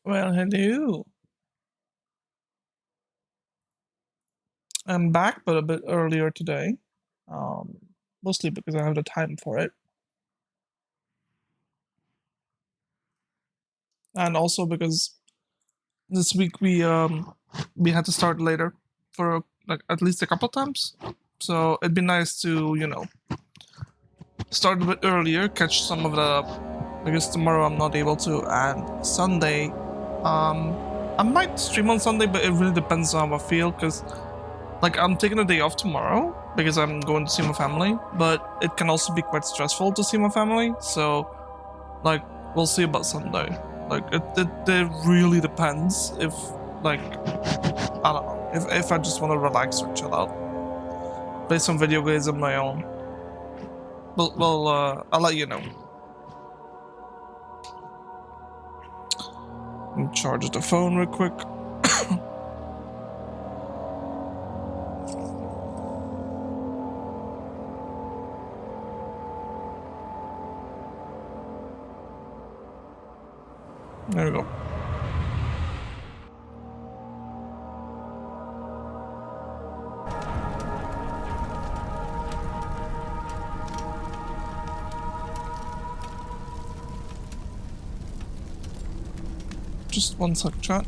Well, hello. I'm back, but a bit earlier today. Um, Mostly because I have the time for it, and also because this week we had to start later for like at least a couple times. So it'd be nice to start a bit earlier, catch some of the. I guess tomorrow I'm not able to, and Sunday, um, I might stream on Sunday, but it really depends on how I feel because like I'm taking a day off tomorrow because I'm going to see my family, but it can also be quite stressful to see my family. So like we'll see about Sunday. Like it really depends if like I don't know if I just want to relax or chill out, play some video games on my own. I'll let you know. Charge the phone real quick. There we go. Just one sec, chat.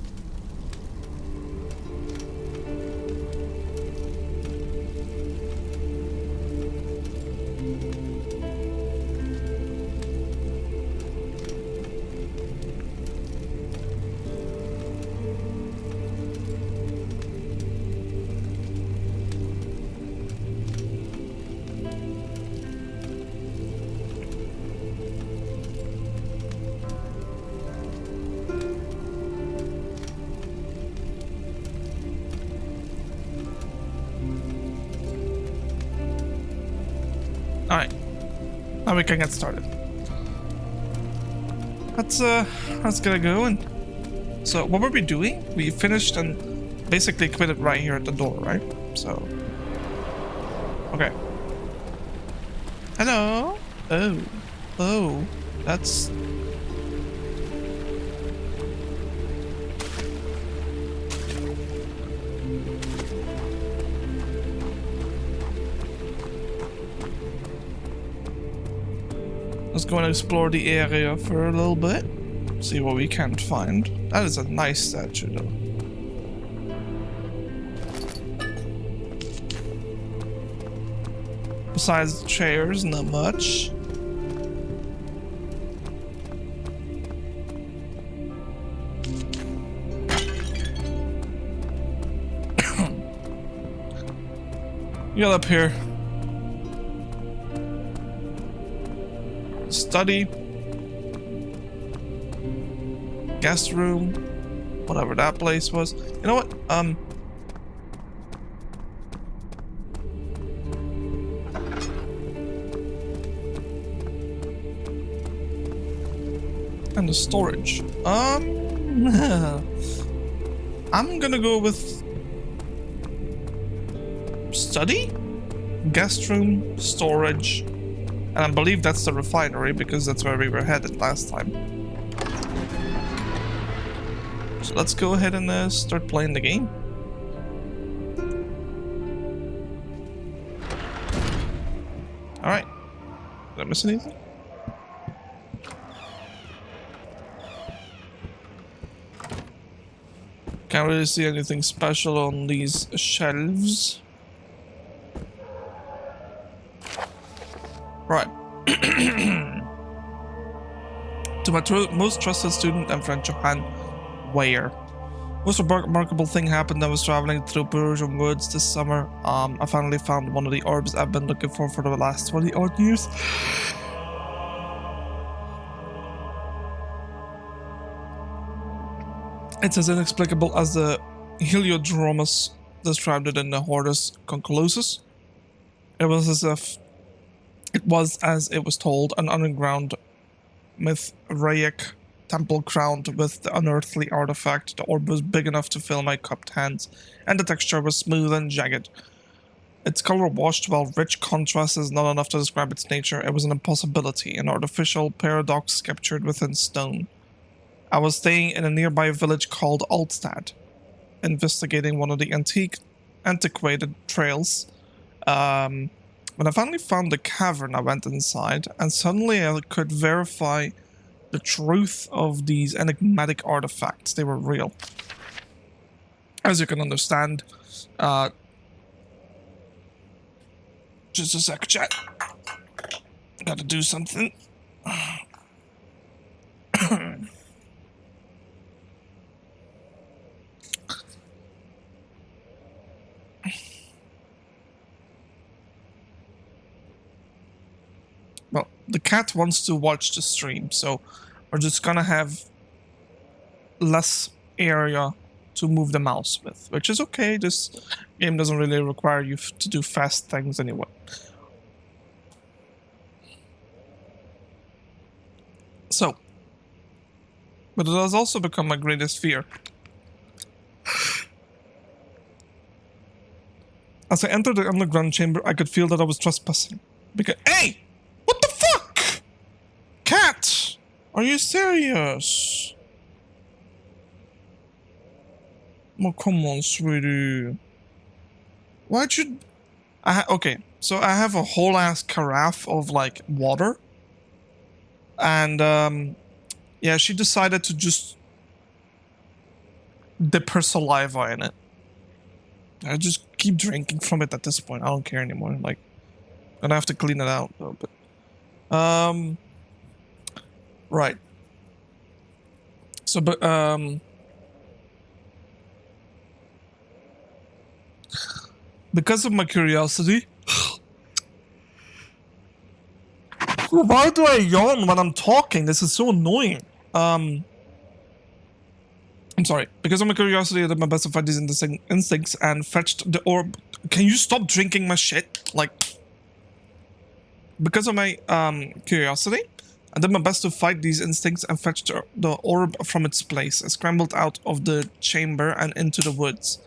Alright. Now we can get started. Let's get it going. So what were we doing? We finished and basically quitted right here at the door, right? So okay. Hello? Oh, that's let's go and explore the area for a little bit. See what we can find. That is a nice statue though. Besides the chairs, not much. Get up here. Study. Guest room. Whatever that place was. You know what? And the storage. I'm gonna go with study, guest room, storage, and I believe that's the refinery because that's where we were headed last time. So let's go ahead and start playing the game. All right. Did I miss anything? Can't really see anything special on these shelves. Right. To my most trusted student and friend Johan Weyer. Most remarkable thing happened. I was traveling through Persian woods this summer. I finally found one of the orbs I've been looking for the last 20 odd years. It's as inexplicable as the Heliodromus described it in the Hortus Conclusus. It was as it was told, an underground Mithraic temple crowned with the unearthly artifact. The orb was big enough to fill my cupped hands, and the texture was smooth and jagged. Its color washed, while rich contrast is not enough to describe its nature. It was an impossibility, an artificial paradox captured within stone. I was staying in a nearby village called Altstad, investigating one of the antiquated trails. When I finally found the cavern, I went inside, and suddenly I could verify the truth of these enigmatic artifacts. They were real. As you can understand, just a sec, chat. Gotta do something. Well, the cat wants to watch the stream, so we're just gonna have less area to move the mouse with, which is okay. This game doesn't really require you to do fast things anyway. So, but it has also become my greatest fear. As I entered the underground chamber, I could feel that I was trespassing. Because, hey! What the fuck? Cat! Are you serious? Oh, come on, sweetie. Why'd you... okay, so I have a whole ass carafe of, like, water. And, yeah, she decided to just dip her saliva in it. I just keep drinking from it at this point. I don't care anymore. Like, I'm gonna have to clean it out, though, but... Right. So, but, because of my curiosity... Why do I yawn when I'm talking? This is so annoying. I'm sorry. Because of my curiosity, I did my best to fight these instincts and fetched the orb. Can you stop drinking my shit? Like... Because of my, curiosity, I did my best to fight these instincts and fetched the orb from its place. I scrambled out of the chamber and into the woods.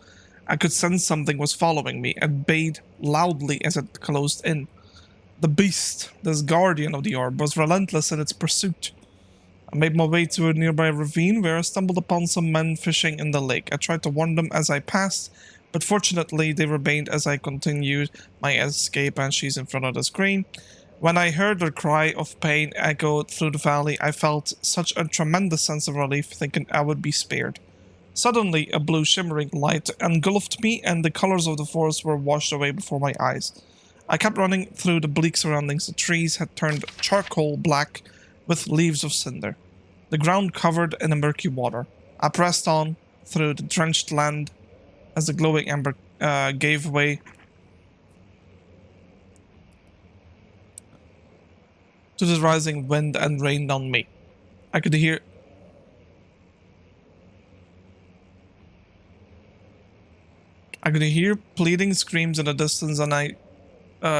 I could sense something was following me and bayed loudly as it closed in. The beast, this guardian of the orb, was relentless in its pursuit. I made my way to a nearby ravine where I stumbled upon some men fishing in the lake. I tried to warn them as I passed, but fortunately they remained as I continued my escape, and she's in front of the screen. When I heard her cry of pain echo through the valley, I felt such a tremendous sense of relief, thinking I would be spared. Suddenly, a blue shimmering light engulfed me, and the colors of the forest were washed away before my eyes. I kept running through the bleak surroundings. The trees had turned charcoal black with leaves of cinder. The ground covered in a murky water. I pressed on through the drenched land as the glowing ember gave way to the rising wind and rained on me. I could hear pleading screams in the distance, and I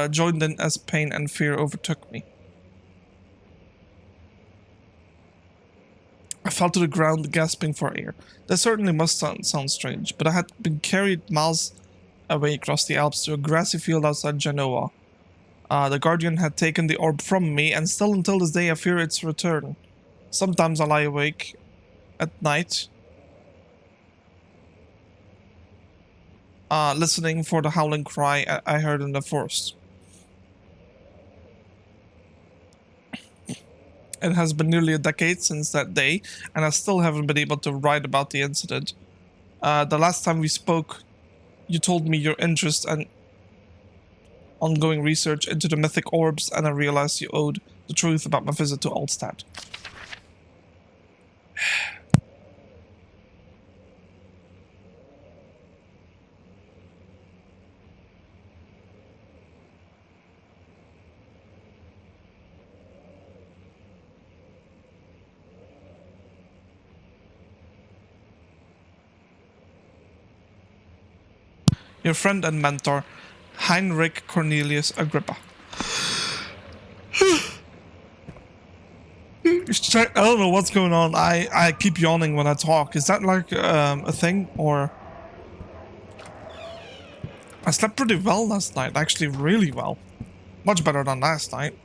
joined in as pain and fear overtook me. I fell to the ground, gasping for air. That certainly must sound strange, but I had been carried miles away across the Alps to a grassy field outside Genoa. The Guardian had taken the orb from me, and still until this day I fear its return. Sometimes I lie awake at night, listening for the howling cry I heard in the forest. It has been nearly a decade since that day, and I still haven't been able to write about the incident. The last time we spoke, you told me your interest and ongoing research into the mythic orbs, and I realized you owed the truth about my visit to Altstad. Your friend and mentor, Heinrich Cornelius Agrippa. I don't know what's going on. I keep yawning when I talk. Is that like a thing, or... I slept pretty well last night, actually really well. Much better than last night.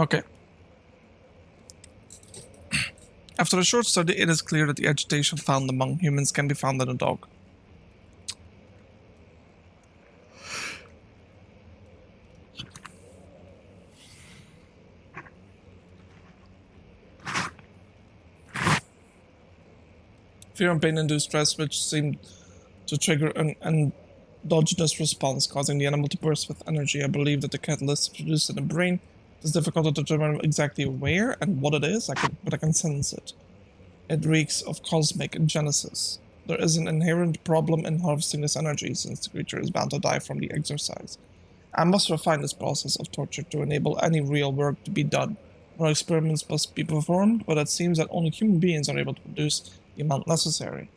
Okay. After a short study, it is clear that the agitation found among humans can be found in a dog. Fear and pain-induced stress, which seemed to trigger an endogenous response, causing the animal to burst with energy. I believe that the catalyst is produced in the brain. It is difficult to determine exactly where and what it is, but I can sense it. It reeks of cosmic genesis. There is an inherent problem in harvesting this energy, since the creature is bound to die from the exercise. I must refine this process of torture to enable any real work to be done. More experiments must be performed, but it seems that only human beings are able to produce the amount necessary.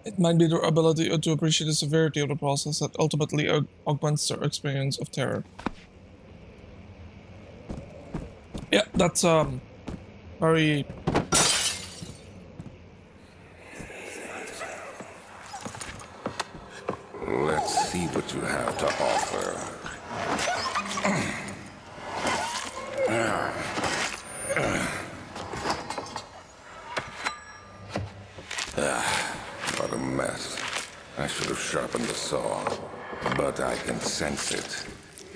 It might be their ability to appreciate the severity of the process that ultimately augments their experience of terror. Yeah, that's very... Let's see what you have to offer. What a mess. I should have sharpened the saw, but I can sense it.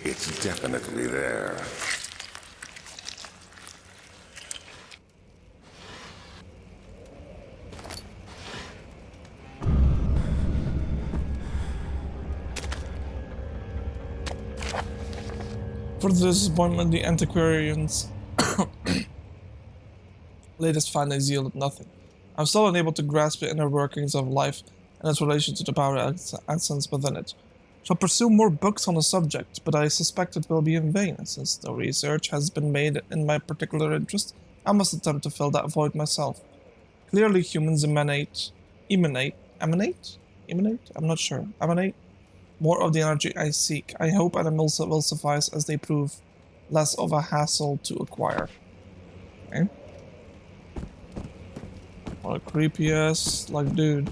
It's definitely there. For the disappointment, the antiquarian's latest findings yielded nothing. I'm still unable to grasp the inner workings of life and its relation to the power essence within it. Shall pursue more books on the subject, but I suspect it will be in vain, since no research has been made in my particular interest. I must attempt to fill that void myself. Clearly humans emanate? I'm not sure. Emanate? More of the energy I seek. I hope animals will suffice as they prove less of a hassle to acquire. Okay. What a creepy ass, like, dude.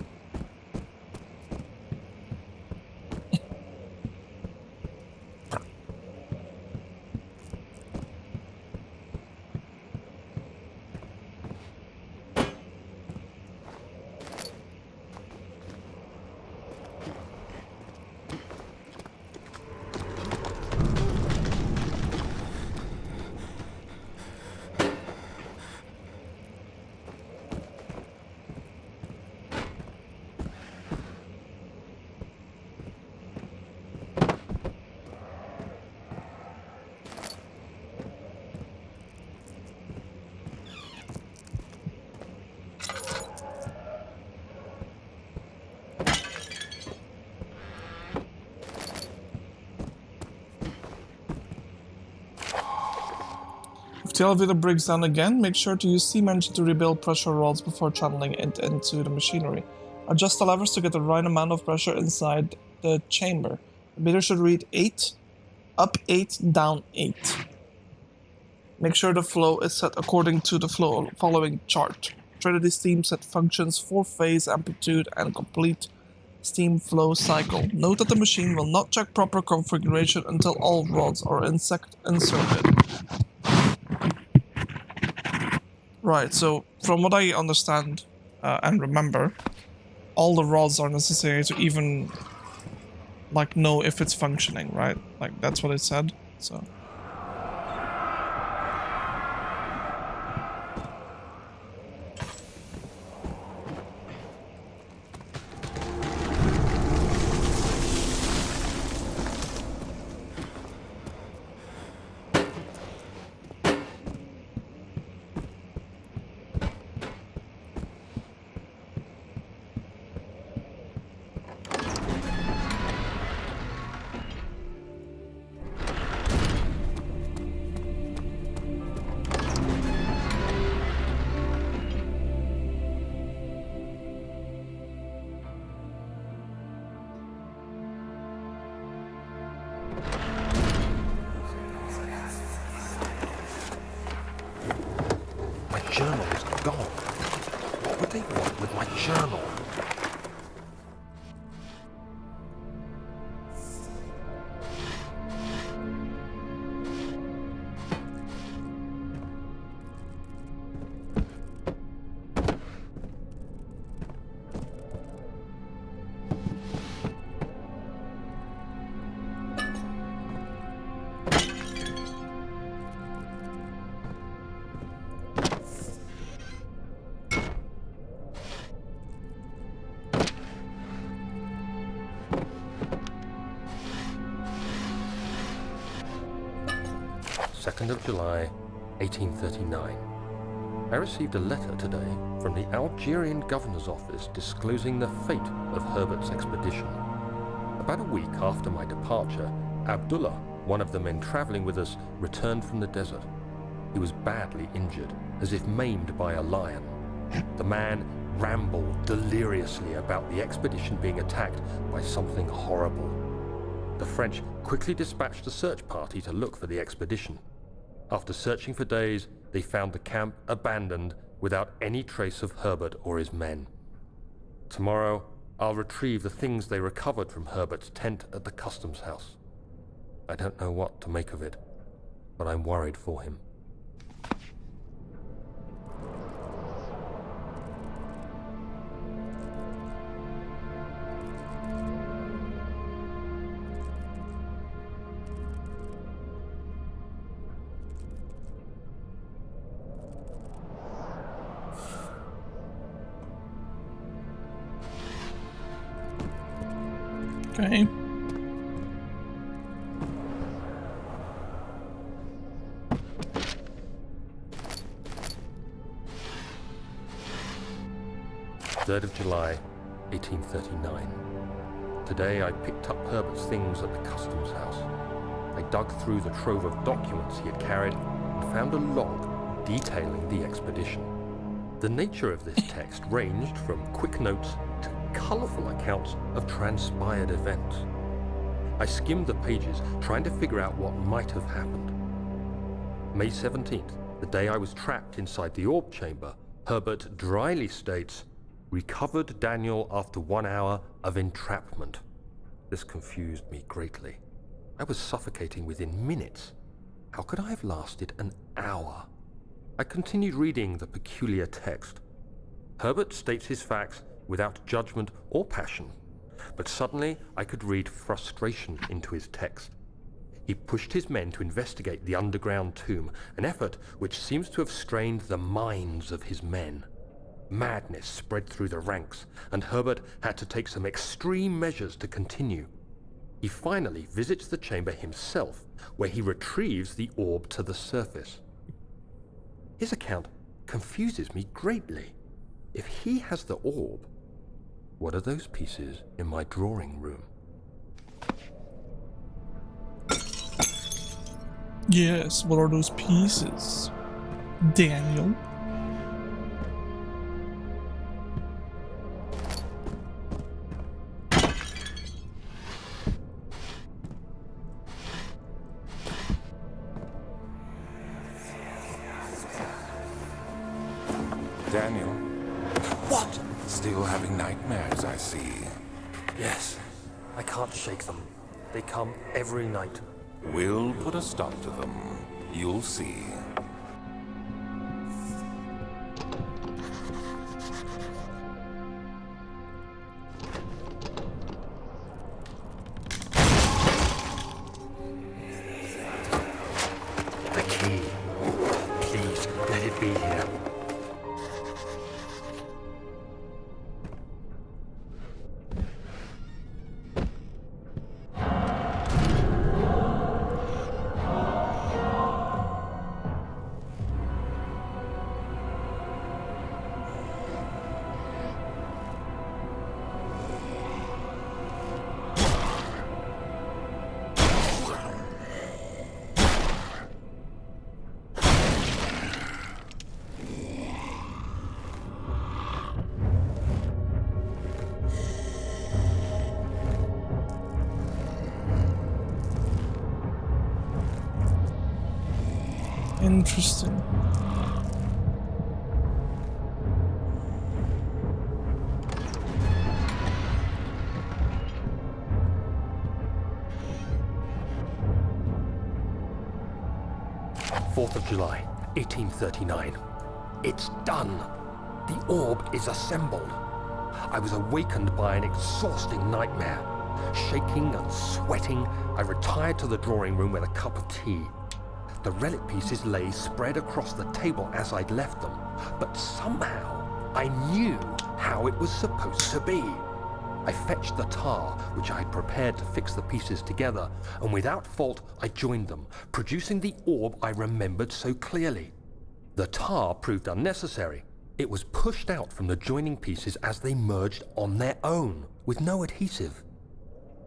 If the elevator breaks down again, make sure to use steam engine to rebuild pressure rods before channeling it into the machinery. Adjust the levers to get the right amount of pressure inside the chamber. The meter should read 8, up 8, down 8. Make sure the flow is set according to the following chart. Trinity steam set functions 4-phase amplitude and complete steam flow cycle. Note that the machine will not check proper configuration until all rods are inserted. Right, so from what I understand and remember, all the rods are necessary to even like know if it's functioning, right? Like that's what it said. So journal is gone. What would they want with my journal? 2nd of July, 1839. I received a letter today from the Algerian governor's office disclosing the fate of Herbert's expedition. About a week after my departure, Abdullah, one of the men traveling with us, returned from the desert. He was badly injured, as if maimed by a lion. The man rambled deliriously about the expedition being attacked by something horrible. The French quickly dispatched a search party to look for the expedition. After searching for days, they found the camp abandoned without any trace of Herbert or his men. Tomorrow, I'll retrieve the things they recovered from Herbert's tent at the customs house. I don't know what to make of it, but I'm worried for him. Okay. Third of July, 1839. Today I picked up Herbert's things at the customs house. I dug through the trove of documents he had carried and found a log detailing the expedition. The nature of this text ranged from quick notes to colourful accounts of transpired events. I skimmed the pages, trying to figure out what might have happened. May 17th, the day I was trapped inside the orb chamber, Herbert dryly states, "Recovered Daniel after 1 hour of entrapment." This confused me greatly. I was suffocating within minutes. How could I have lasted an hour? I continued reading the peculiar text. Herbert states his facts without judgment or passion, but suddenly I could read frustration into his text. He pushed his men to investigate the underground tomb, an effort which seems to have strained the minds of his men. Madness spread through the ranks, and Herbert had to take some extreme measures to continue. He finally visits the chamber himself, where he retrieves the orb to the surface. His account confuses me greatly. If he has the orb, what are those pieces in my drawing room? Yes, what are those pieces, Daniel? Daniel, What? still having nightmares, I see. Yes, I can't shake them. They come every night. We'll put a stop to them. You'll see. The key. Please, let it be here. Interesting. Fourth of July, 1839. It's done. The orb is assembled. I was awakened by an exhausting nightmare. Shaking and sweating, I retired to the drawing room with a cup of tea. The relic pieces lay spread across the table as I'd left them, but somehow I knew how it was supposed to be. I fetched the tar, which I had prepared to fix the pieces together, and without fault I joined them, producing the orb I remembered so clearly. The tar proved unnecessary. It was pushed out from the joining pieces as they merged on their own, with no adhesive.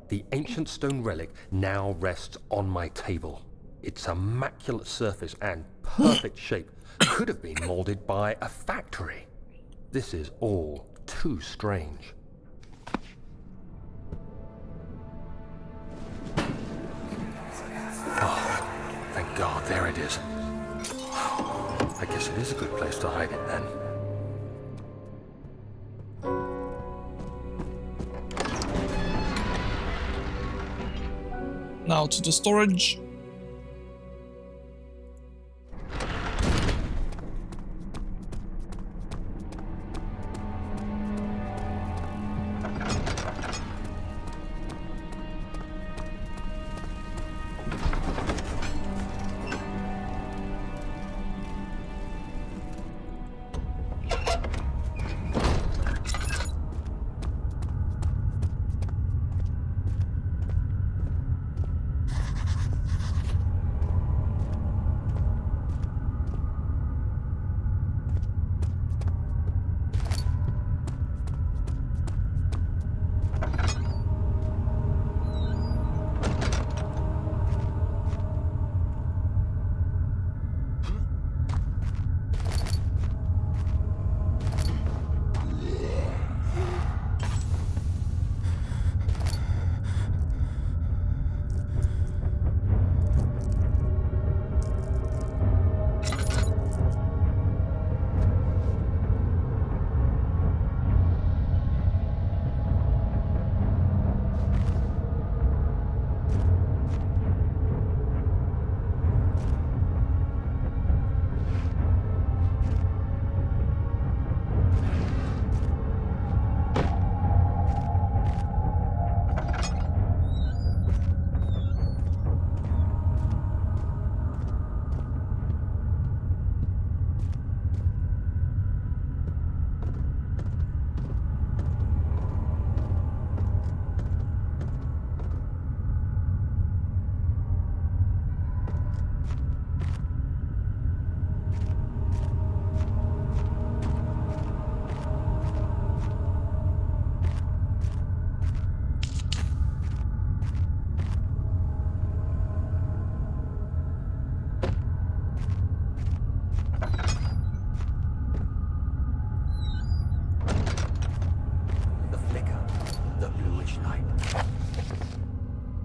The ancient stone relic now rests on my table. Its immaculate surface and perfect shape could have been molded by a factory. This is all too strange. Oh, thank God, there it is. I guess it is a good place to hide it then. Now to the storage.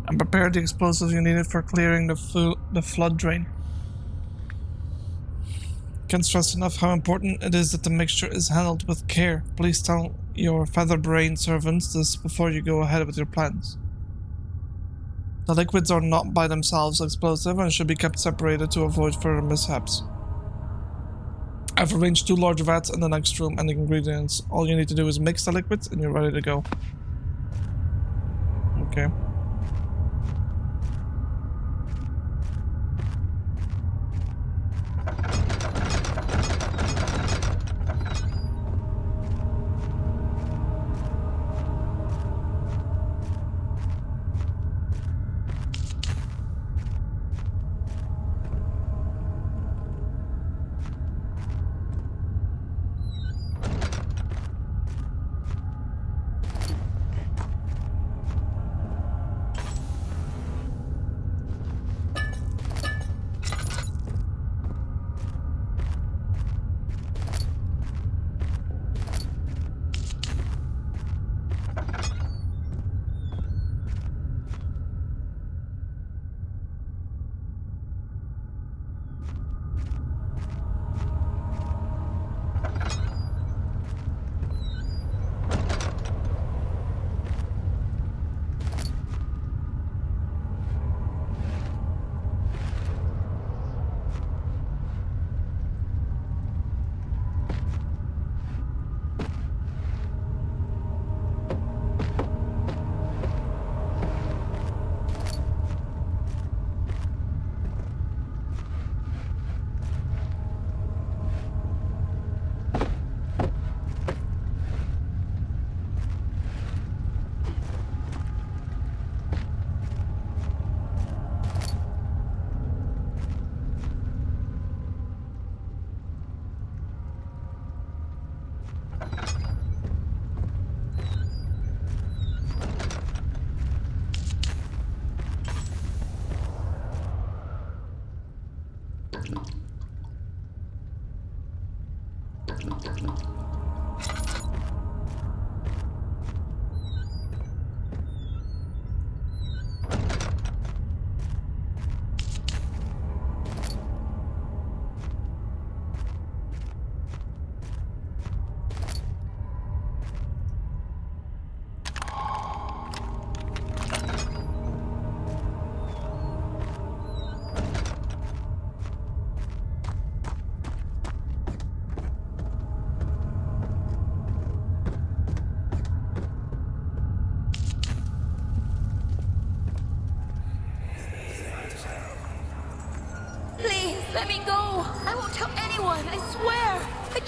And prepare the explosives you needed for clearing the flood drain. Can't stress enough how important it is that the mixture is handled with care. Please tell your feather-brained servants this before you go ahead with your plans. The liquids are not by themselves explosive and should be kept separated to avoid further mishaps. I've arranged 2 large vats in the next room and the ingredients. All you need to do is mix the liquids and you're ready to go. Okay.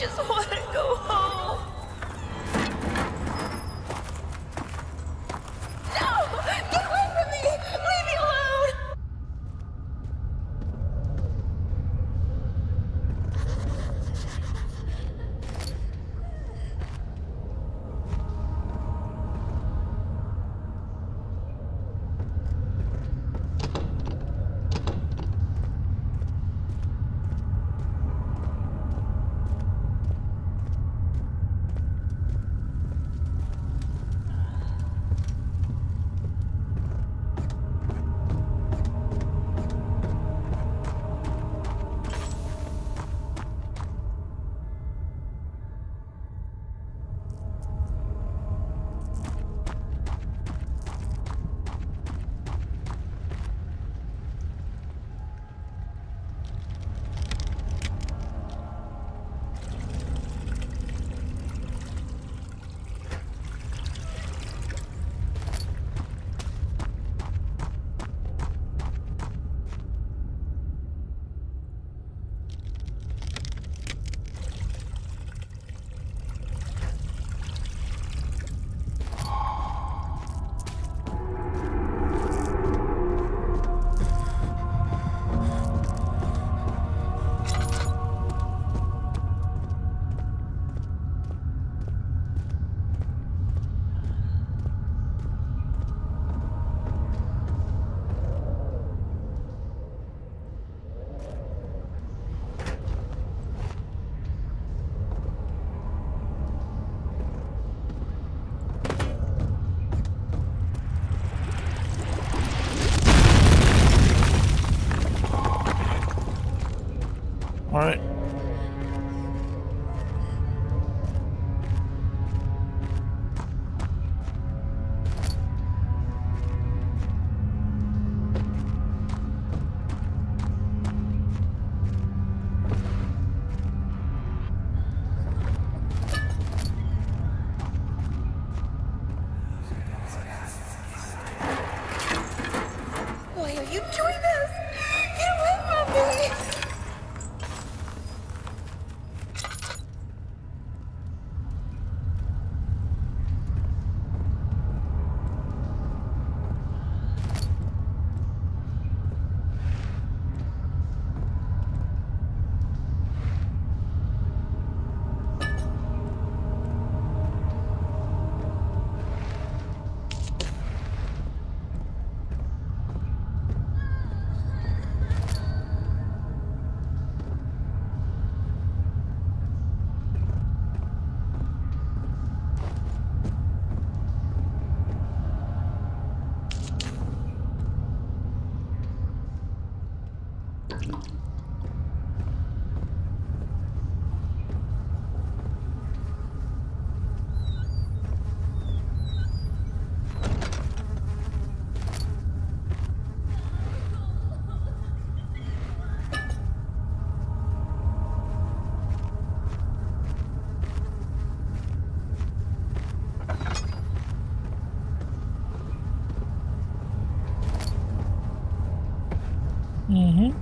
just want to go home. No! Get away from me! Leave me alone! All right. Why are you doing this? Get away from me! Mm-hmm.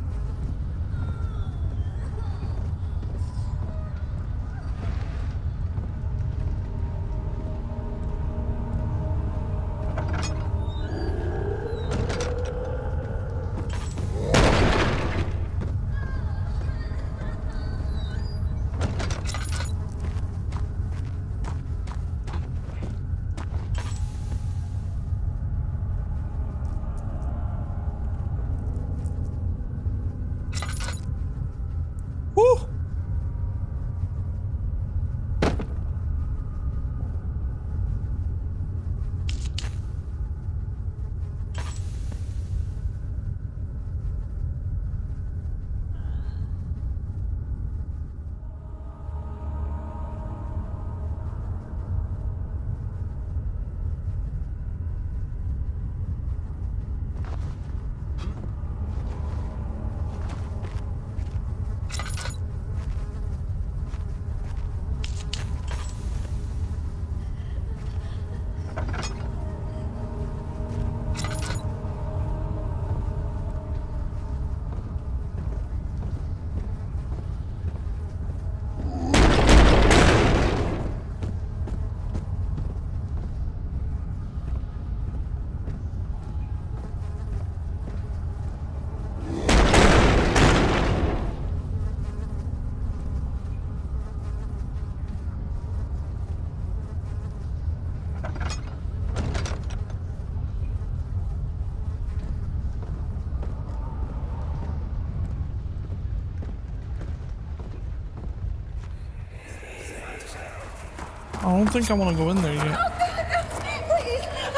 I don't think I want to go in there yet. Please, I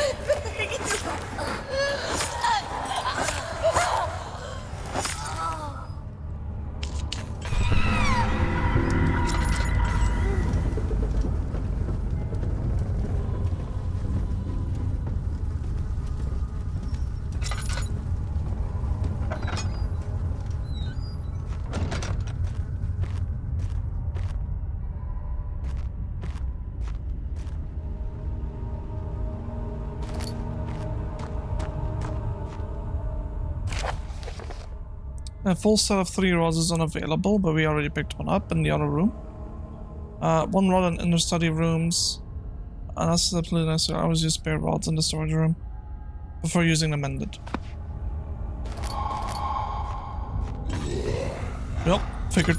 beg you. A full set of 3 rods is unavailable, but we already picked one up in the other room. 1 rod in inner study rooms. That's absolutely necessary. I always use spare rods in the storage room before using them mended. Yep, figured.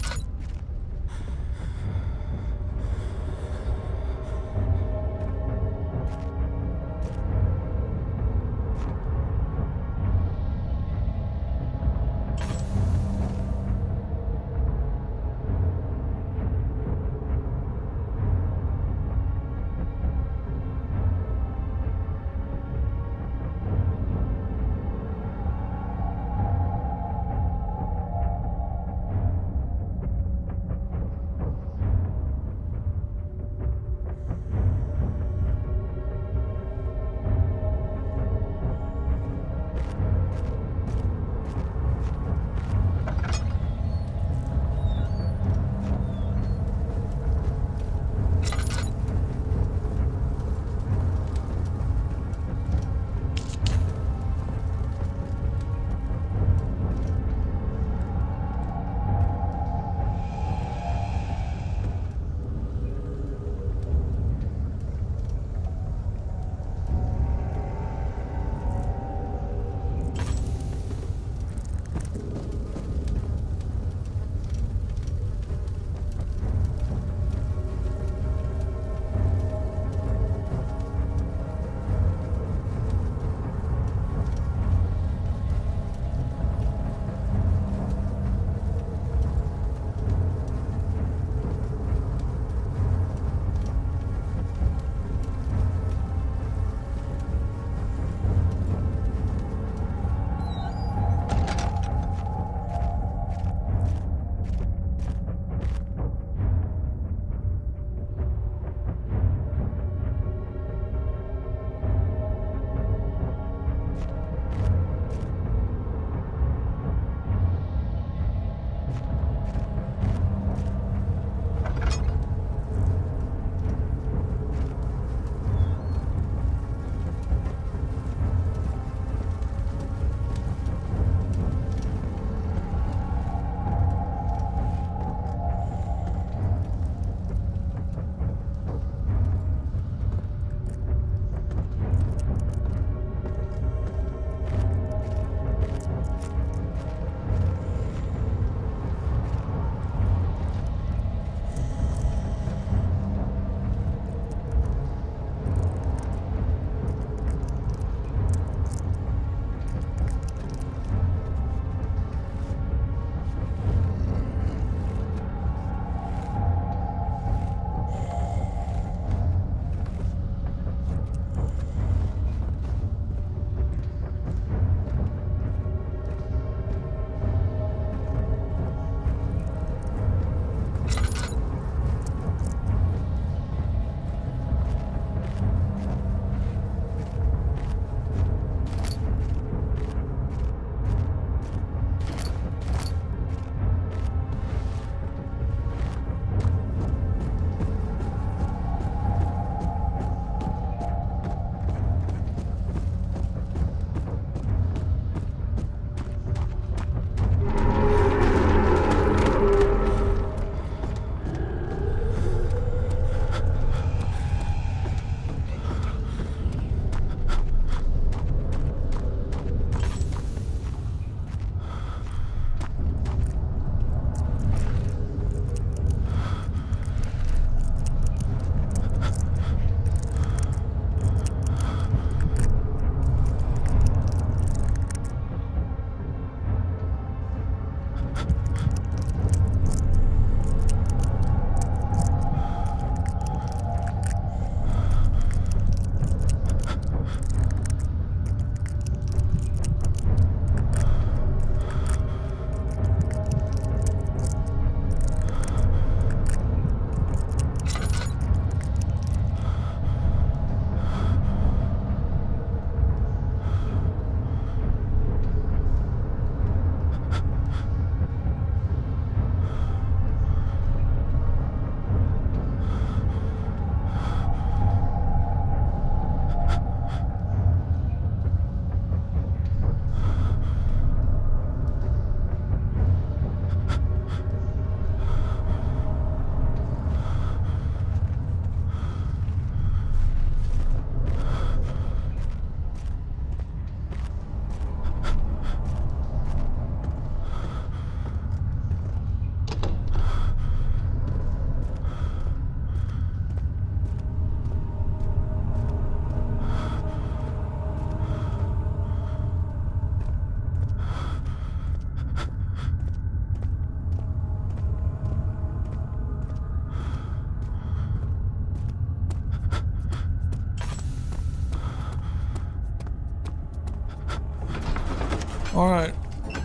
Alright.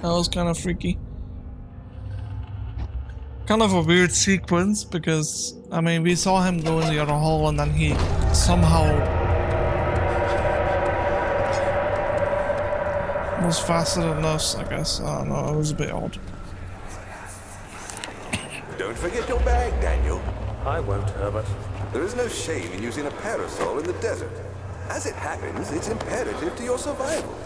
That was kind of freaky. Kind of a weird sequence because, I mean, we saw him go in the other hall and then he somehow was faster than us, I guess. I don't know, it was a bit odd. Don't forget your bag, Daniel. I won't, Herbert. There is no shame in using a parasol in the desert. As it happens, it's imperative to your survival.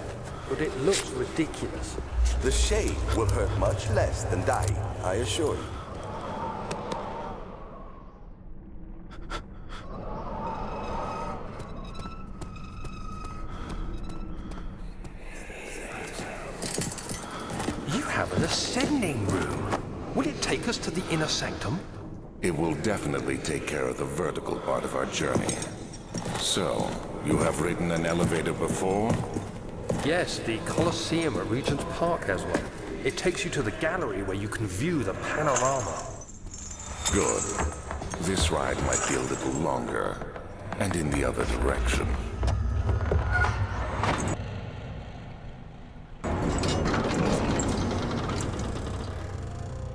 But it looks ridiculous. The shade will hurt much less than dying, I assure you. You have an ascending room. Will it take us to the inner sanctum? It will definitely take care of the vertical part of our journey. So, you have ridden an elevator before? Yes, the Colosseum at Regent's Park has one. It takes you to the gallery where you can view the panorama. Good. This ride might be a little longer, and in the other direction.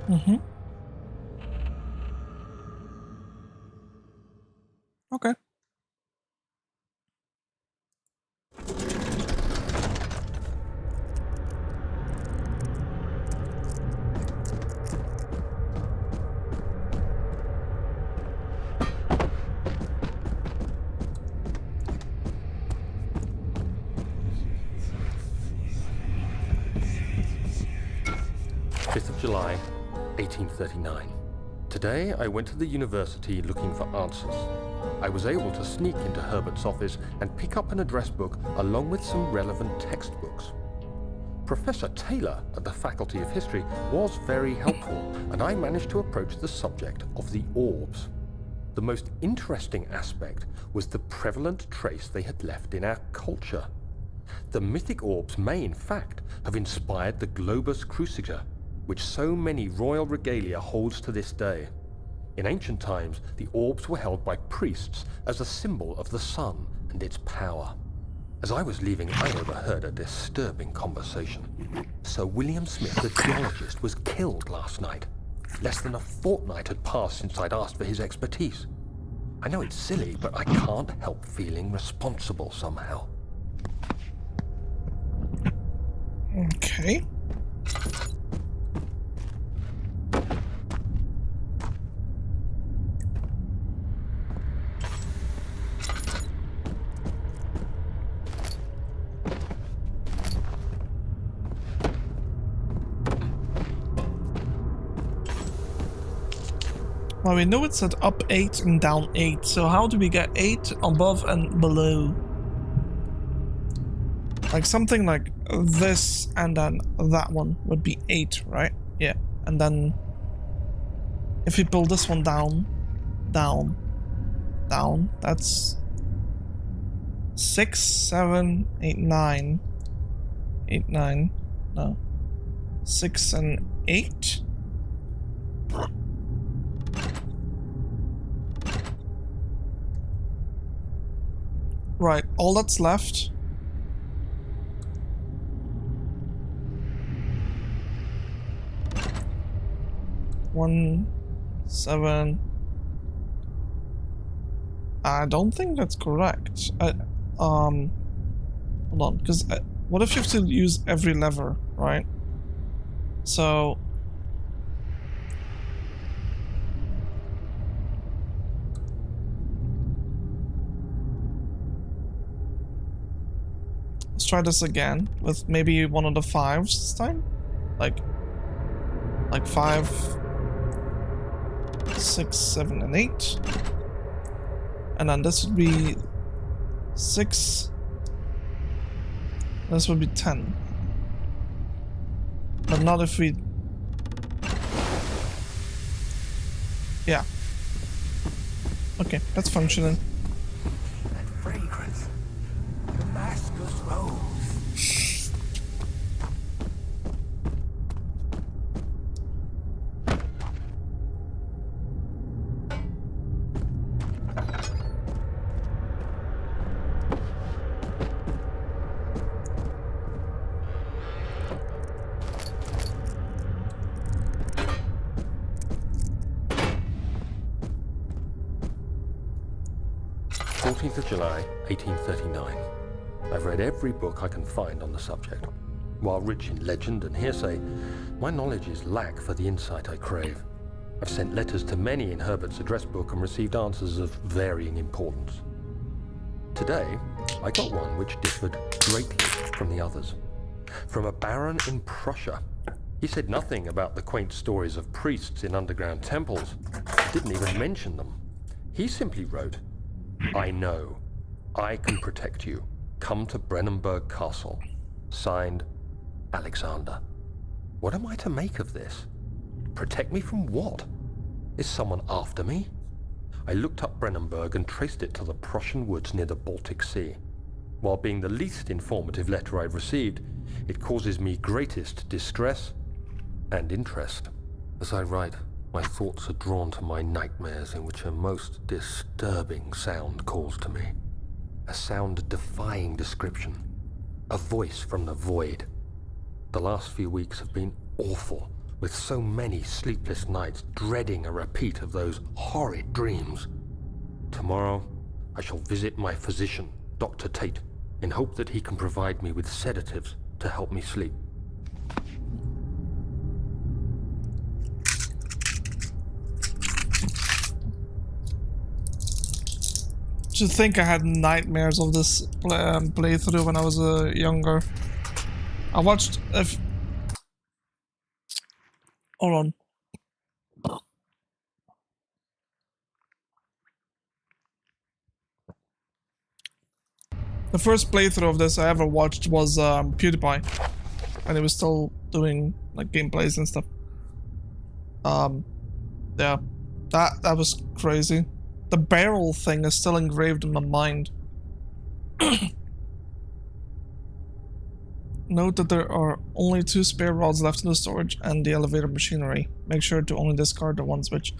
Mm-hmm. Okay. July 1839. Today I went to the university looking for answers. I was able to sneak into Herbert's office and pick up an address book along with some relevant textbooks. Professor Taylor at the Faculty of History was very helpful, and I managed to approach the subject of the orbs. The most interesting aspect was the prevalent trace they had left in our culture. The mythic orbs may, in fact, have inspired the globus cruciger, which so many royal regalia holds to this day. In ancient times, the orbs were held by priests as a symbol of the sun and its power. As I was leaving, I overheard a disturbing conversation. Sir William Smith, the geologist, was killed last night. Less than a fortnight had passed since I'd asked for his expertise. I know it's silly, but I can't help feeling responsible somehow. Okay. Well, we know it said up 8 and down 8, so how do we get 8 above and below? Like something like this and then that one would be 8, right? Yeah, and then if we pull this one down, down, down, that's 6, 7, 8, 9, 8, 9, no, 6 and 8? Right, all that's left . 1, 7. I don't think that's correct. Hold on, because what if you have to use every lever, right? So let's try this again with maybe one of the 5s this time, like 5, 6, 7, and 8, and then this would be 6. This would be 10, but not if we. Yeah. Okay, that's functioning. That fragrance. Damascus rose. 14th of July, 1839. I've read every book I can find on the subject. While rich in legend and hearsay, my knowledge is lack for the insight I crave. I've sent letters to many in Herbert's address book and received answers of varying importance. Today, I got one which differed greatly from the others. From a baron in Prussia. He said nothing about the quaint stories of priests in underground temples. He didn't even mention them. He simply wrote, "I know. I can protect you. Come to Brennenburg Castle." Signed, Alexander. What am I to make of this? Protect me from what? Is someone after me? I looked up Brennenburg and traced it to the Prussian woods near the Baltic Sea. While being the least informative letter I've received, it causes me greatest distress and interest. As I write, my thoughts are drawn to my nightmares in which a most disturbing sound calls to me. A sound defying description. A voice from the void. The last few weeks have been awful, with so many sleepless nights dreading a repeat of those horrid dreams. Tomorrow, I shall visit my physician, Dr. Tate, in hope that he can provide me with sedatives to help me sleep. To think I had nightmares of this playthrough when I was younger. I watched hold on. The first playthrough of this I ever watched was PewDiePie, and he was still doing like gameplays and stuff. Yeah, that was crazy. The barrel thing is still engraved in my mind. Note that there are only 2 spare rods left in the storage and the elevator machinery. Make sure to only discard the ones which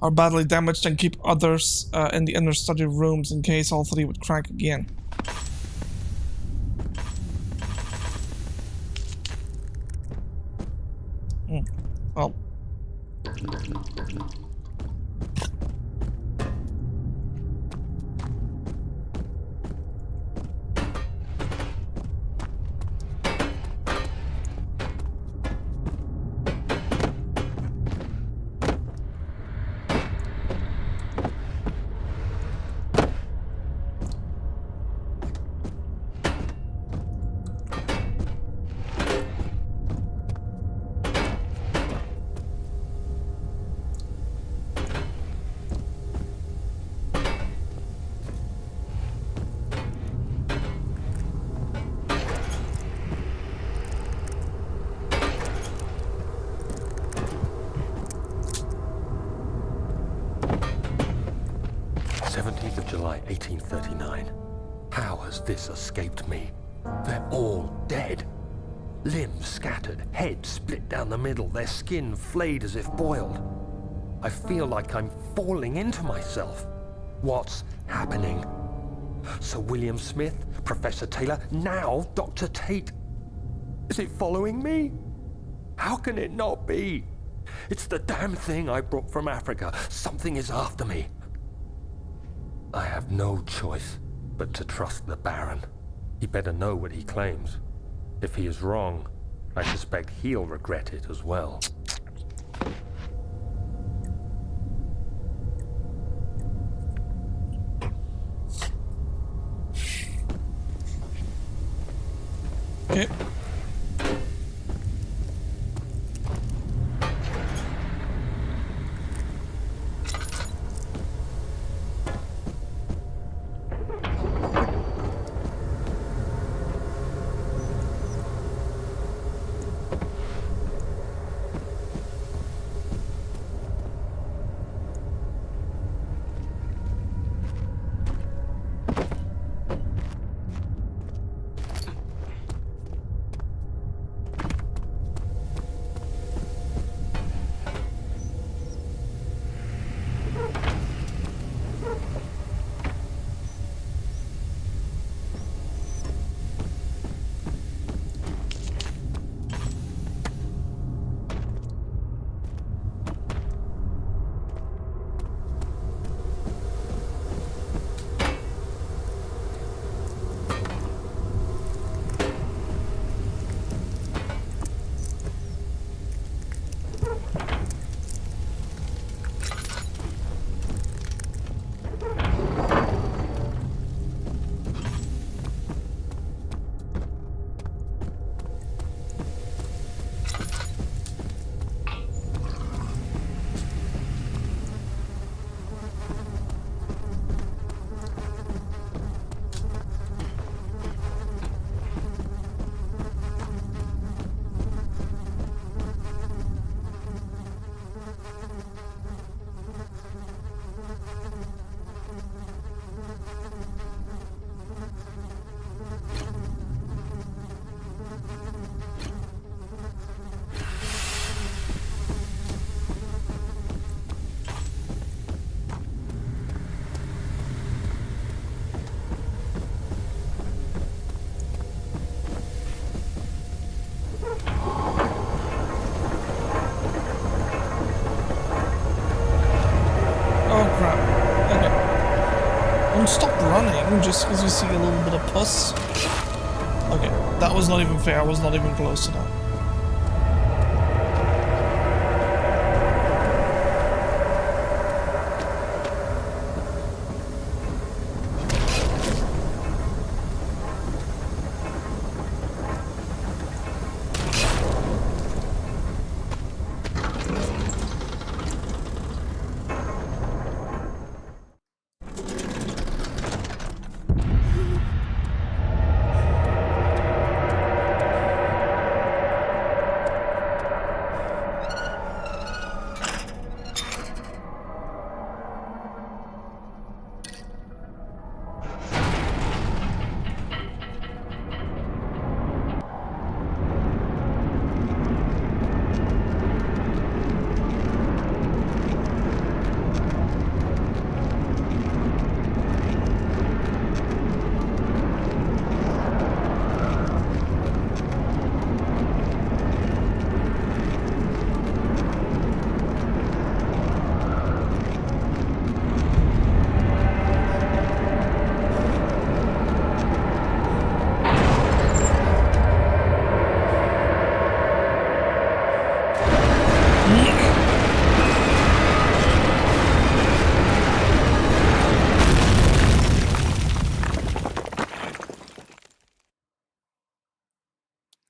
are badly damaged and keep others in the inner study rooms in case all 3 would crack again. Well. 17th of July, 1839. How has this escaped me? They're all dead. Limbs scattered, heads split down the middle, their skin flayed as if boiled. I feel like I'm falling into myself. What's happening? Sir William Smith, Professor Taylor, now Dr. Tate. Is it following me? How can it not be? It's the damn thing I brought from Africa. Something is after me. I have no choice but to trust the Baron. He better know what he claims. If he is wrong, I suspect he'll regret it as well. Okay. stop running just because you see a little bit of pus? Okay, that was not even fair. I was not even close to that.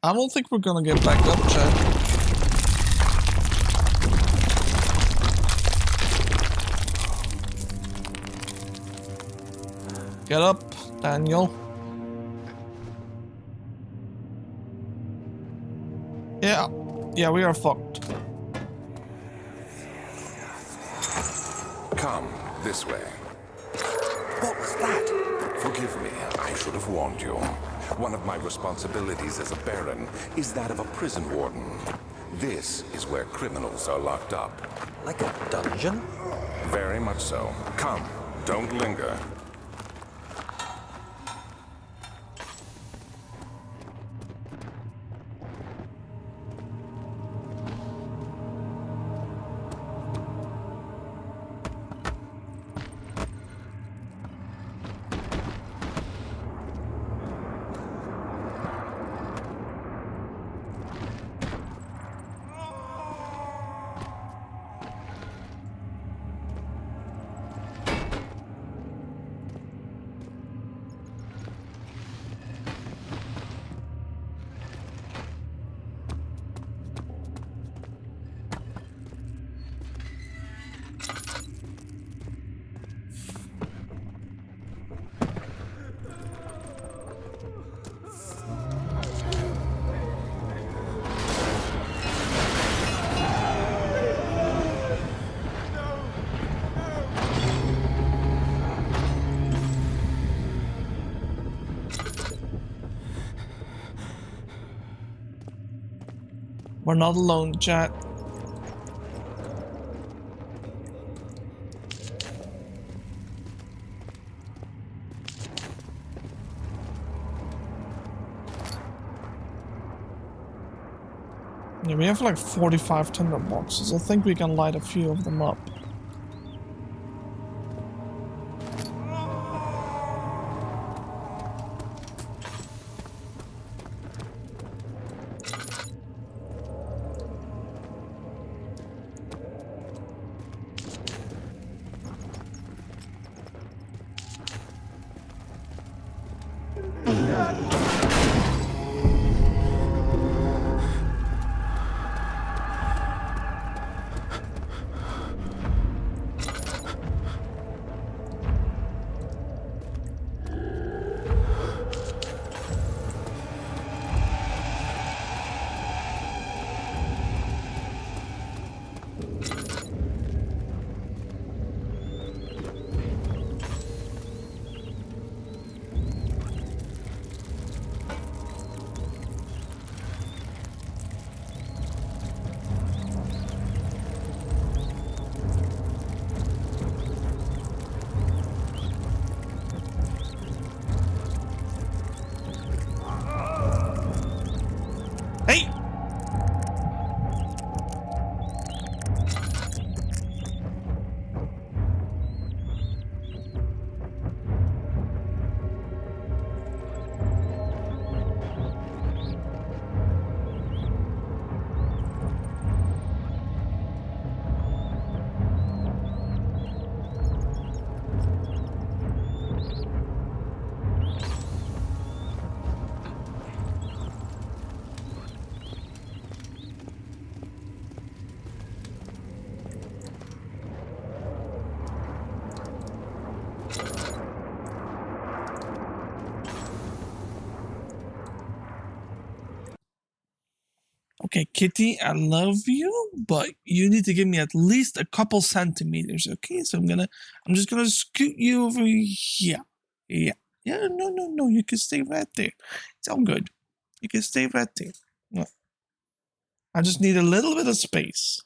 I don't think we're gonna get back up, Chad. Get up, Daniel. Yeah, we are fucked. Come, this way. What was that? Forgive me, I should have warned you. One of my responsibilities as a Baron is that of a prison warden. This is where criminals are locked up. Like a dungeon? Very much so. Come, don't linger. We're not alone, chat. Yeah, we have like 45 tinder boxes. I think we can light a few of them up. Okay, Kitty, I love you, but you need to give me at least a couple centimeters, okay? So I'm just gonna scoot you over here. Yeah. Yeah, no, you can stay right there. It's all good. You can stay right there. No. I just need a little bit of space.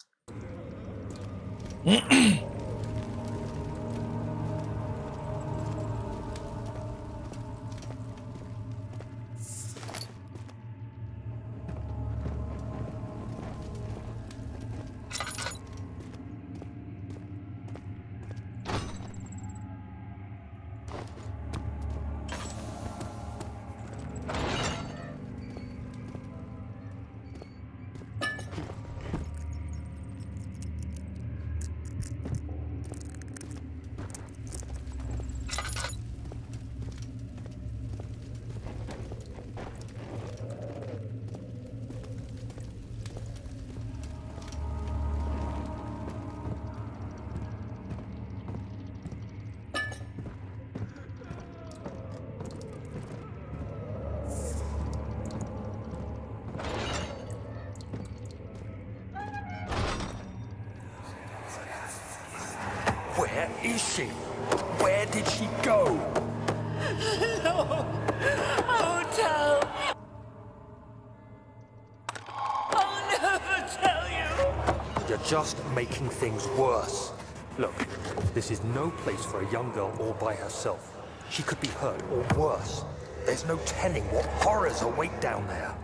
Where is she? Where did she go? No. Oh, tell. I'll never tell you. You're just making things worse. Look, this is no place for a young girl all by herself. She could be hurt or worse. There's no telling what horrors await down there.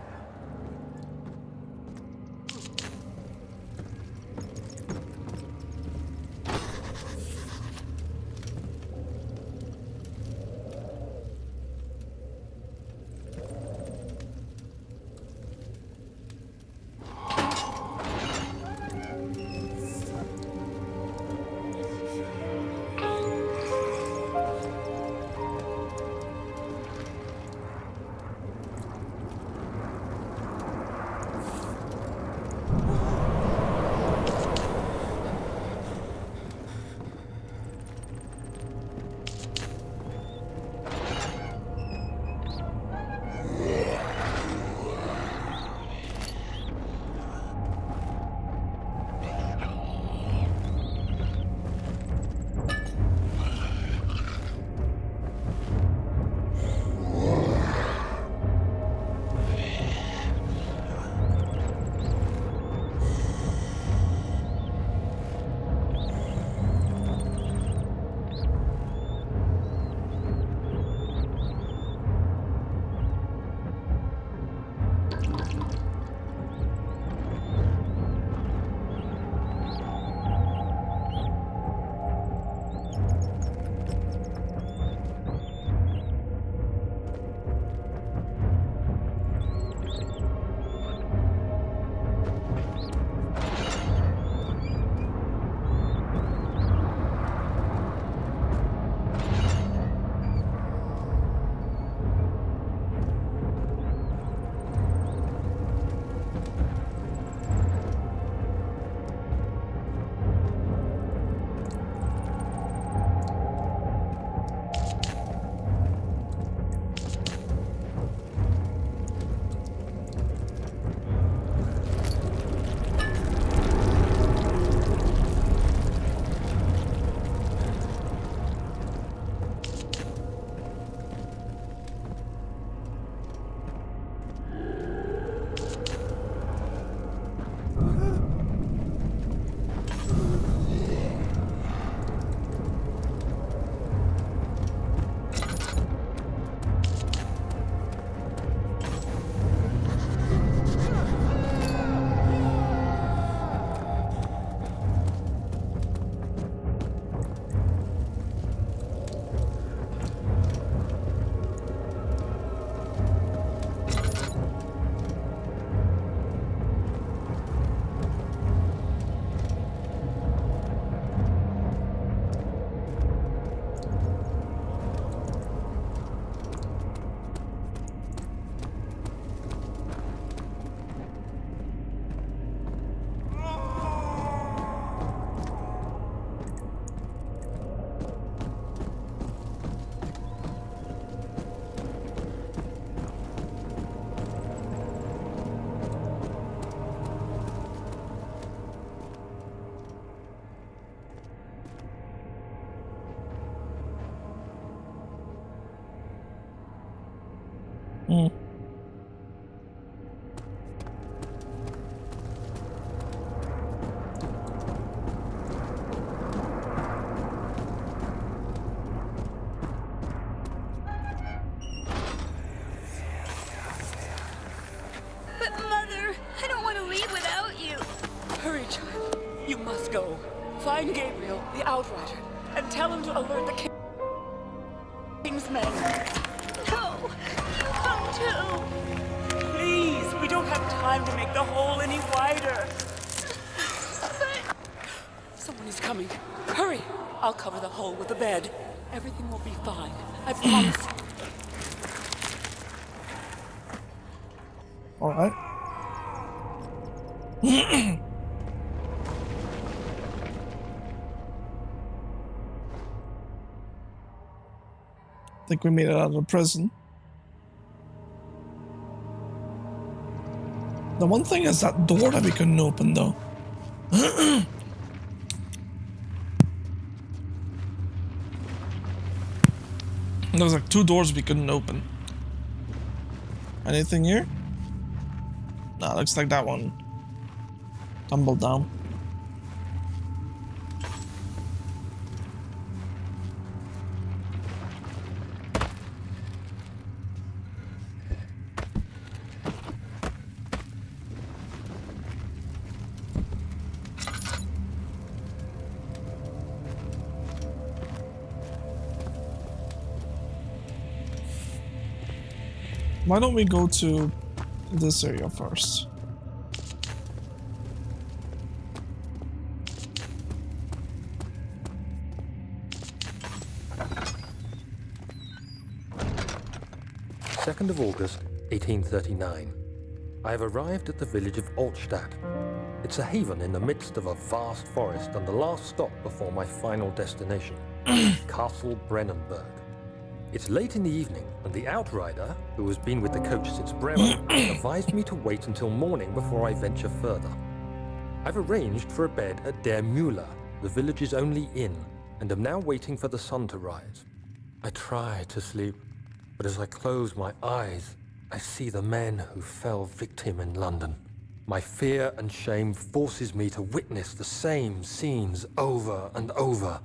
Mm. But Mother, I don't want to leave without you. Hurry, child. You must go. Find Gabriel, the Outrider, and tell him to alert the King's men. No, you come too. Please, we don't have time to make the hole any wider. But Someone is coming. Hurry! I'll cover the hole with a bed. Everything will be fine. I promise. All right. I think we made it out of the prison. The one thing is that door that we couldn't open, though. There's like 2 doors we couldn't open. Anything here? Nah, looks like that one tumbled down. Why don't we go to this area first? Second of August, 1839. I have arrived at the village of Altstadt. It's a haven in the midst of a vast forest and the last stop before my final destination, Castle Brennenburg. It's late in the evening, and the Outrider, who has been with the coach since Bremen, advised me to wait until morning before I venture further. I've arranged for a bed at Der Müller, the village's only inn, and am now waiting for the sun to rise. I try to sleep, but as I close my eyes, I see the men who fell victim in London. My fear and shame forces me to witness the same scenes over and over.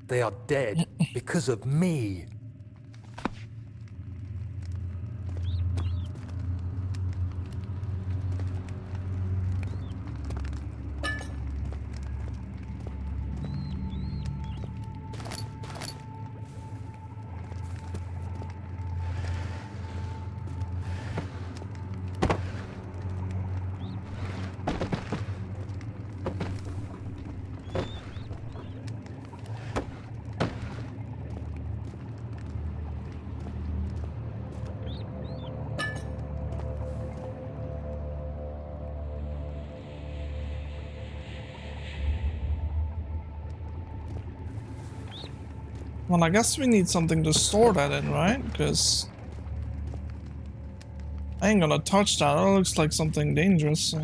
They are dead because of me. Well, I guess we need something to store that in, right? Because I ain't gonna touch that. It looks like something dangerous. So.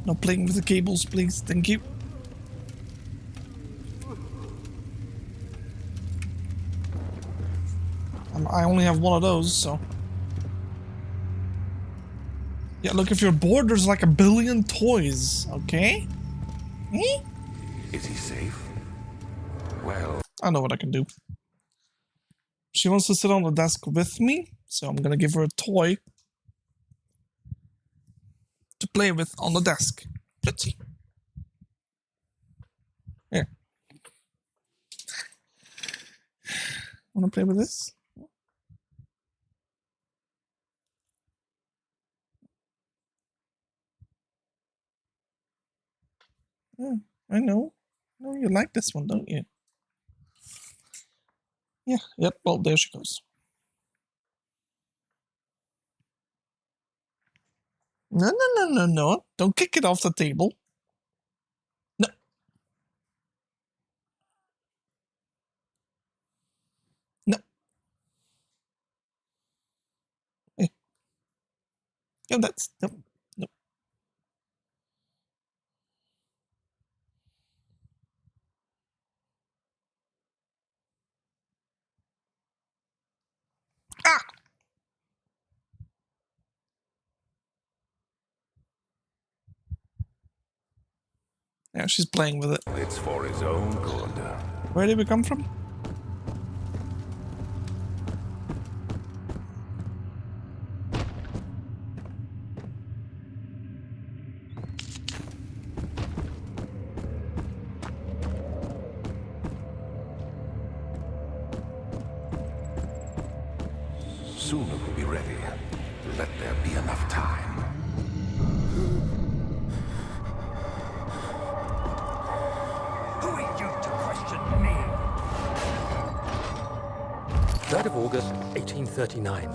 No playing with the cables, please. Thank you. I only have one of those, so... Yeah, look, if you're bored, there's like a billion toys, okay? Eh? Is he safe? Well... I know what I can do. She wants to sit on the desk with me, so I'm gonna give her a toy to play with on the desk. Let's see. Here. Wanna play with this? Yeah, I know. No, you like this one, don't you? Yeah, yep, well, there she goes. No, no, no, no, no. Don't kick it off the table. No. No. Hey. No, that's... No. No. Ah! Yeah, she's playing with it. It's for his own good. Where did we come from? Soon it will be ready. Let there be enough time. Who are you to question me? 3rd of August, 1839.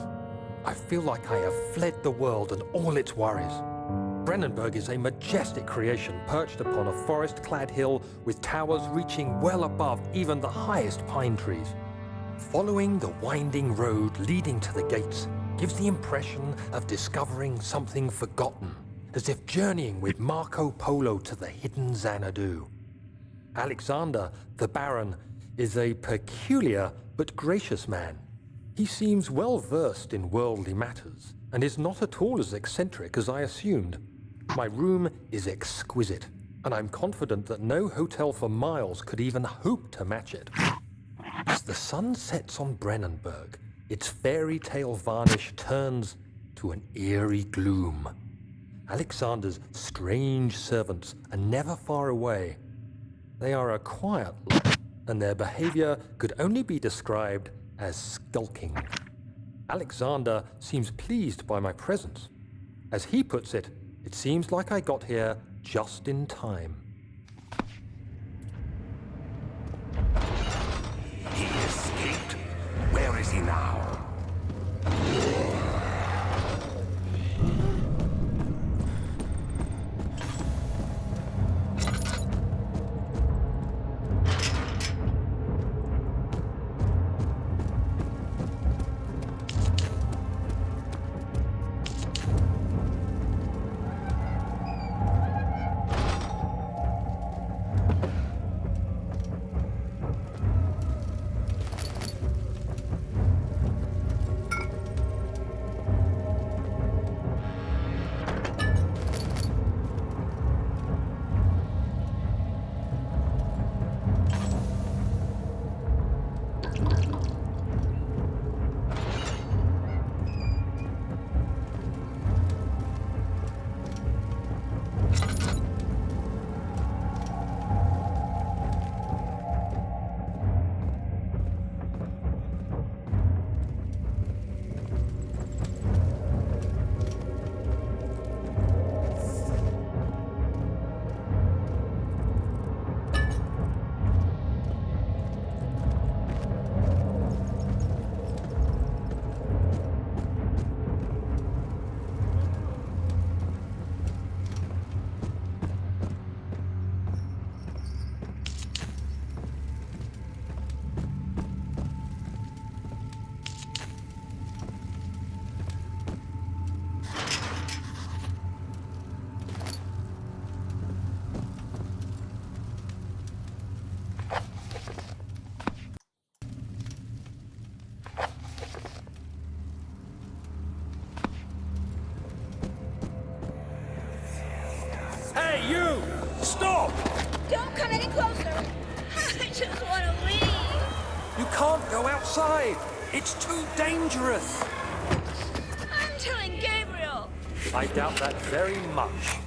I feel like I have fled the world and all its worries. Brennenburg is a majestic creation perched upon a forest-clad hill with towers reaching well above even the highest pine trees. Following the winding road leading to the gates gives the impression of discovering something forgotten, as if journeying with Marco Polo to the hidden Xanadu. Alexander, the Baron, is a peculiar but gracious man. He seems well versed in worldly matters and is not at all as eccentric as I assumed. My room is exquisite, and I'm confident that no hotel for miles could even hope to match it. As the sun sets on Brennenburg, its fairy tale varnish turns to an eerie gloom. Alexander's strange servants are never far away. They are a quiet lot, and their behavior could only be described as skulking. Alexander seems pleased by my presence. As he puts it, it seems like I got here just in time. He escaped. Where is he now? Don't come any closer. I just want to leave. You can't go outside. It's too dangerous. I'm telling Gabriel. I doubt that very much.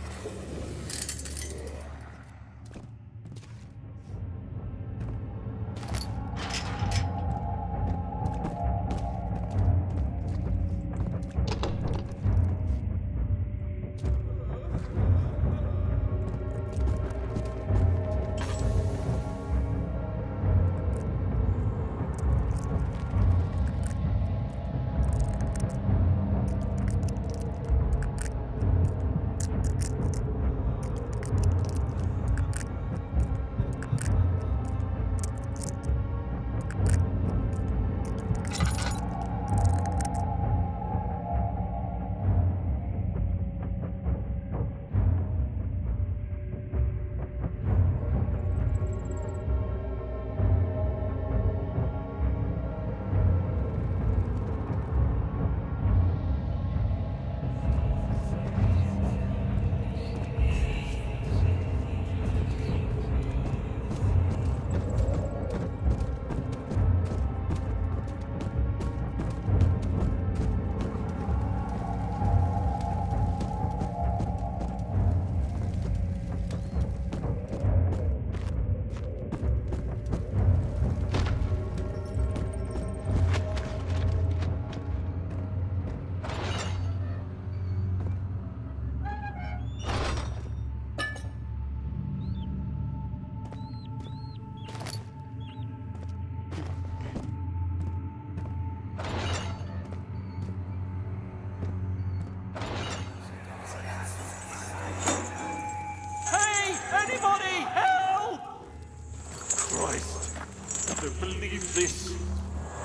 This?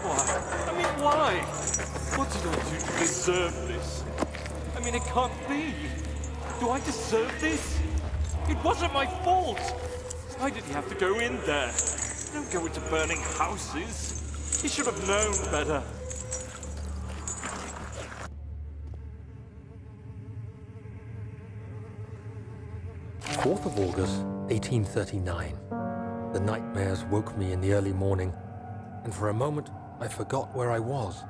Why? I mean, why? What did I do to deserve this? I mean, it can't be. Do I deserve this? It wasn't my fault. Why did he have to go in there? Don't go into burning houses. He should have known better. Fourth of August, 1839. The nightmares woke me in the early morning, and for a moment I forgot where I was.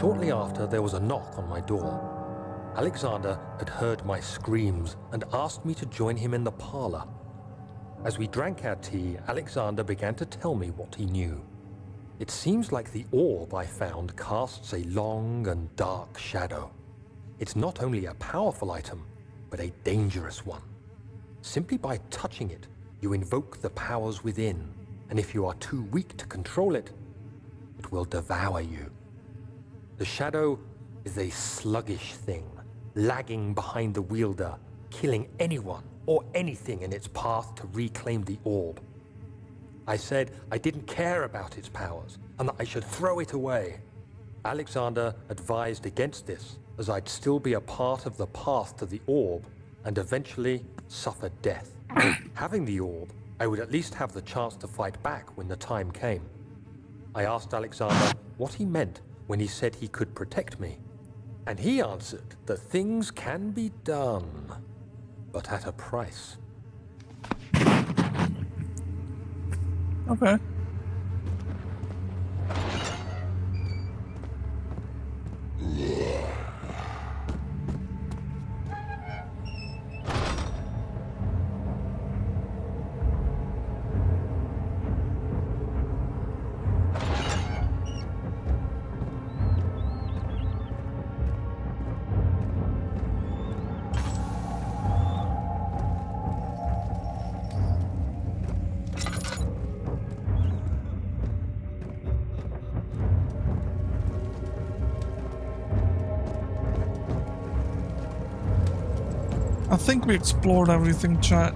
Shortly after, there was a knock on my door. Alexander had heard my screams and asked me to join him in the parlor. As we drank our tea, Alexander began to tell me what he knew. It seems like the orb I found casts a long and dark shadow. It's not only a powerful item, but a dangerous one. Simply by touching it, you invoke the powers within, and if you are too weak to control it, it will devour you. The shadow is a sluggish thing, lagging behind the wielder, killing anyone or anything in its path to reclaim the orb. I said I didn't care about its powers, and that I should throw it away. Alexander advised against this, as I'd still be a part of the path to the orb, and eventually suffer death. Having the orb, I would at least have the chance to fight back when the time came. I asked Alexander what he meant when he said he could protect me, and he answered that things can be done, but at a price. Okay. I think we explored everything, chat.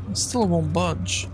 It still won't budge.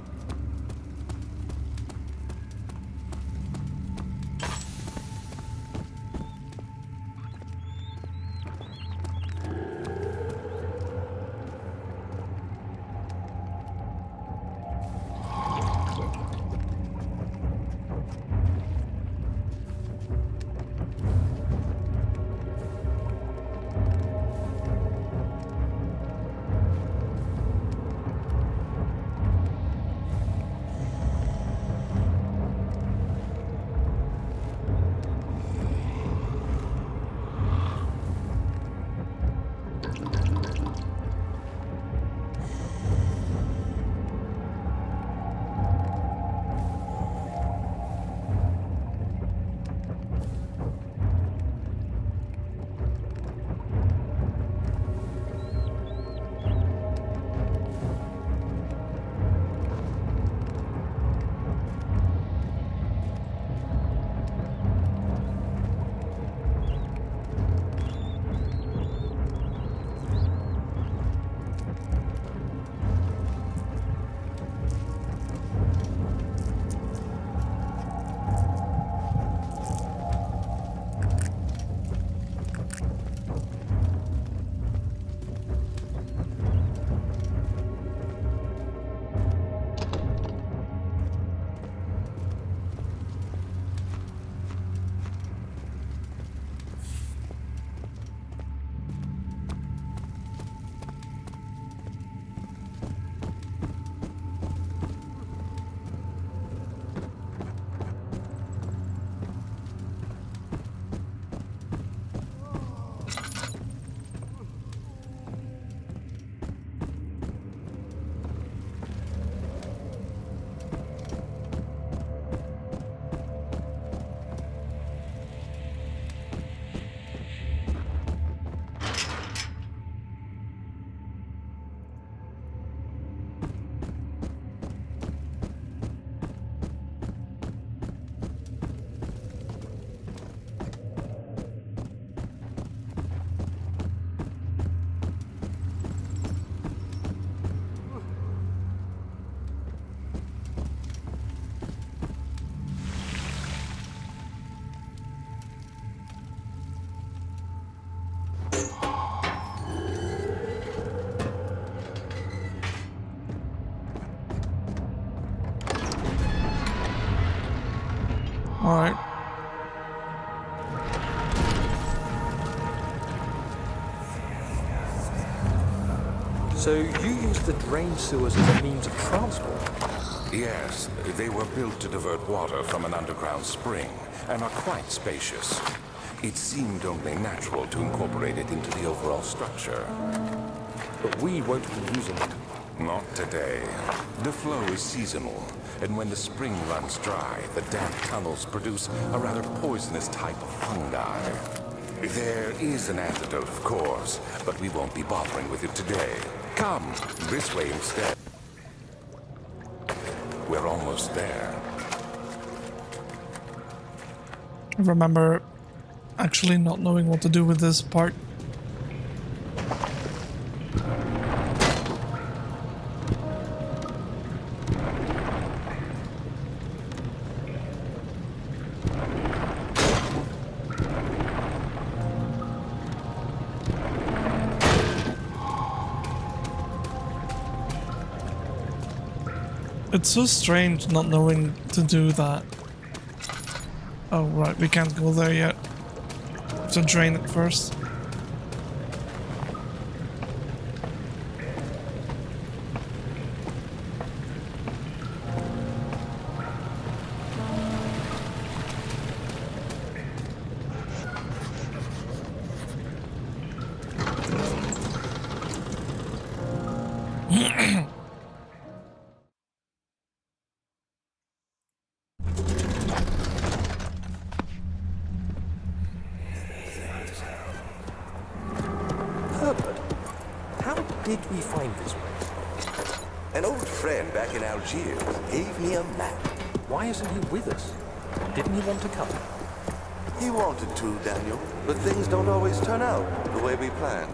Alright. So you used the drain sewers as a means of transport? Yes, they were built to divert water from an underground spring and are quite spacious. It seemed only natural to incorporate it into the overall structure. But we won't be using it. Not today. The flow is seasonal, and when the spring runs dry, the damp tunnels produce a rather poisonous type of fungi. There is an antidote, of course, but we won't be bothering with it today. Come, this way instead. We're almost there. I remember actually not knowing what to do with this part. It's so strange not knowing to do that. Oh right, we can't go there yet. Have to drain it first. Herbert, how did we find this place? An old friend back in Algiers gave me a map. Why isn't he with us? Didn't he want to come? He wanted to, Daniel, but things don't always turn out the way we planned.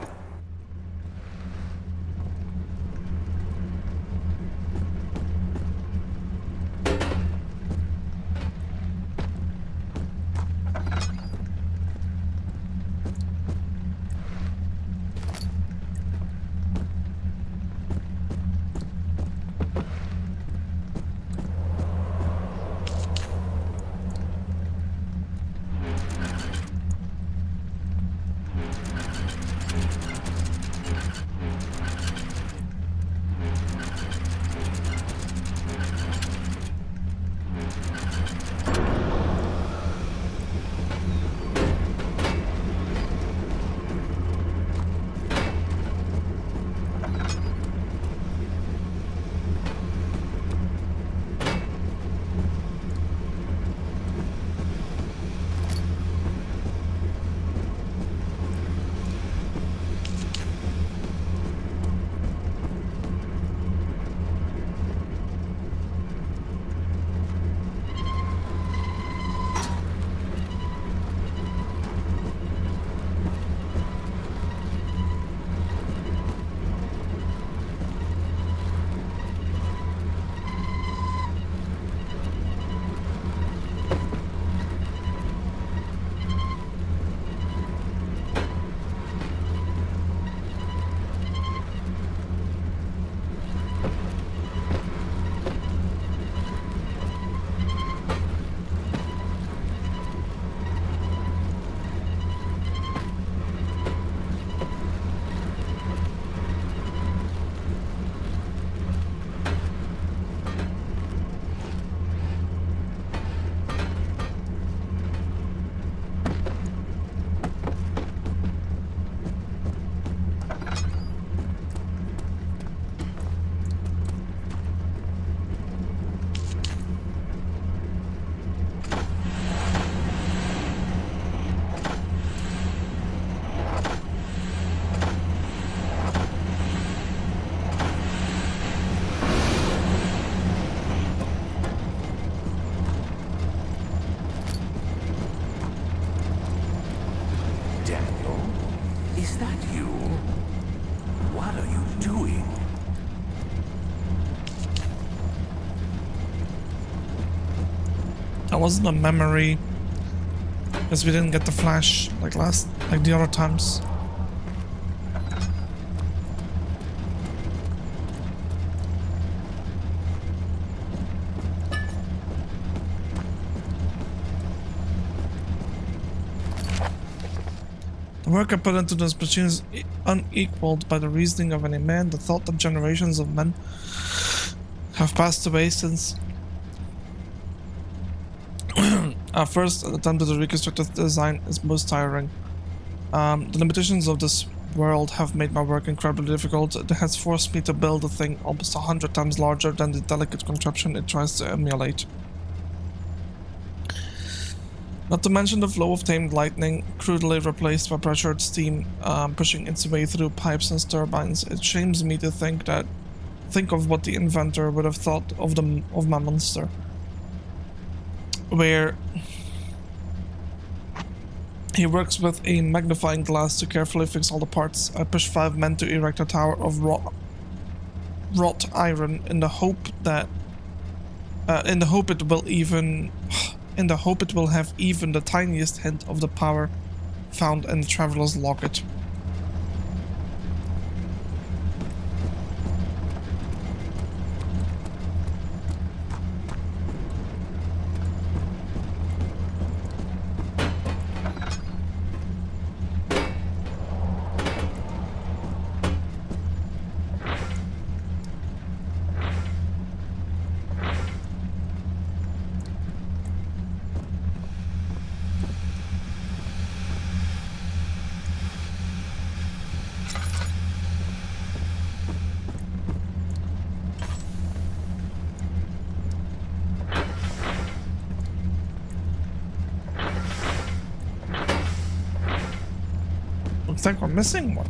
Is that you? What are you doing? That wasn't a memory. Because we didn't get the flash like the other times. The work I put into this machine is unequaled by the reasoning of any man. The thought that generations of men have passed away since our first attempt to reconstruct the design is most tiring. The limitations of this world have made my work incredibly difficult. It has forced me to build a thing almost 100 times larger than the delicate contraption it tries to emulate. Not to mention the flow of tamed lightning, crudely replaced by pressured steam, pushing its way through pipes and turbines. It shames me to think of what the inventor would have thought of my monster. Where he works with a magnifying glass to carefully fix all the parts. I push 5 men to erect a tower of wrought iron in the hope it will have even the tiniest hint of the power found in the Traveler's Locket. Looks like we're missing one.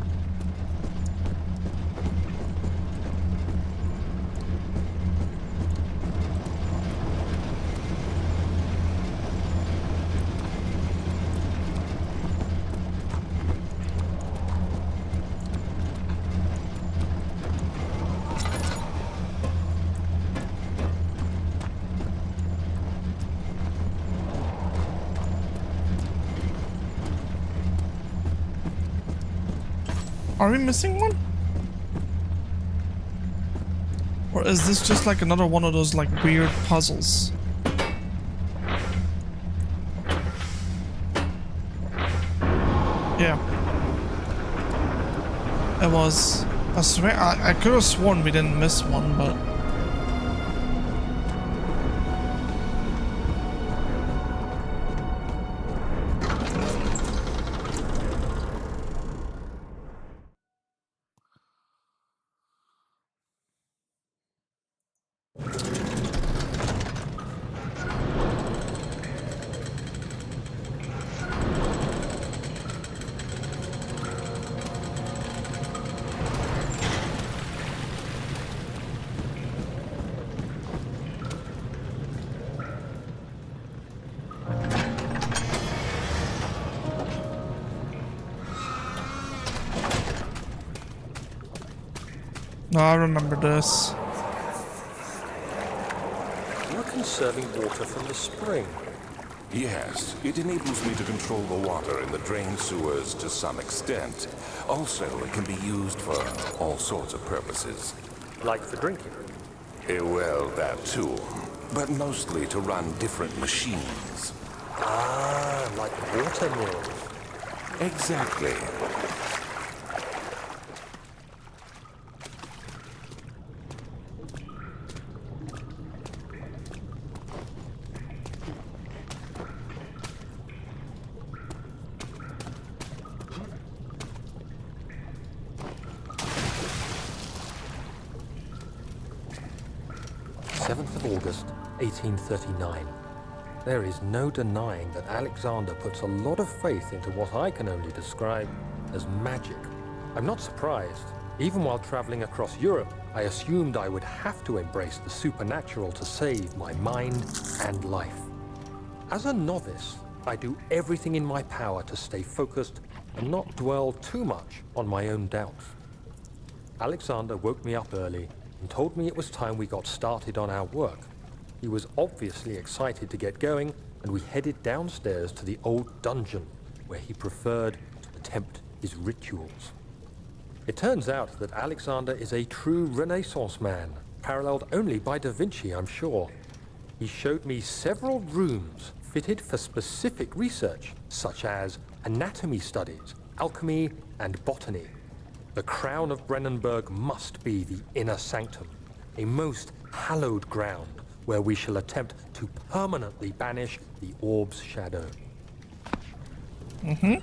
Are we missing one? Or is this just like another one of those like weird puzzles? Yeah. It was. I swear, I could have sworn we didn't miss one, but... No, I remember this. You're conserving water from the spring. Yes, it enables me to control the water in the drain sewers to some extent. Also, it can be used for all sorts of purposes. Like for drinking. Well, that too. But mostly to run different machines. Ah, like water mills. Exactly. August 1839. There is no denying that Alexander puts a lot of faith into what I can only describe as magic. I'm not surprised. Even while traveling across Europe, I assumed I would have to embrace the supernatural to save my mind and life. As a novice, I do everything in my power to stay focused and not dwell too much on my own doubts. Alexander woke me up early and told me it was time we got started on our work. He was obviously excited to get going, and we headed downstairs to the old dungeon, where he preferred to attempt his rituals. It turns out that Alexander is a true Renaissance man, paralleled only by Da Vinci, I'm sure. He showed me several rooms fitted for specific research, such as anatomy studies, alchemy and botany. The crown of Brennenburg must be the inner sanctum, a most hallowed ground where we shall attempt to permanently banish the orb's shadow. Mm-hmm.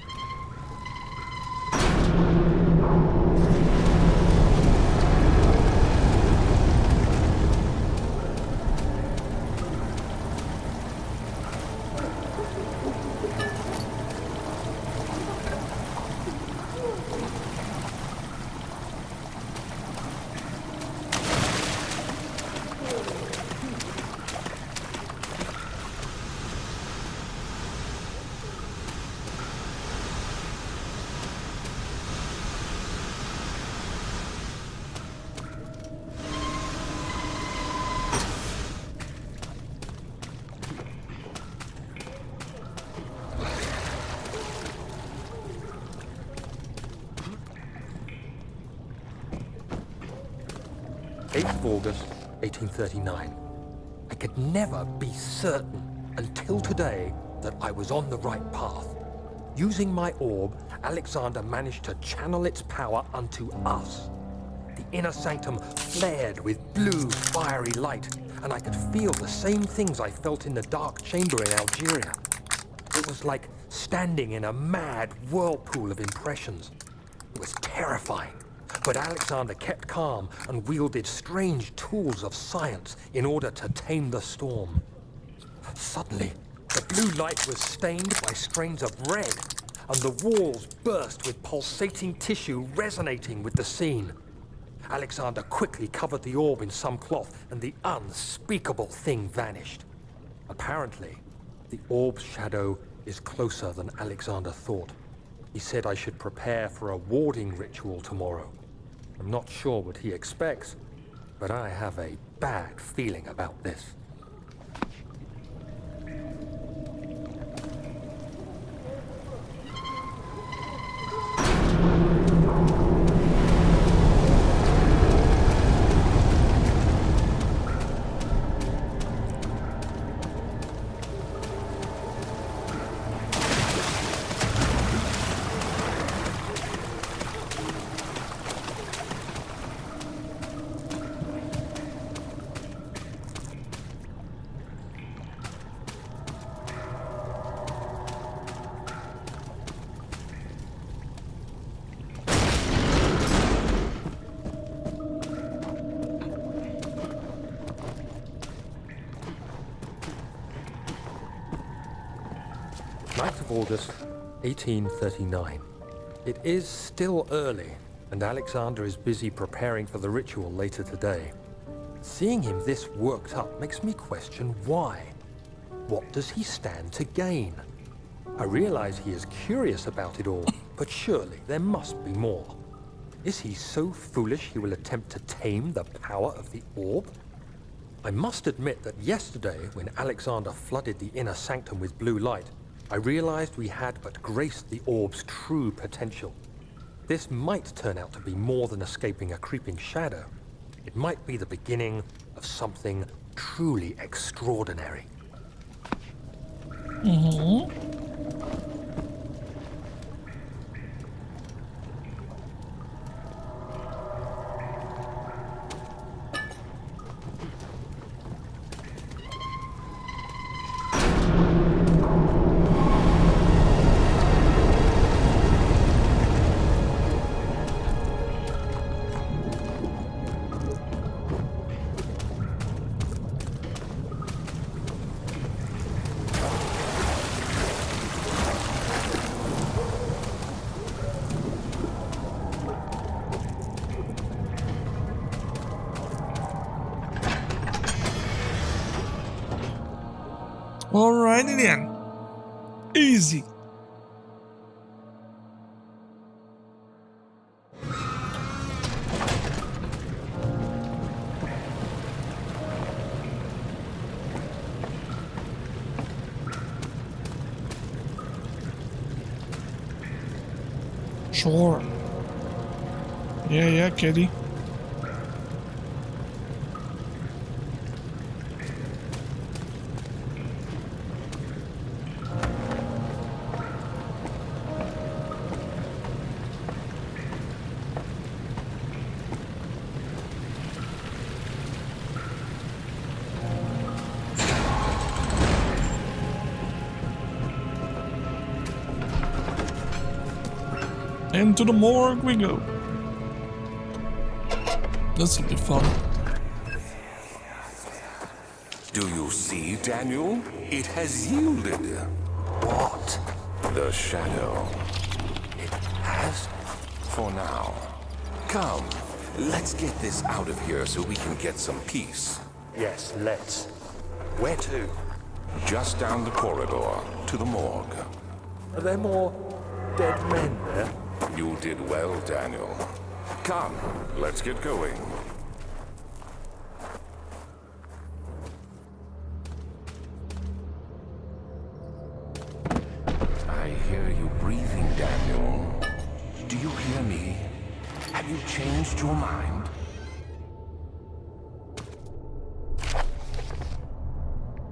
August 1839. I could never be certain until today that I was on the right path. Using my orb, Alexander managed to channel its power unto us. The inner sanctum flared with blue, fiery light, and I could feel the same things I felt in the dark chamber in Algeria. It was like standing in a mad whirlpool of impressions. It was terrifying. But Alexander kept calm and wielded strange tools of science in order to tame the storm. Suddenly, the blue light was stained by strains of red, and the walls burst with pulsating tissue resonating with the scene. Alexander quickly covered the orb in some cloth, and the unspeakable thing vanished. Apparently, the orb's shadow is closer than Alexander thought. He said I should prepare for a warding ritual tomorrow. I'm not sure what he expects, but I have a bad feeling about this. August 1839. It is still early, and Alexander is busy preparing for the ritual later today. Seeing him this worked up makes me question why. What does he stand to gain? I realize he is curious about it all, but surely there must be more. Is he so foolish he will attempt to tame the power of the orb? I must admit that yesterday, when Alexander flooded the inner sanctum with blue light, I realized we had but graced the orb's true potential. This might turn out to be more than escaping a creeping shadow. It might be the beginning of something truly extraordinary. Mm-hmm. Alrighty then. Easy. Sure. Yeah, kitty. Into the morgue we go. This will be fun. Do you see, Daniel? It has yielded. What? The shadow. It has? For now. Come, let's get this out of here so we can get some peace. Yes, let's. Where to? Just down the corridor to the morgue. Are there more dead men there? You did well, Daniel. Come, let's get going. I hear you breathing, Daniel. Do you hear me? Have you changed your mind?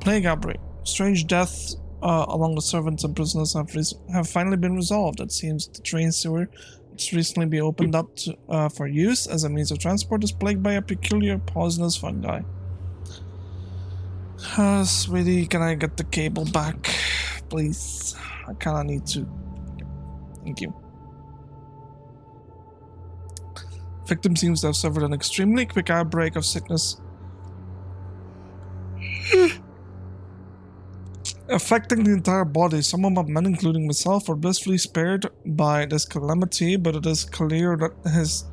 Plague outbreak. Strange deaths among the servants and prisoners have finally been resolved. It seems the train sewer that's recently been opened up for use as a means of transport is plagued by a peculiar poisonous fungi. Sweetie, can I get the cable back, please? I kinda need to. Thank you. Victim seems to have suffered an extremely quick outbreak of sickness affecting the entire body. Some of my men, including myself, were blissfully spared by this calamity, but it is clear that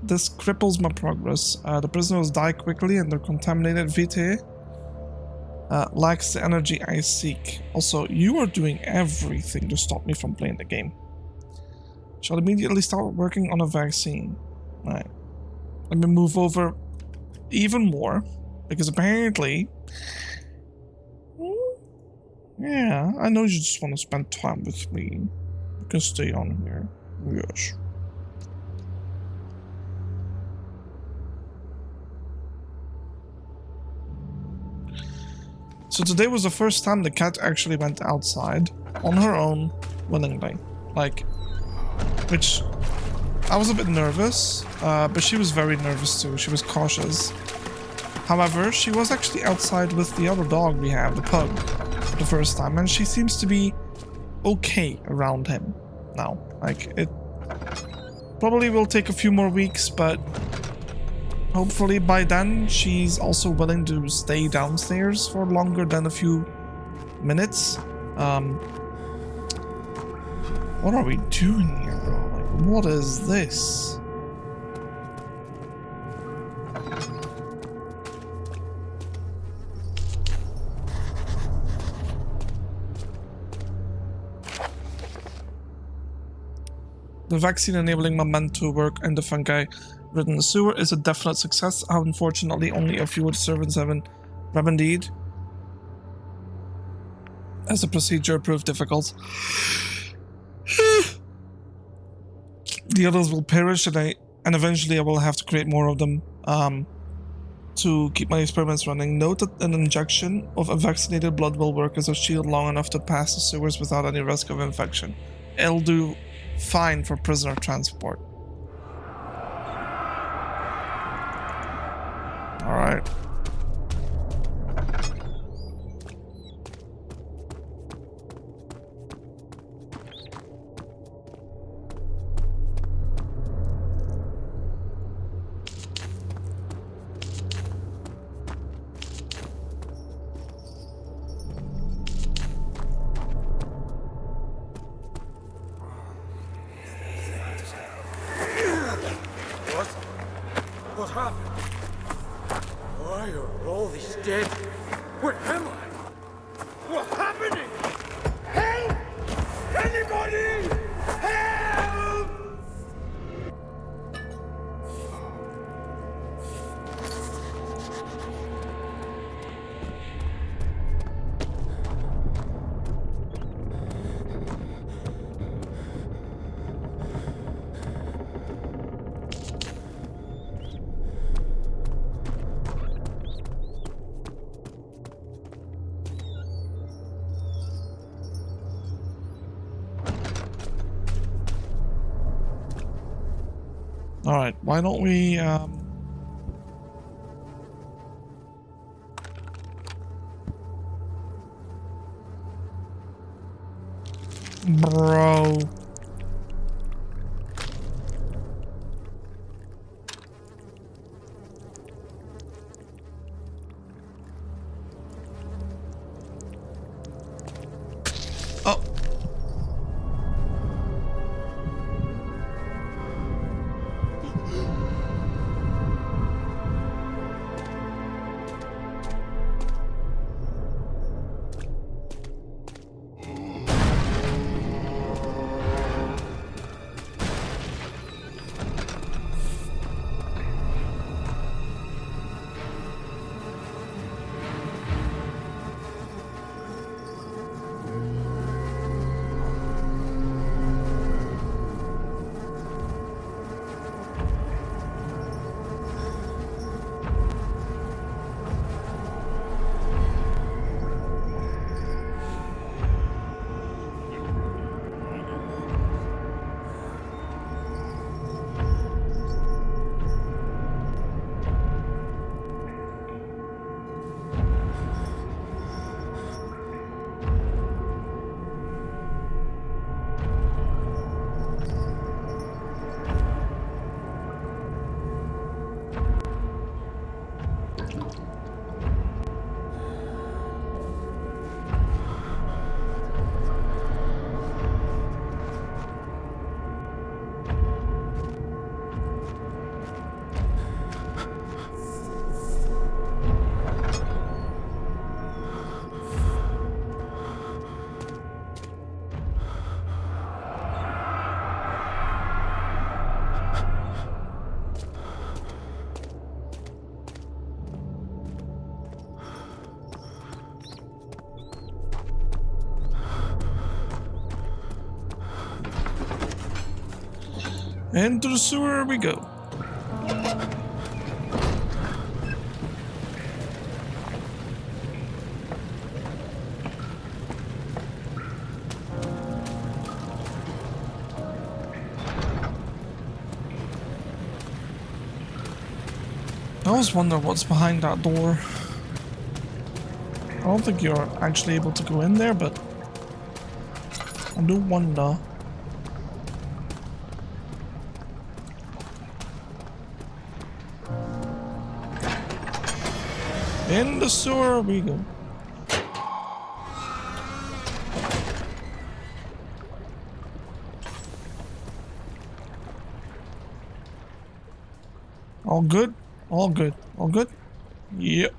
this cripples my progress. The prisoners die quickly and their contaminated vitae lacks the energy I seek. Also, you are doing everything to stop me from playing the game. Shall immediately start working on a vaccine. Right. Let me move over even more, because apparently... Yeah, I know you just want to spend time with me. You can stay on here. Yes. So today was the first time the cat actually went outside on her own willingly. Like, which I was a bit nervous, but she was very nervous too. She was cautious. However, she was actually outside with the other dog we have, the pug, the first time, and she seems to be okay around him now. Like, it probably will take a few more weeks, but hopefully by then she's also willing to stay downstairs for longer than a few minutes. What are we doing here, bro? Like, what is this? The vaccine enabling my men to work in the fungi-ridden sewer is a definite success. Unfortunately, only a few of the servants have been remedied, as the procedure proved difficult. The others will perish, and eventually I will have to create more of them to keep my experiments running. Note that an injection of a vaccinated blood will work as a shield long enough to pass the sewers without any risk of infection. It'll do fine for prisoner transport. Alright. What happened? Why are all these dead? Where am I? What's happening? Help! Anybody! Help! Alright, why don't we, Bro. Into the sewer we go. I always wonder what's behind that door. I don't think you're actually able to go in there, but I do wonder. In the sewer we go. All good? All good. All good? Yep.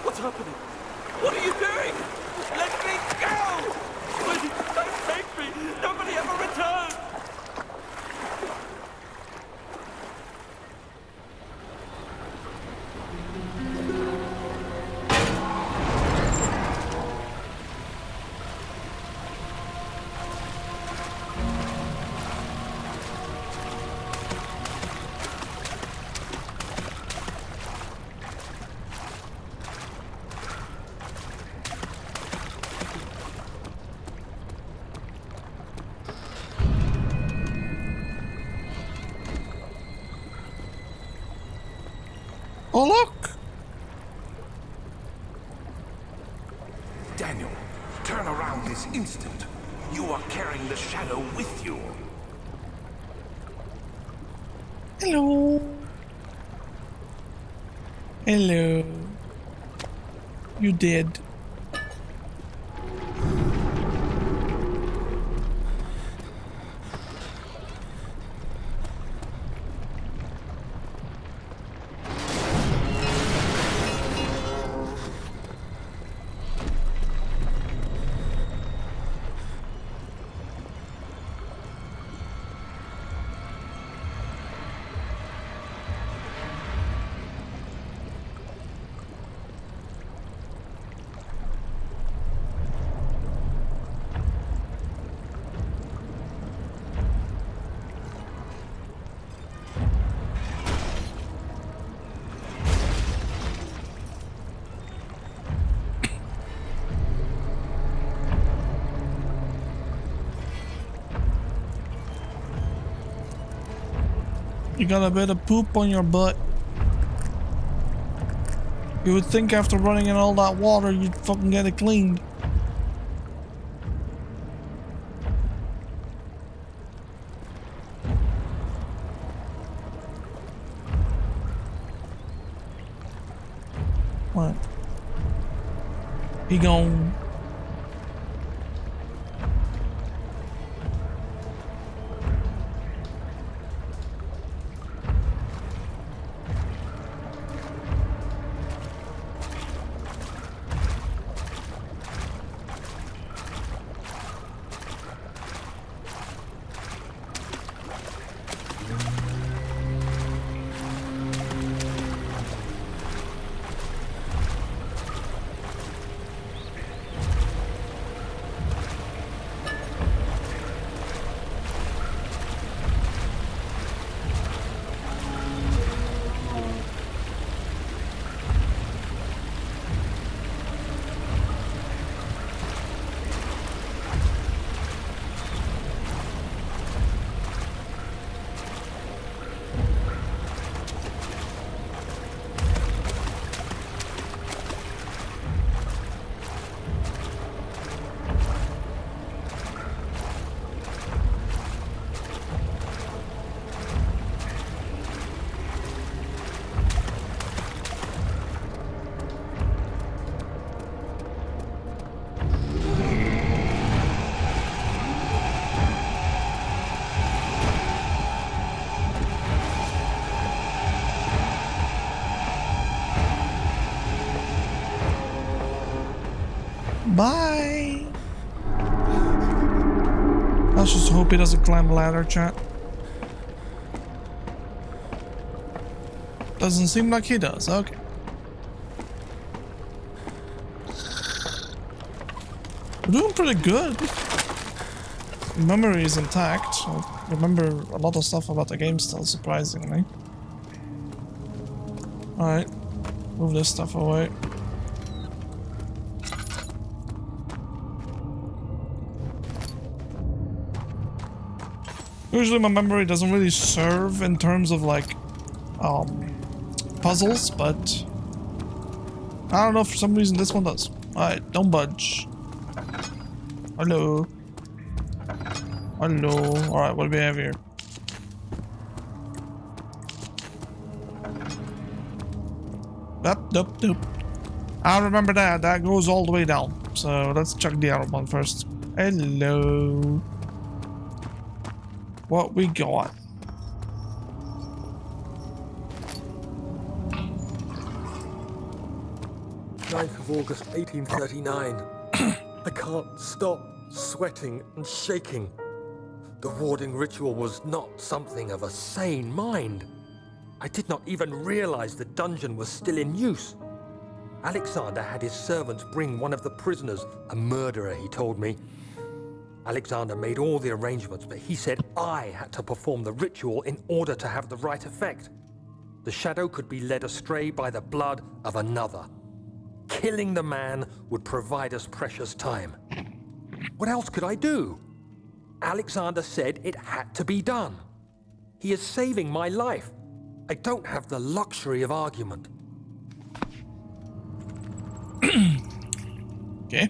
What's happening? What are you doing? Let me go! Please, don't take me! Nobody ever returns! Oh, look! Daniel, turn around this instant. You are carrying the shadow with you. Hello. Hello. You did. You got a bit of poop on your butt. You would think after running in all that water, you'd fucking get it cleaned. What? He gone. Bye. Let's just hope he doesn't climb the ladder, chat. Doesn't seem like he does. Okay. We're doing pretty good. Memory is intact. I remember a lot of stuff about the game still, surprisingly. Alright. Move this stuff away. Usually my memory doesn't really serve in terms of like puzzles, but I don't know, for some reason this one does. Alright, don't budge. Hello. Hello. Alright, what do we have here? Up. I remember that. That goes all the way down. So let's check the other one first. Hello. What we got? August 1839. I can't stop sweating and shaking. The warding ritual was not something of a sane mind. I did not even realize the dungeon was still in use. Alexander had his servants bring one of the prisoners, a murderer, he told me. Alexander made all the arrangements, but he said I had to perform the ritual in order to have the right effect. The shadow could be led astray by the blood of another. Killing the man would provide us precious time. What else could I do? Alexander said it had to be done. He is saving my life. I don't have the luxury of argument. Okay.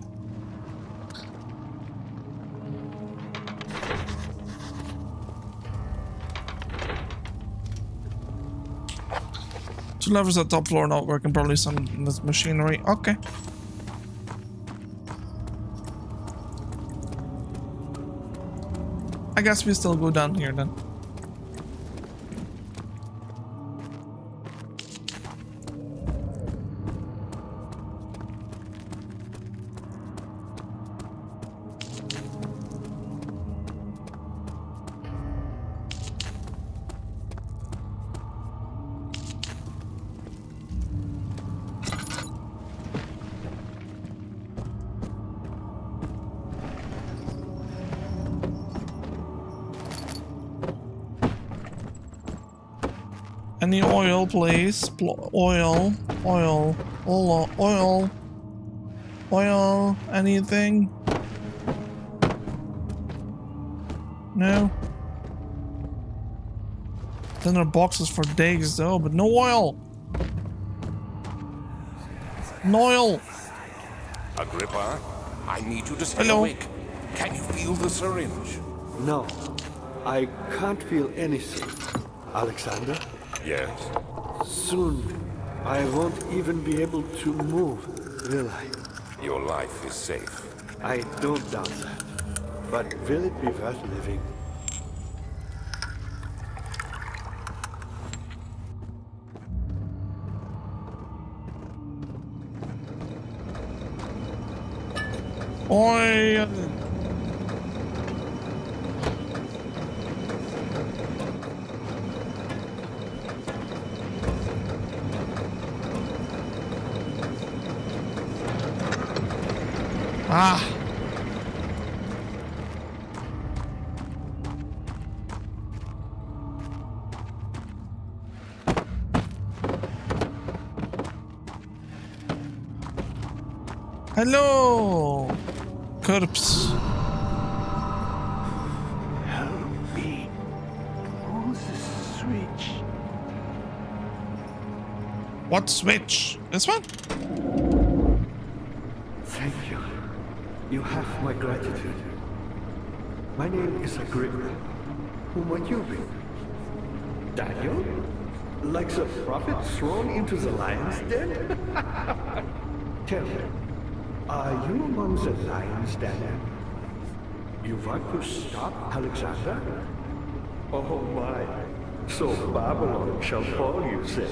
Two levers at top floor not working, probably some machinery. Okay. I guess we still go down here then. Any oil, please? Oil, anything? No? Then there are boxes for days though, but no oil! No oil! Agrippa, I need you to stay Hello. awake. Can you feel the syringe? No, I can't feel anything. Alexander? Yes. Soon, I won't even be able to move, will I? Your life is safe. I don't doubt that. But will it be worth living? Oil! Ah! Hello! Corpse. Help me. Who's the switch? What switch? This one? Thank you. You have my gratitude. My name is Agrippa. Who might you be? Daniel? Like the prophet thrown into the lion's den? Tell me, are you among the lions, Daniel? You want to stop Alexander? Oh my. So Babylon shall fall, you say?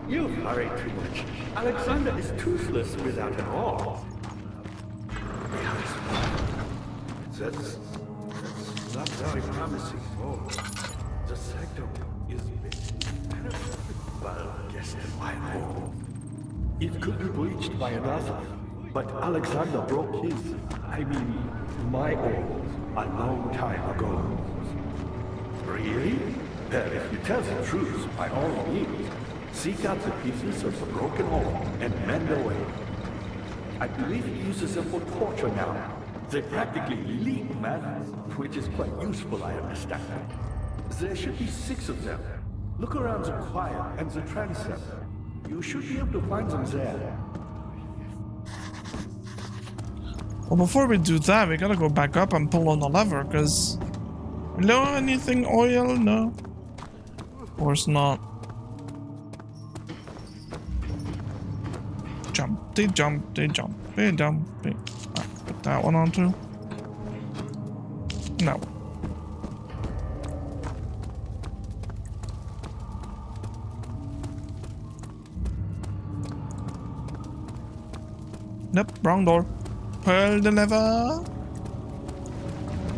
You hurry too much. Alexander is toothless without an awl. That's not very promising. Oh, the sanctum is big. Well, guess in my hole. It could be breached by another, but Alexander broke his, my awl, a long time ago. Really? Well, if you tell the truth, by all means, seek out the pieces of the broken awl and mend away. I believe he uses them for torture now. They practically leak madness, which is quite useful, I understand. There should be 6 of them. Look around the choir and the transept. You should be able to find them there. Well, before we do that, we gotta go back up and pull on the lever, because... Hello, anything oil? No. Of course not. Jumpy, jumpy, jumpy, jumpy. Put that one on too. No. Nope, wrong door. Pull the lever.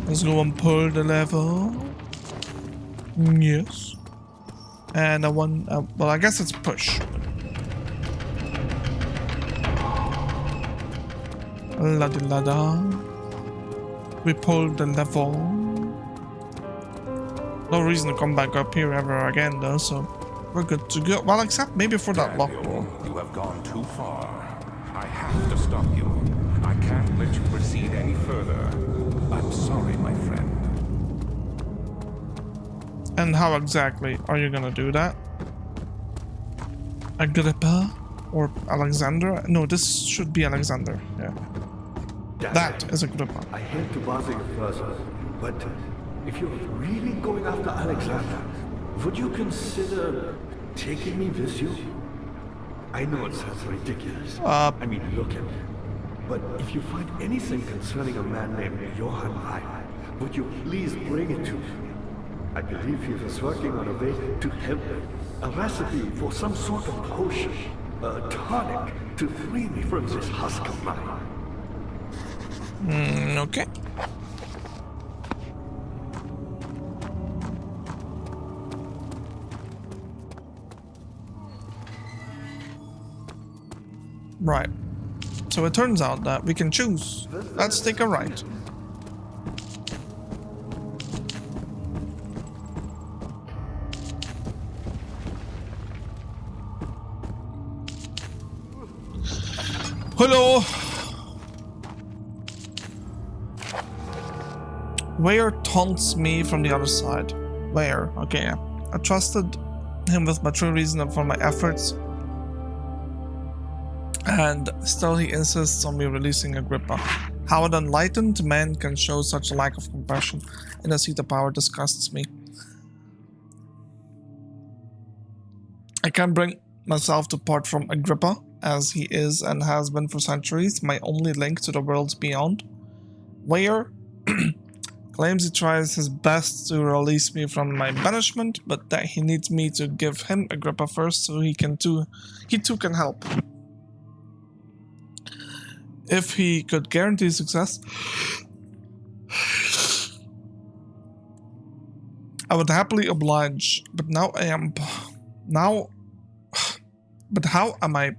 Let's go and pull the lever. Yes. And I want, well, I guess it's push. La di la da. We pulled the lever. No reason to come back up here ever again, though, so we're good to go. Well, except maybe for that locked door. You have gone too far. I have to stop you. I can't let you proceed any further. I'm sorry, my friend. And how exactly are you gonna do that? Agrippa? Or Alexander? No, this should be Alexander. Yeah. That is Agrippa. I hate to bother you further, but if you're really going after Alexander, would you consider taking me with you? I know it sounds ridiculous. I mean, look at me. But if you find anything concerning a man named Johann Reich, would you please bring it to me? I believe he was working on a way to help me. A recipe for some sort of potion, a tonic, to free me from this husk of mine. Okay. Right. So it turns out that we can choose. Let's take a right. Hello. Where taunts me from the other side? Where? Okay, yeah. I trusted him with my true reason for my efforts, and still he insists on me releasing Agrippa. How an enlightened man can show such a lack of compassion in a seat of power disgusts me. I can't bring myself to part from Agrippa, as he is and has been for centuries my only link to the worlds beyond. Where claims he tries his best to release me from my banishment, but that he needs me to give him Agrippa first so he too can help. If he could guarantee success, I would happily oblige, but but how am I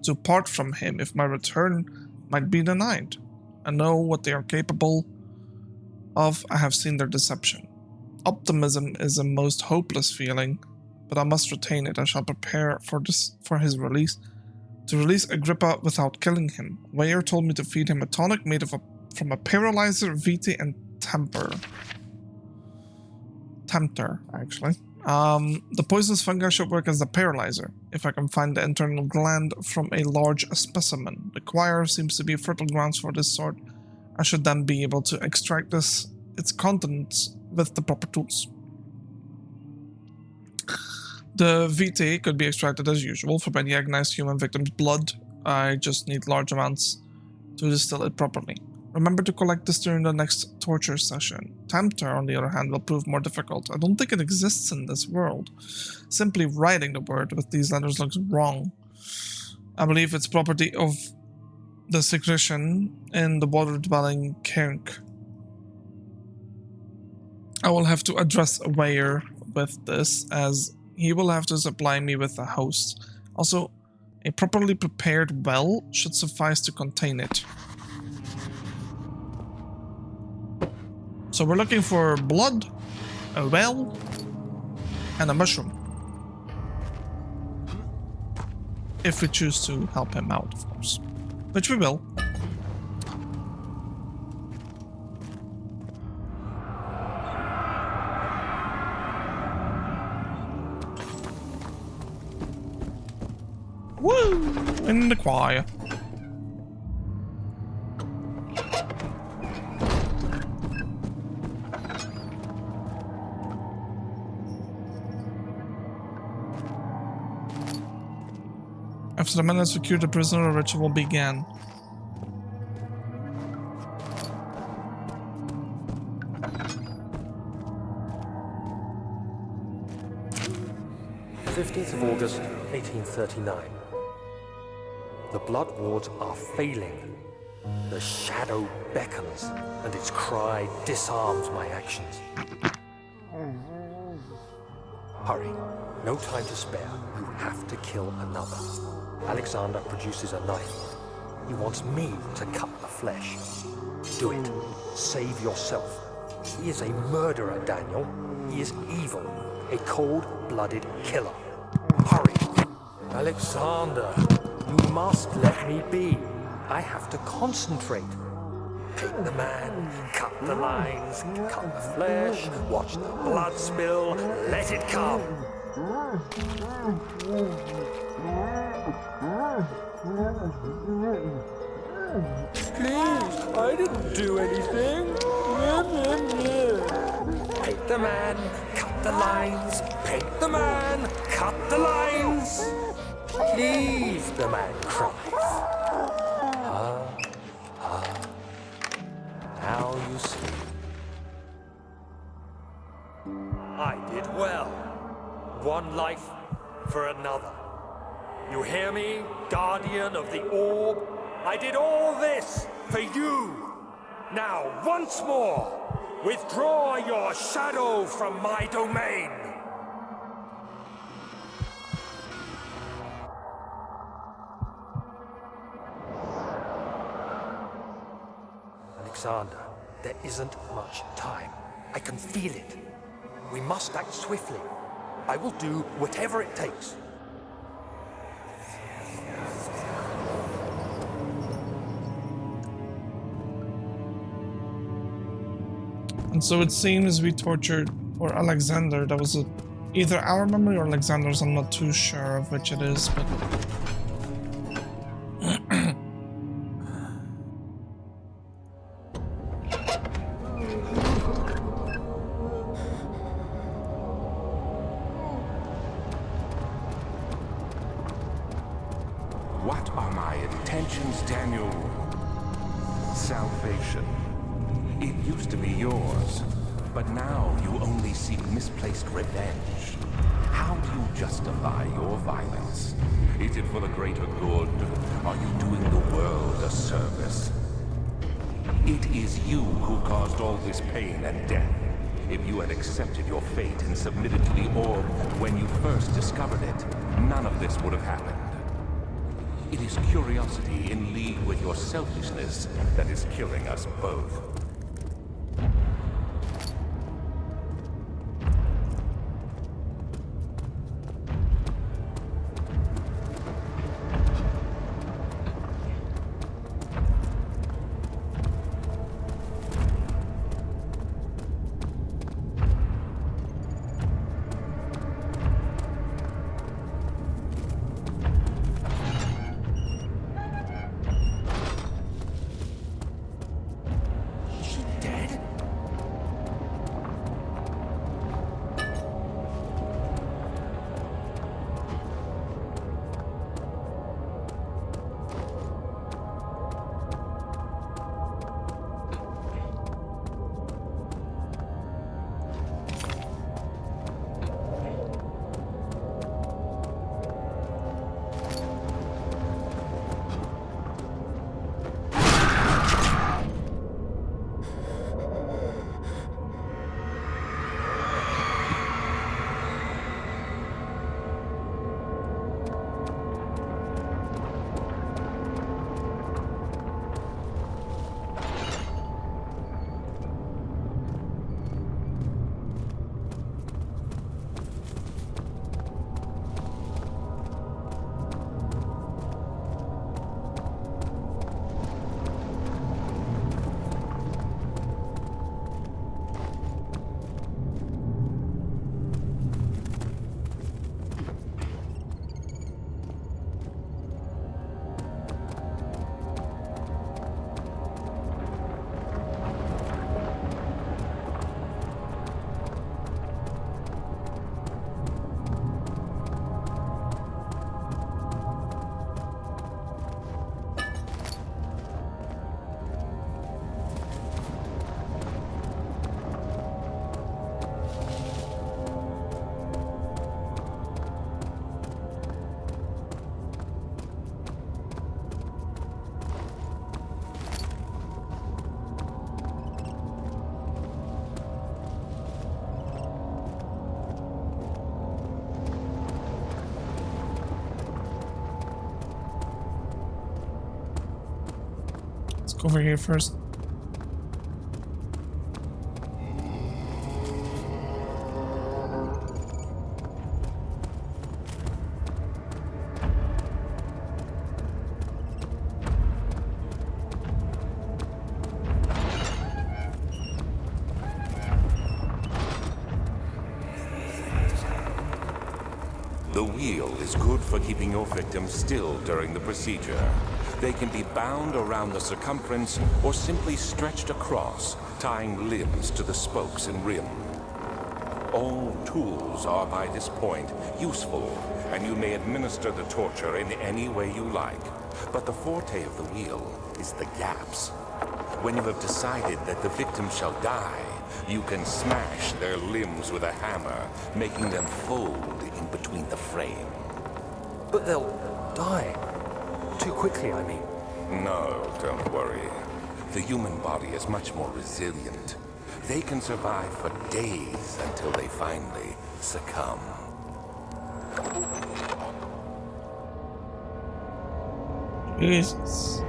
to part from him if my return might be denied? I know what they are capable of. I have seen their deception. Optimism is a most hopeless feeling, but I must retain it. I shall prepare for his release. To release Agrippa without killing him. Weyer told me to feed him a tonic made from a paralyzer, vitae, and tempter, actually. The poisonous fungi should work as the paralyzer, if I can find the internal gland from a large specimen. The choir seems to be fertile grounds for this sort. I should then be able to extract its contents with the proper tools. The vitae could be extracted as usual from any agonized human victim's blood. I just need large amounts to distill it properly. Remember to collect this during the next torture session. Tempter, on the other hand, will prove more difficult. I don't think it exists in this world. Simply writing the word with these letters looks wrong. I believe it's property of the secretion in the water-dwelling Kirk. I will have to address Weyer with this, as he will have to supply me with a host. Also, a properly prepared well should suffice to contain it. So we're looking for blood, a well, and a mushroom. If we choose to help him out, of course. Which we will. Woo! In the choir. After the men had secured the prisoner, a ritual began. August 1839. The blood wards are failing. The shadow beckons, and its cry disarms my actions. Hurry. No time to spare. You have to kill another. Alexander produces a knife. He wants me to cut the flesh. Do it. Save yourself. He is a murderer, Daniel. He is evil. A cold-blooded killer. Hurry. Alexander, you must let me be. I have to concentrate. Take the man, cut the lines, cut the flesh, watch the blood spill, let it come. Please, I didn't do anything. Paint the man, cut the lines. Paint the man, cut the lines. Please, the man cries. Now you see. I did well. One life for another. You hear me, guardian of the orb? I did all this for you. Now, once more, withdraw your shadow from my domain. Alexander, there isn't much time. I can feel it. We must act swiftly. I will do whatever it takes. And so it seems we tortured, or Alexander, that was either our memory or Alexander's, I'm not too sure of which it is, but... What are my intentions, Daniel? Salvation. It used to be yours, but now you only seek misplaced revenge. How do you justify your violence? Is it for the greater good? Are you doing the world a service? It is you who caused all this pain and death. If you had accepted your fate and submitted to the orb when you first discovered it, none of this would have happened. It is curiosity in league with your selfishness that is killing us both. Over here first. The wheel is good for keeping your victim still during the procedure. They can be bound around the circumference or simply stretched across, tying limbs to the spokes and rim. All tools are by this point useful, and you may administer the torture in any way you like. But the forte of the wheel is the gaps. When you have decided that the victim shall die, you can smash their limbs with a hammer, making them fold in between the frame. But they'll die. Too quickly, I mean. No, don't worry. The human body is much more resilient. They can survive for days until they finally succumb. Jesus.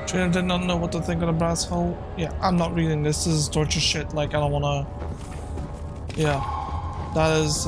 Trainer did not know what to think of the brass hole. Yeah, I'm not reading this. This is torture shit. Like, I don't wanna... Yeah. That is,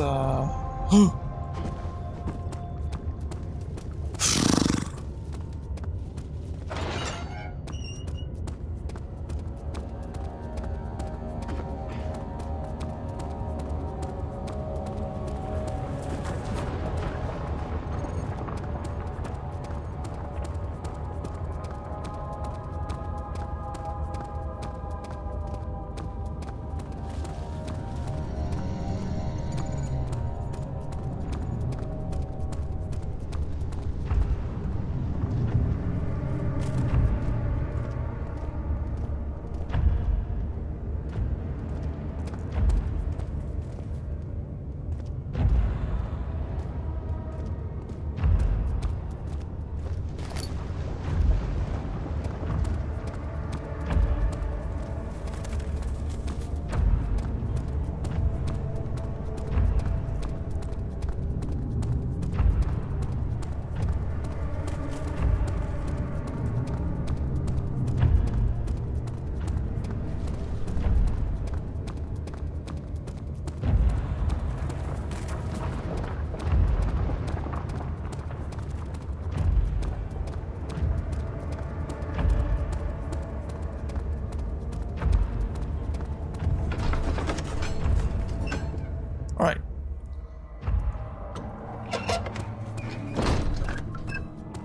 Alright.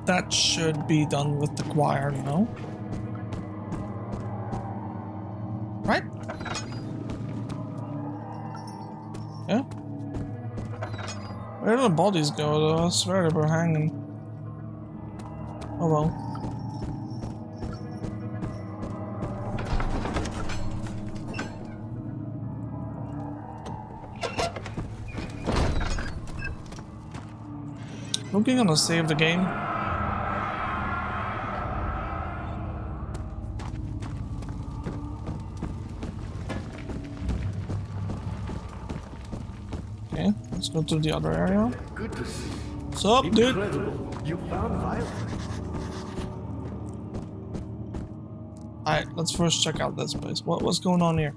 That should be done with the choir now. Right? Yeah? Where did the bodies go though? I swear they were hanging. Oh well. Looking gonna save the game. Okay, let's go to the other area. Good to see. What's up, dude? Incredible. You found Violet. Alright, let's first check out this place. What's going on here?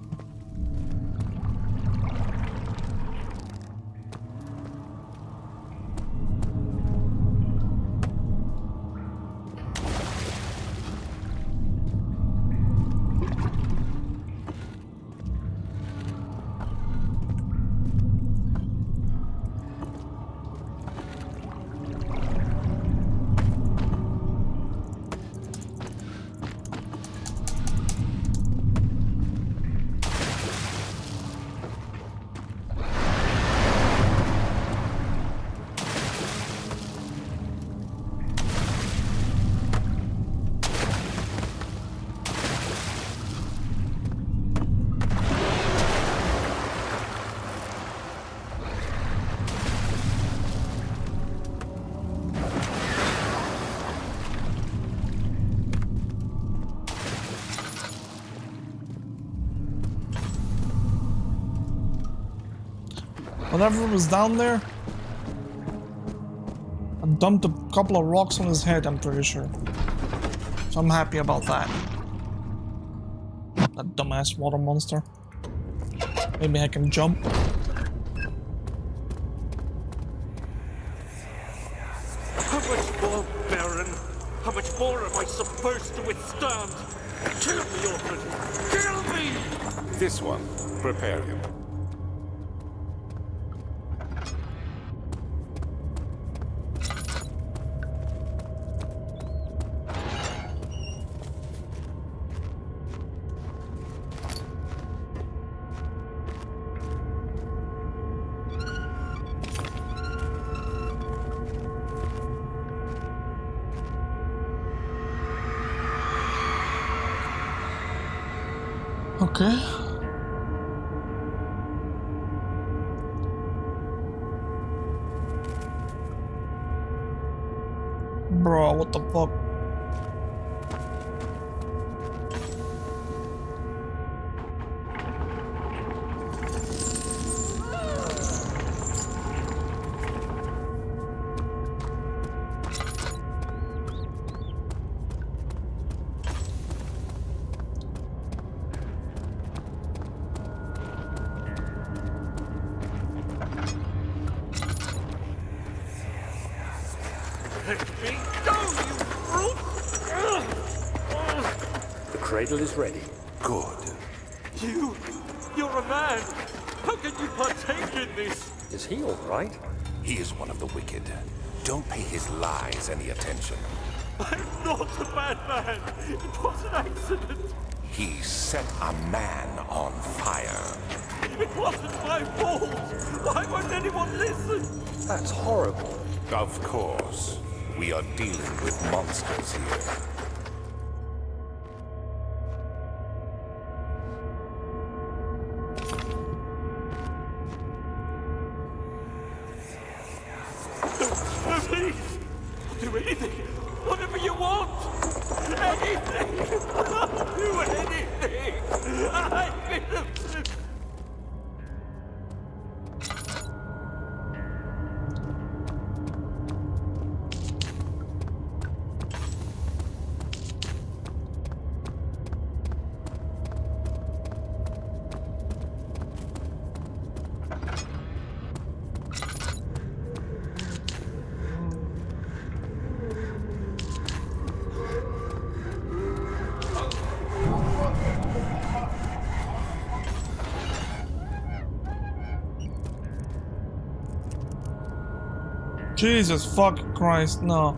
Whatever was down there, I dumped a couple of rocks on his head, I'm pretty sure. So I'm happy about that. That dumbass water monster. Maybe I can jump. How much more, Baron? How much more am I supposed to withstand? Kill me already! Kill me! This one, prepare him. Okay. Bro, what the fuck? Let me go, you brute! The cradle is ready. Good. You're a man! How can you partake in this? Is he all right? He is one of the wicked. Don't pay his lies any attention. I'm not a bad man! It was an accident! He set a man on fire. It wasn't my fault! Why won't anyone listen? That's horrible. Of course. We are dealing with monsters here. Please! Do anything! Whatever you want! Anything! I'll do anything! I'm innocent! Jesus fucking Christ, no.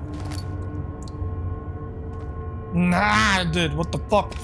Nah, I did. What the fuck?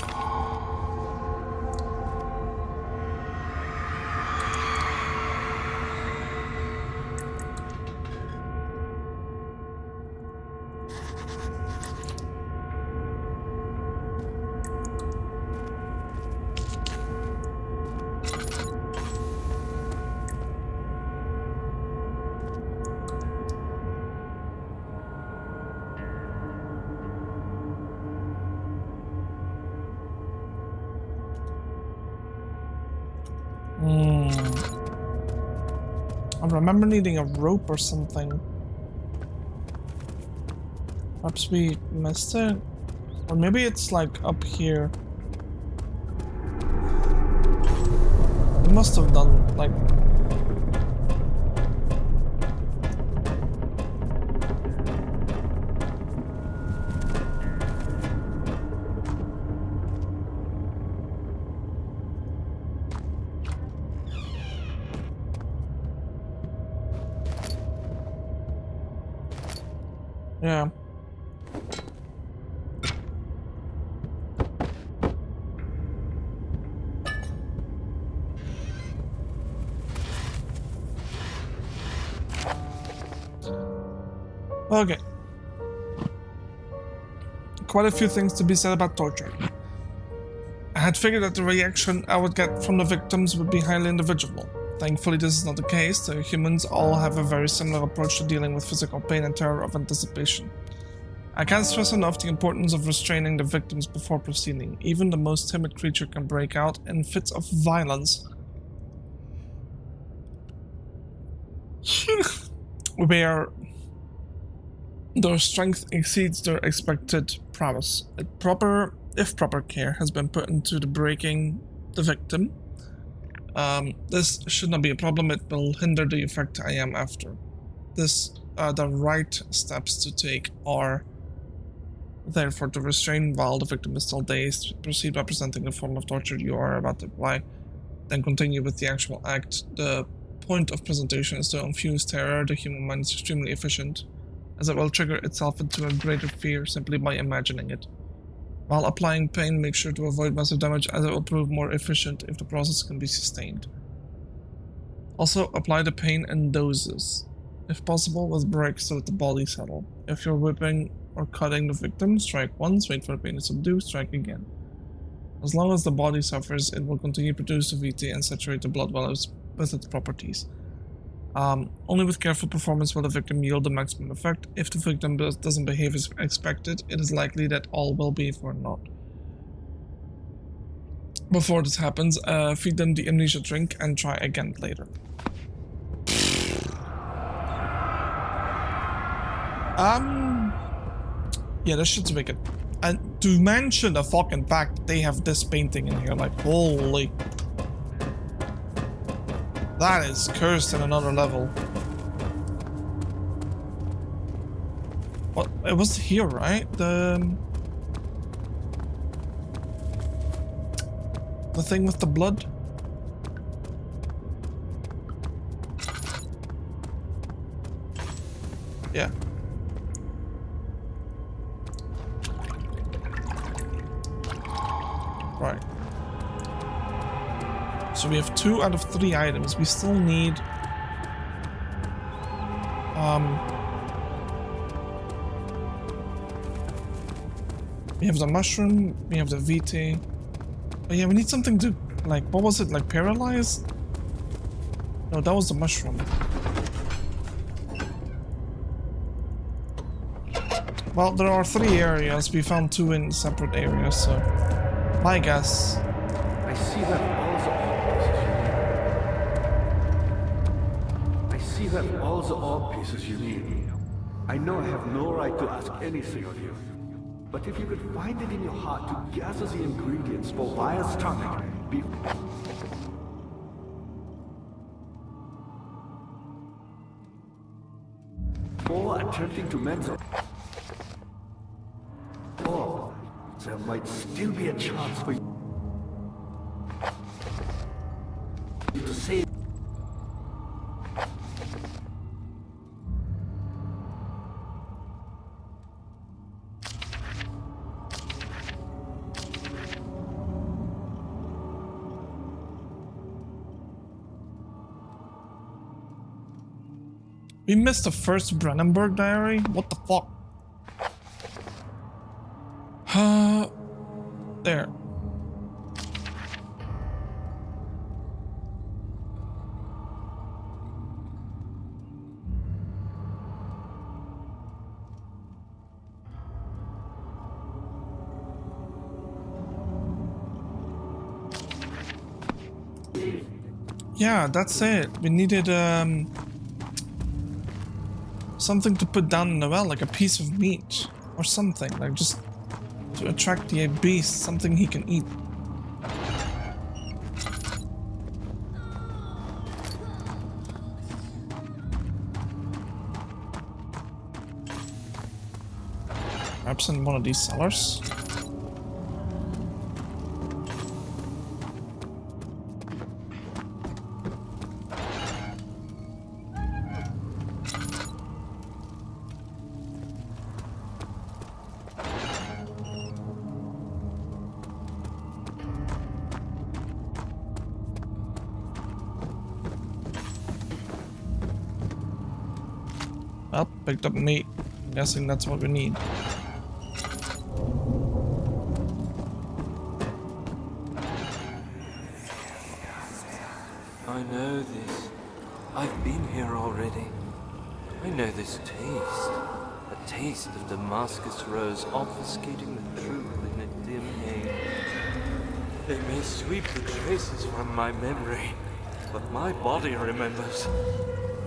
I remember needing a rope or something. Perhaps we missed it? Or maybe it's like up here. must have done, like... Yeah. Okay. Quite a few things to be said about torture. I had figured that the reaction I would get from the victims would be highly individual. Thankfully, this is not the case. The humans all have a very similar approach to dealing with physical pain and terror of anticipation. I can't stress enough the importance of restraining the victims before proceeding. Even the most timid creature can break out in fits of violence where their strength exceeds their expected prowess. If proper care has been put into the breaking the victim, this should not be a problem. It will hinder the effect I am after. The right steps to take are therefore to restrain while the victim is still dazed, proceed by presenting the form of torture you are about to apply, then continue with the actual act. The point of presentation is to infuse terror. The human mind is extremely efficient, as it will trigger itself into a greater fear simply by imagining it. While applying pain, make sure to avoid massive damage, as it will prove more efficient if the process can be sustained. Also, apply the pain in doses, if possible with breaks to let the body settle. If you're whipping or cutting the victim, strike once, wait for the pain to subdue, strike again. As long as the body suffers, it will continue to produce the VT and saturate the blood with its properties. Only with careful performance will the victim yield the maximum effect. If the victim doesn't behave as expected, it is likely that all will be for naught. Before this happens, feed them the amnesia drink and try again later. Yeah, this shit's wicked. And to mention the fucking fact that they have this painting in here, like, holy... That is cursed in another level. What? It was here, right? The thing with the blood? Yeah. Right. So we have 2 out of 3 items. We still need we have the mushroom, we have the VT. Oh yeah, we need something to, like, what was it, like paralyze? No, that was the mushroom. Well, there are 3 areas. We found 2 in separate areas, so my guess. I see that all the orb pieces you need. I know I have no right to ask anything of you, but if you could find it in your heart to gather the ingredients for Vire's tonic, before attempting to mend the orb, there might still be a chance for you to save. We missed the first Brennenberg diary? What the fuck? There. Yeah, that's it. We needed, something to put down in the well, like a piece of meat or something, like just to attract the beast, something he can eat. Perhaps in one of these cellars? Well, picked up meat. I'm guessing that's what we need. I know this. I've been here already. I know this taste. A taste of Damascus rose obfuscating the truth in a dim age. They may sweep the traces from my memory, but my body remembers.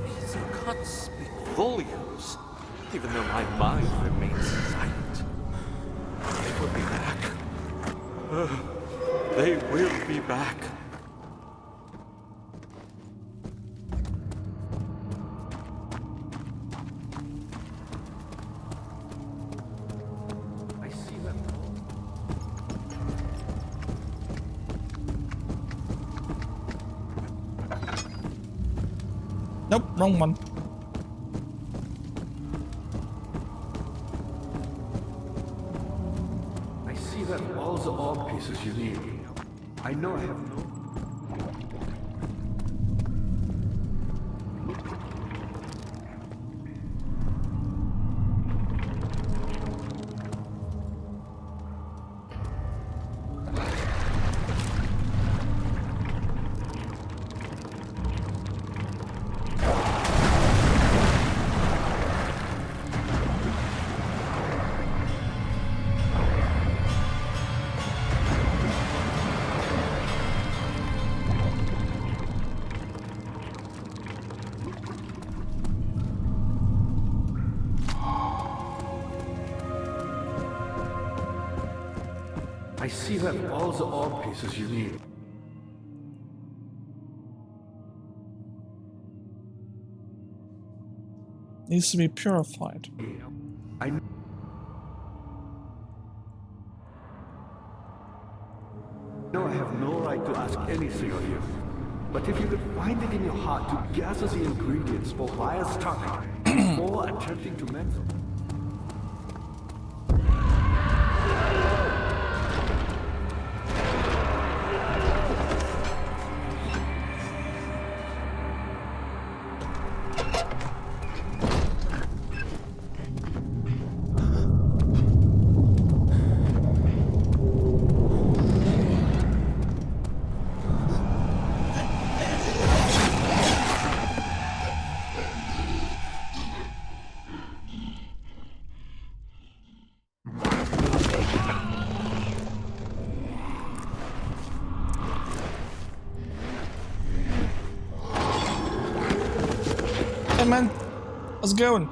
These cuts speak volumes, even though my mind remains silent. They will be back. They will be back. I see them. Nope, wrong one. I see that all the orb pieces you need. I know I have no... I see that all the orb pieces you need. Needs to be purified. I know I have no right to ask anything of you. But if you could find it in your heart to gather the ingredients for Raya's tongue, or attempting to mend them. Hey man, how's it going?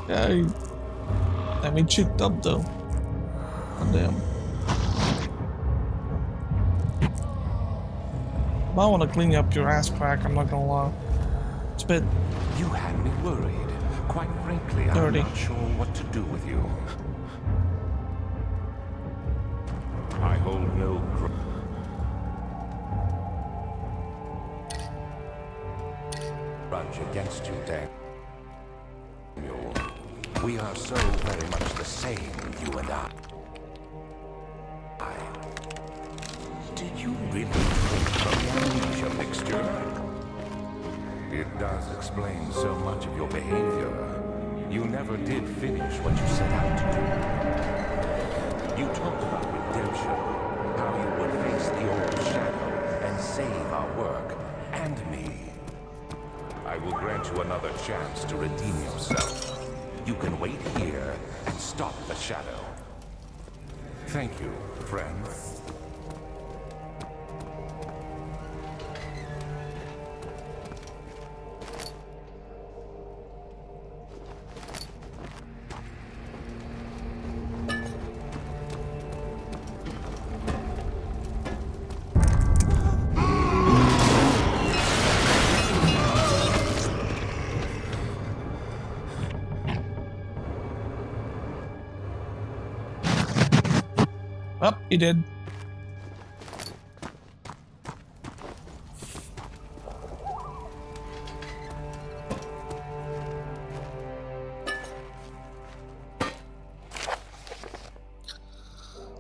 Yeah, I mean, cheeked up though. Oh, damn. I want to clean up your ass crack, I'm not gonna lie. It's a bit... You had me worried. Quite frankly, Dirty. I'm not sure what to do with you. I hold no grudge against you, Daniel. We are so very much the same, you and I. Did you really drink from the Amnesia mixture? It does explain so much of your behavior. You never did finish what you set out to do. You talked about redemption, how you would face the old shadow and save our work, and me. I will grant you another chance to redeem yourself. You can wait here and stop the shadow. Thank you, friend. Oh, he did.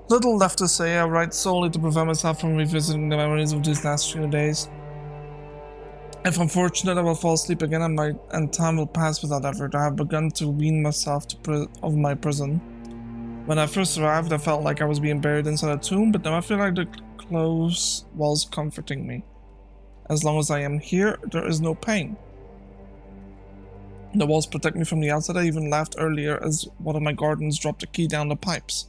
Little left to say. I write solely to prevent myself from revisiting the memories of these last few days. If I'm fortunate, I will fall asleep again and time will pass without effort. I have begun to wean myself of my prison. When I first arrived, I felt like I was being buried inside a tomb, but now I feel like the close walls comforting me. As long as I am here, there is no pain. The walls protect me from the outside. I even laughed earlier as one of my guardians dropped a key down the pipes.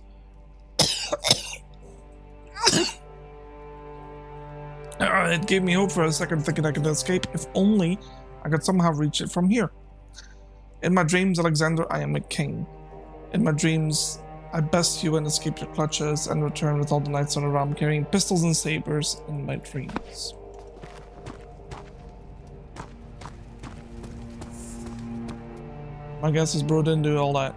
It gave me hope for a second, thinking I could escape if only I could somehow reach it from here. In my dreams, Alexander, I am a king. In my dreams, I best you and escape your clutches and return with all the knights on the realm carrying pistols and sabers in my dreams. My guess is bro didn't do all that.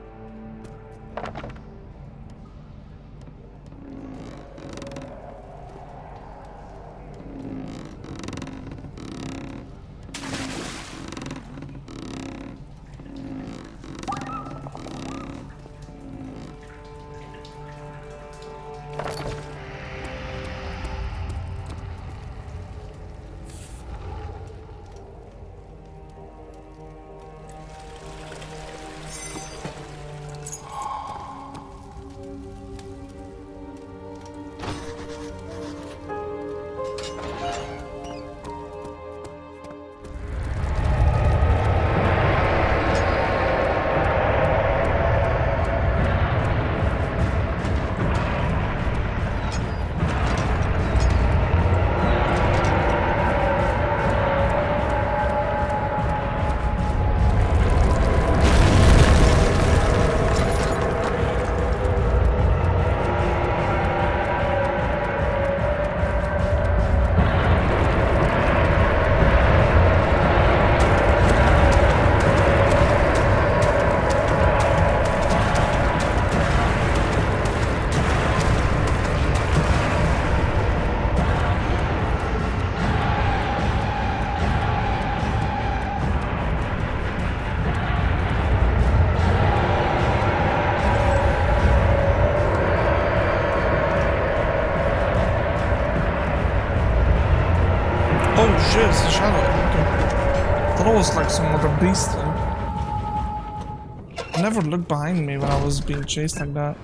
Shit, it's a shadow. Okay. I thought it was like some other beast thing. I never looked behind me when I was being chased like that.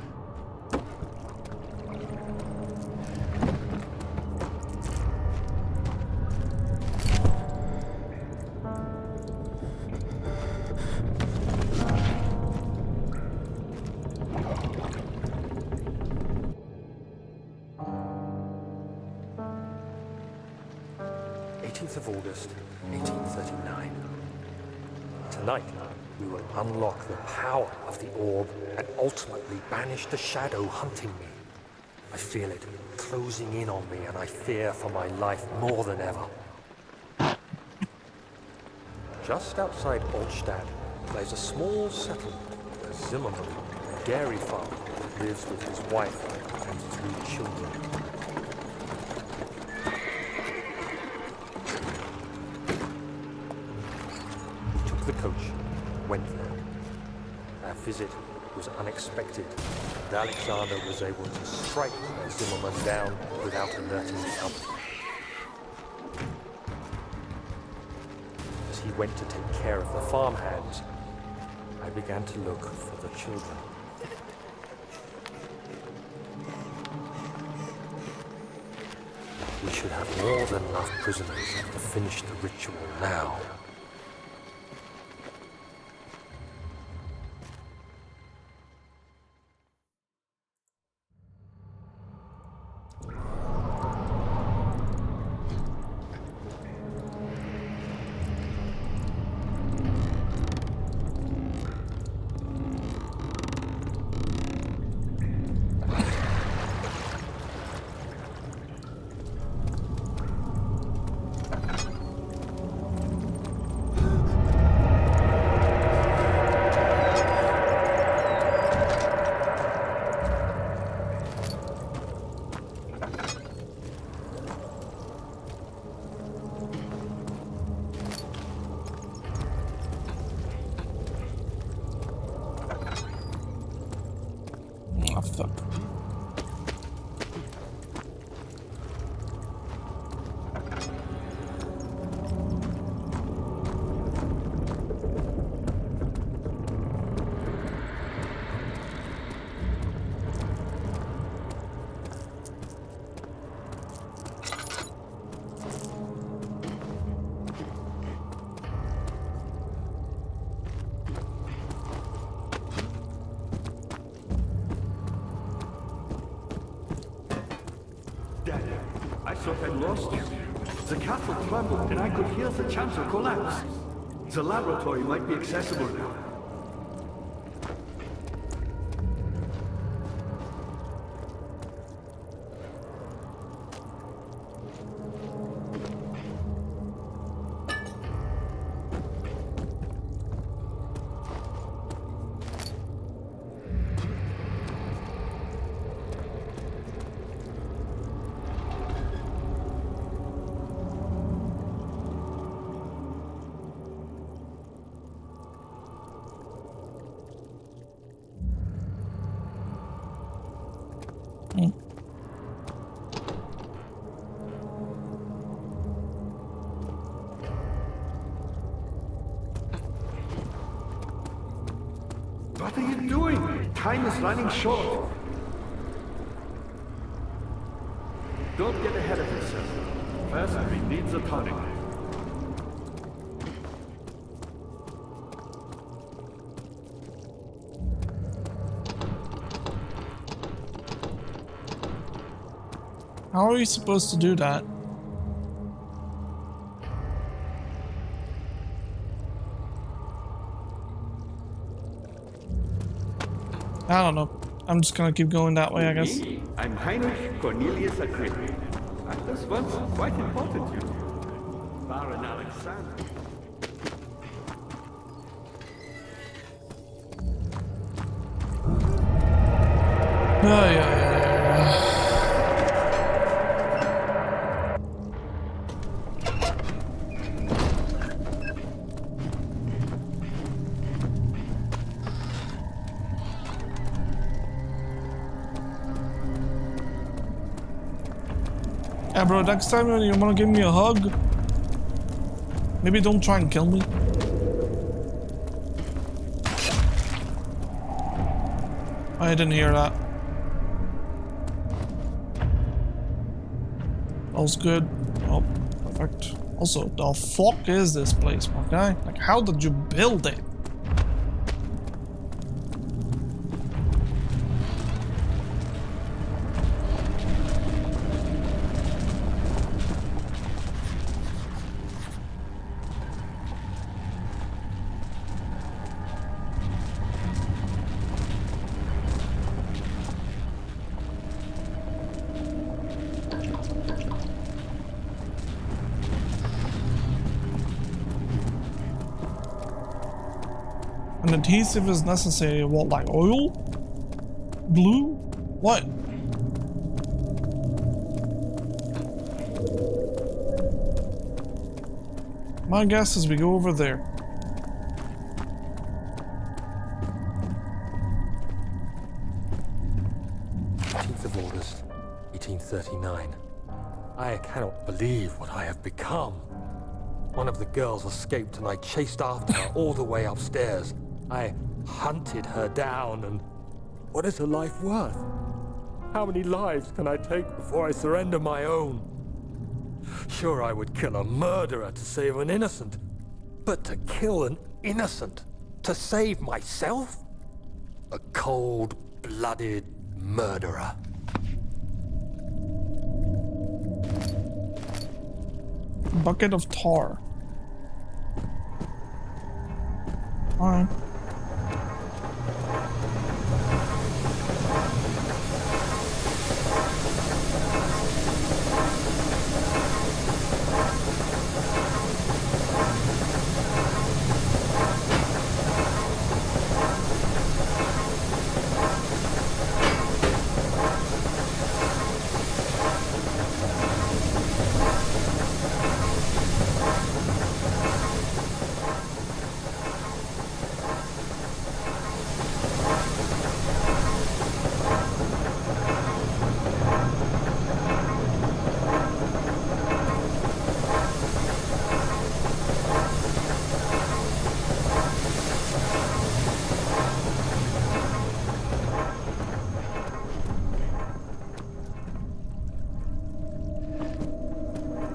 Of August, 1839. Tonight, we will unlock the power of the orb and ultimately banish the shadow hunting me. I feel it closing in on me and I fear for my life more than ever. Just outside Altstadt lies a small settlement, a Zimmerman dairy farmer that lives with his wife and 3 children. The coach went there. Our visit was unexpected, and Alexander was able to strike Zimmerman down without alerting the others. As he went to take care of the farmhands, I began to look for the children. We should have more than enough prisoners to finish the ritual now. thought I lost you. The castle crumbled and I could hear the chancel collapse. The laboratory might be accessible now. What are you doing? Time is running short. Don't get ahead of yourself. First, we need the tonic. How are you supposed to do that? I don't know. I'm just gonna keep going that way, I guess. Me? I'm Heinrich Cornelius Agrippa. I was once quite important, you know. Baron Alexander. Yeah. Yeah, bro, next time you wanna give me a hug, maybe don't try and kill me. I didn't hear that. That was good. Oh, perfect. Also, the fuck is this place, my guy? Like, how did you build it? An adhesive is necessary. What, like oil? Glue? What? My guess is we go over there. Of August, 1839. I cannot believe what I have become. One of the girls escaped and I chased after her all the way upstairs. I hunted her down, and what is her life worth? How many lives can I take before I surrender my own? Sure, I would kill a murderer to save an innocent, but to kill an innocent to save myself? A cold-blooded murderer. Bucket of tar. Alright.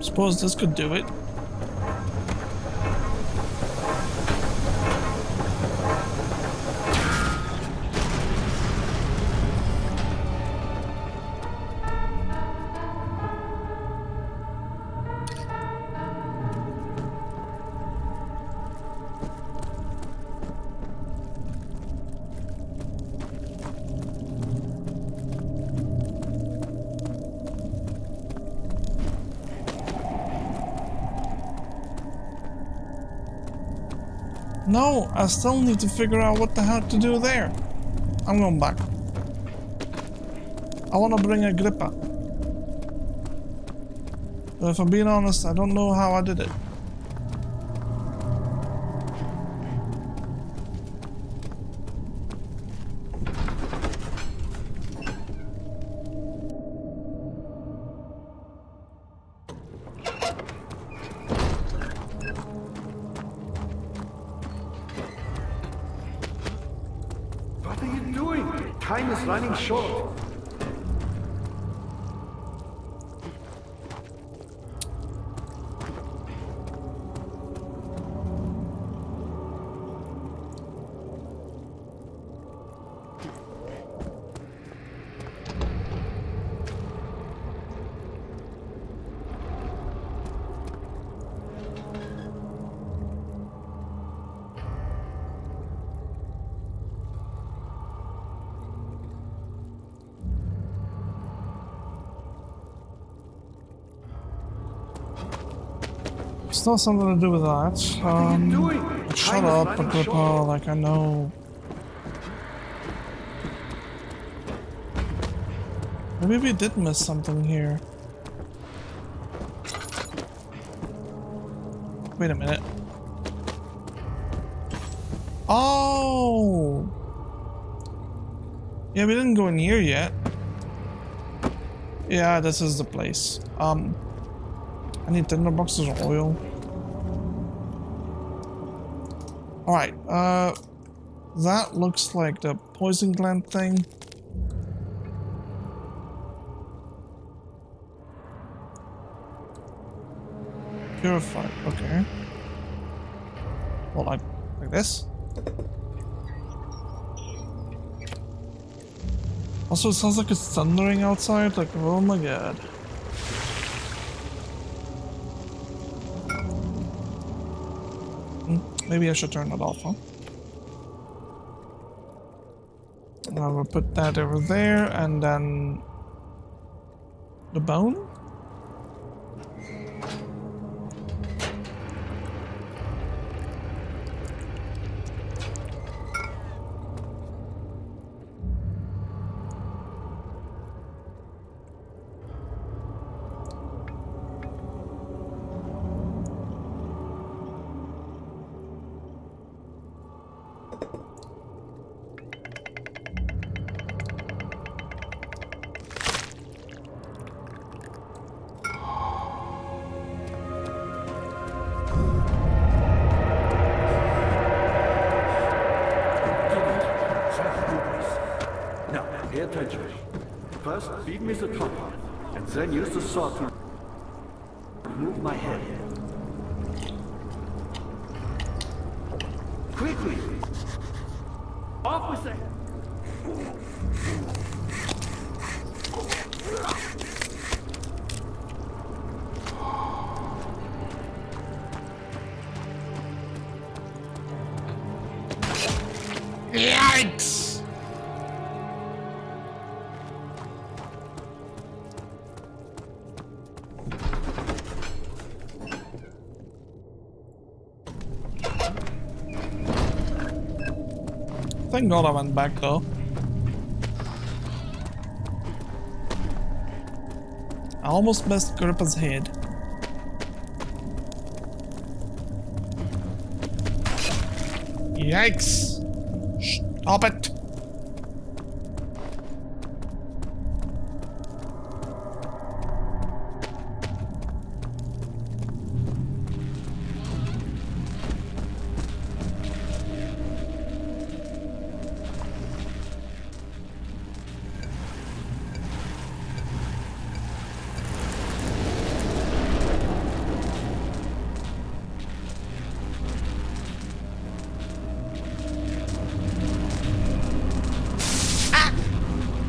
Suppose this could do it. No, I still need to figure out what the hell to do there. I'm going back. I want to bring a gripper. But if I'm being honest, I don't know how I did it. What are you doing? Time is running short. Still something to do with that. Shut up, Agrippa, like I know. Maybe we did miss something here. Wait a minute. Oh! Yeah, we didn't go in here yet. Yeah, this is the place. I need tinderboxes of oil. Alright, that looks like the poison gland thing. Purified, okay. Well, like this? Also, it sounds like it's thundering outside, like, oh my god. Maybe I should turn it off, huh? And I will put that over there, and then the bone? Pay attention. First, beat me the top, and then use the sword to remove my head. Quickly! Off with the... Yikes! Thank God I went back though. I almost missed Grippa's head. Yikes! Stop it!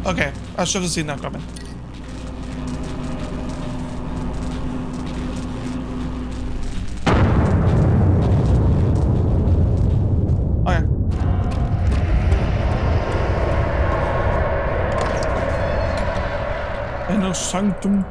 Okay, I should have seen that coming. Okay. Inner sanctum.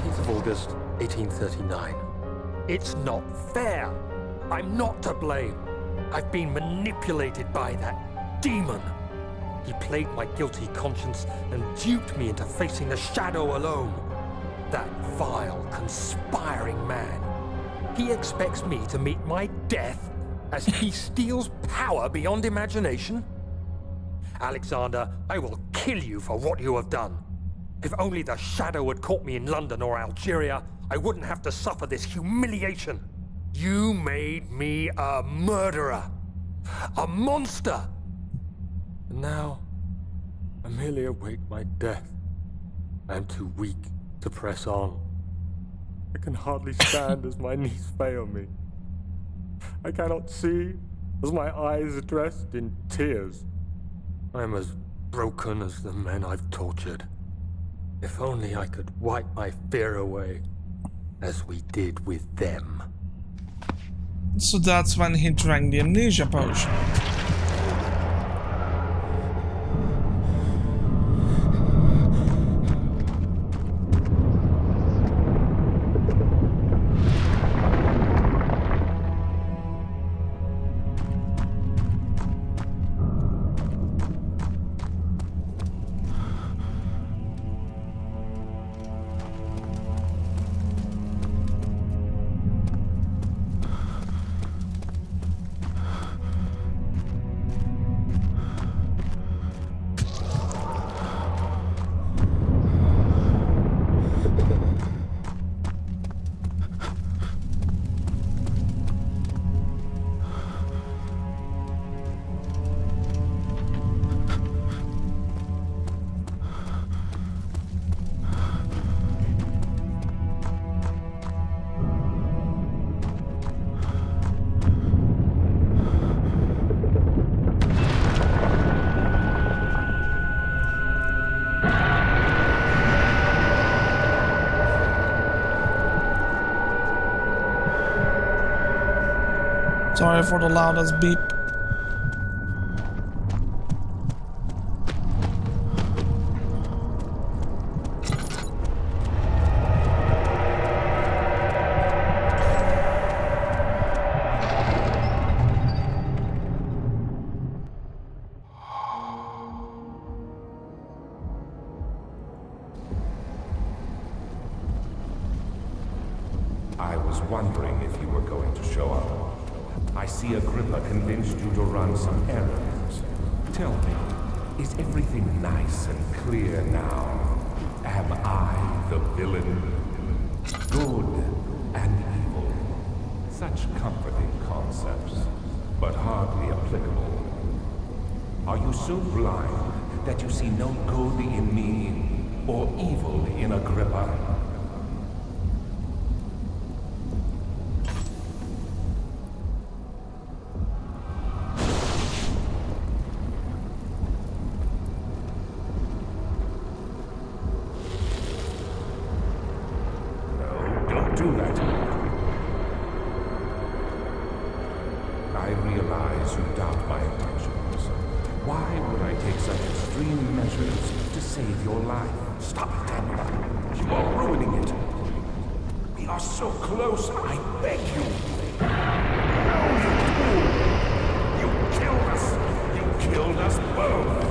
18th of August, 1839. It's not fair. I'm not to blame. I've been manipulated by that demon. He played my guilty conscience and duped me into facing the shadow alone. That vile, conspiring man. He expects me to meet my death as he steals power beyond imagination? Alexander, I will kill you for what you have done. If only the shadow had caught me in London or Algeria, I wouldn't have to suffer this humiliation. You made me a murderer. A monster. And now, I merely await my death. I am too weak to press on. I can hardly stand as my knees fail me. I cannot see as my eyes are dressed in tears. I am as broken as the men I've tortured. If only I could wipe my fear away, as we did with them. So that's when he drank the amnesia potion. Sorry for the loudest beep. I was wondering if you were going to show up. I see Agrippa convinced you to run some errands. Tell me, is everything nice and clear now? Am I the villain? Good and evil. Such comforting concepts, but hardly applicable. Are you so blind that you see no good in me or evil in Agrippa? Do that. I realize you doubt my intentions. Why would I take such extreme measures to save your life? Stop it, Daniel. You are ruining it. We are so close, I beg you. No, you fool! You killed us! You killed us both!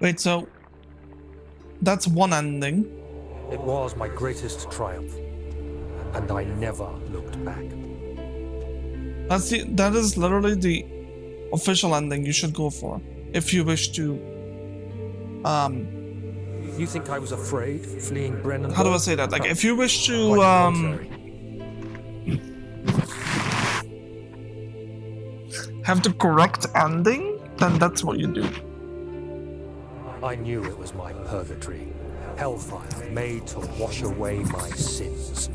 Wait, so that's one ending. It was my greatest triumph, and I never looked back. That is literally the official ending you should go for if you wish to. You think I was afraid, fleeing Brennan? How do I say that? Like, if you wish to have the correct ending, then that's what you do. I knew it was my purgatory, hellfire made to wash away my sins.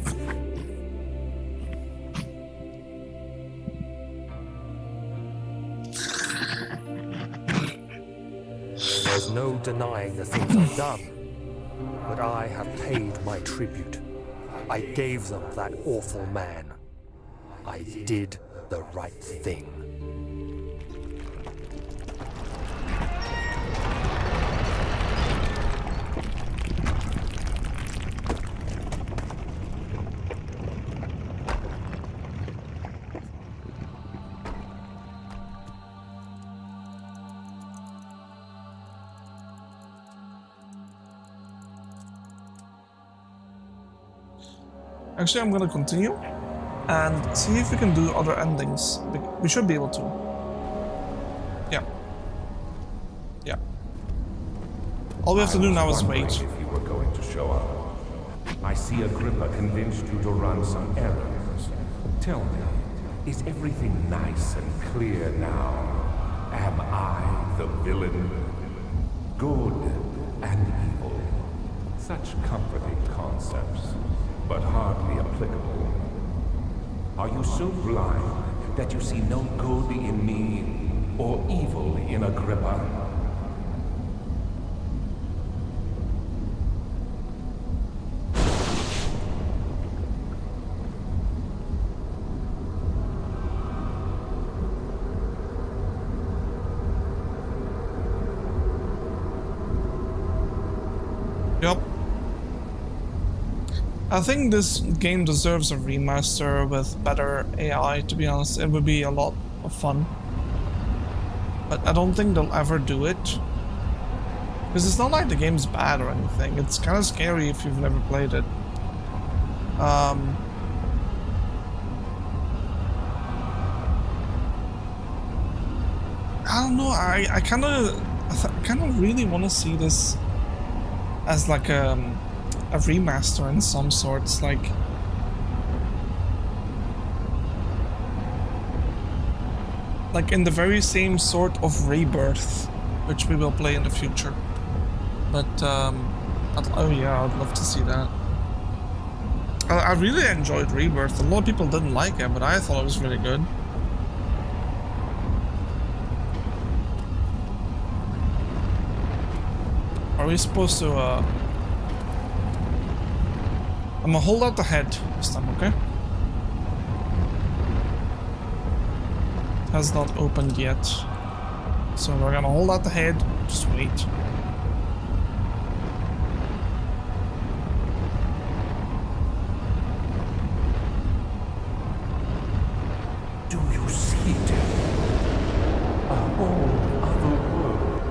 There's no denying the things I've done. but I have paid my tribute. I gave them that awful man. I did the right thing. Actually, I'm gonna continue and see if we can do other endings. We should be able to. Yeah. Yeah. All we have to do now is wait. If you were going to show up. I see Agrippa convinced you to run some errands. Tell me, is everything nice and clear now? Am I the villain? Good and evil. Such comforting concepts, but hardly applicable. Are you so blind that you see no good in me or evil in Agrippa? Yup. I think this game deserves a remaster with better AI, to be honest. It would be a lot of fun. But I don't think they'll ever do it. Because it's not like the game's bad or anything. It's kind of scary if you've never played it. I don't know, I kind of really want to see this as like a remaster in some sorts, like in the very same sort of Rebirth, which we will play in the future. But oh yeah, I'd love to see that. I really enjoyed Rebirth. A lot of people didn't like it, but I thought it was really good. Are we supposed to I'm gonna hold out the head this time, okay? Has not opened yet. So we're gonna hold out the head, just wait. Do you see it? A whole other world.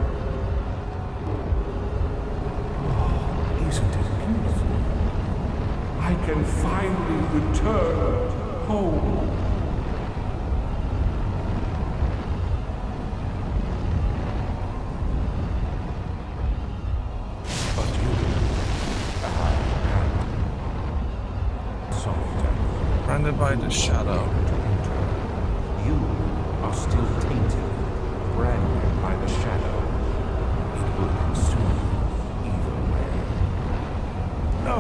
Oh, isn't it beautiful? I can finally return home. But you, Branded by the shadow. You are still tainted, branded by the shadow. It will consume you either way. No,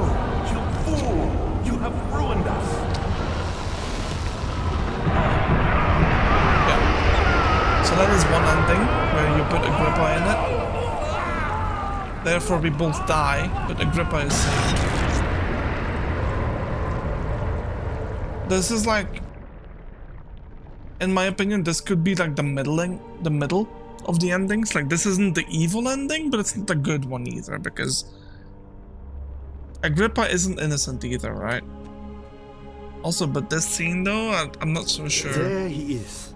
you fool! You have ruined us! Yeah. So that is one ending, where you put Agrippa in it. Therefore we both die, but Agrippa is saved. This is like, in my opinion, this could be like the middle of the endings. Like, this isn't the evil ending, but it's not the good one either, because Agrippa isn't innocent either, right? Also, but this scene though, I'm not so sure. There he is.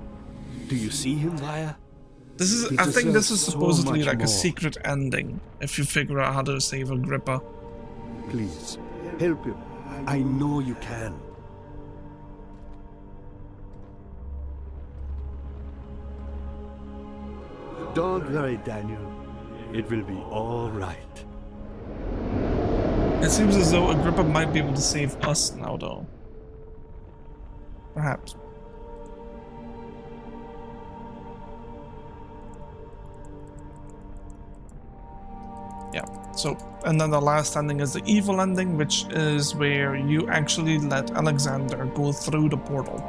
Do you see him, Vaya? This is, He I think this is deserves so supposedly much like a more. secret ending, if you figure out how to save Agrippa. Please, help him. I know you can. Don't worry, Daniel. It will be all right. It seems as though Agrippa might be able to save us now, though. Perhaps. Yeah, so, and then the last ending is the evil ending, which is where you actually let Alexander go through the portal.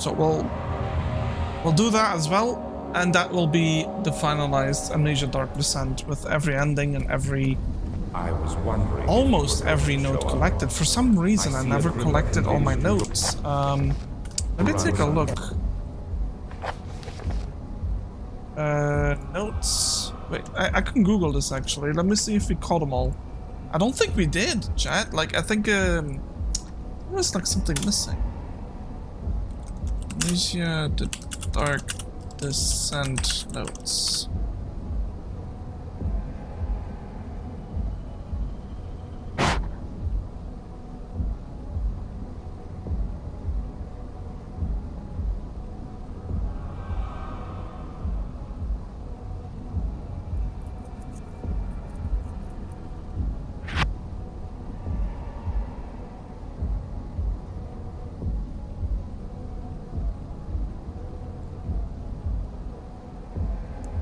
So we'll do that as well, and that will be the finalized Amnesia Dark Descent with every ending and every I was wondering. almost every note collected. For some reason, I never collected all my notes. Let me take a look. Notes. Wait, I can Google this actually. Let me see if we caught them all. I don't think we did, chat. Like, I think there was like something missing. Amnesia, the Dark Descent notes.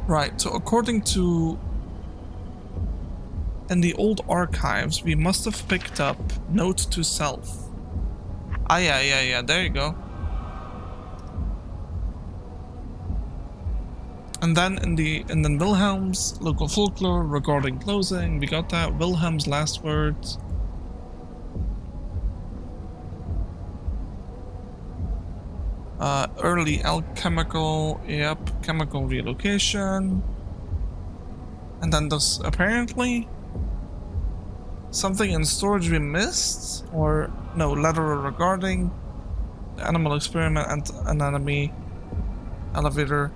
Right, so according to... in the old archives, we must have picked up Note to Self. Ah, yeah, there you go. And then in the Wilhelm's local folklore regarding closing, we got that. Wilhelm's last words. Early alchemical, yep, chemical relocation. And then there's apparently something in storage we missed, or no, letter regarding the animal experiment and anatomy elevator.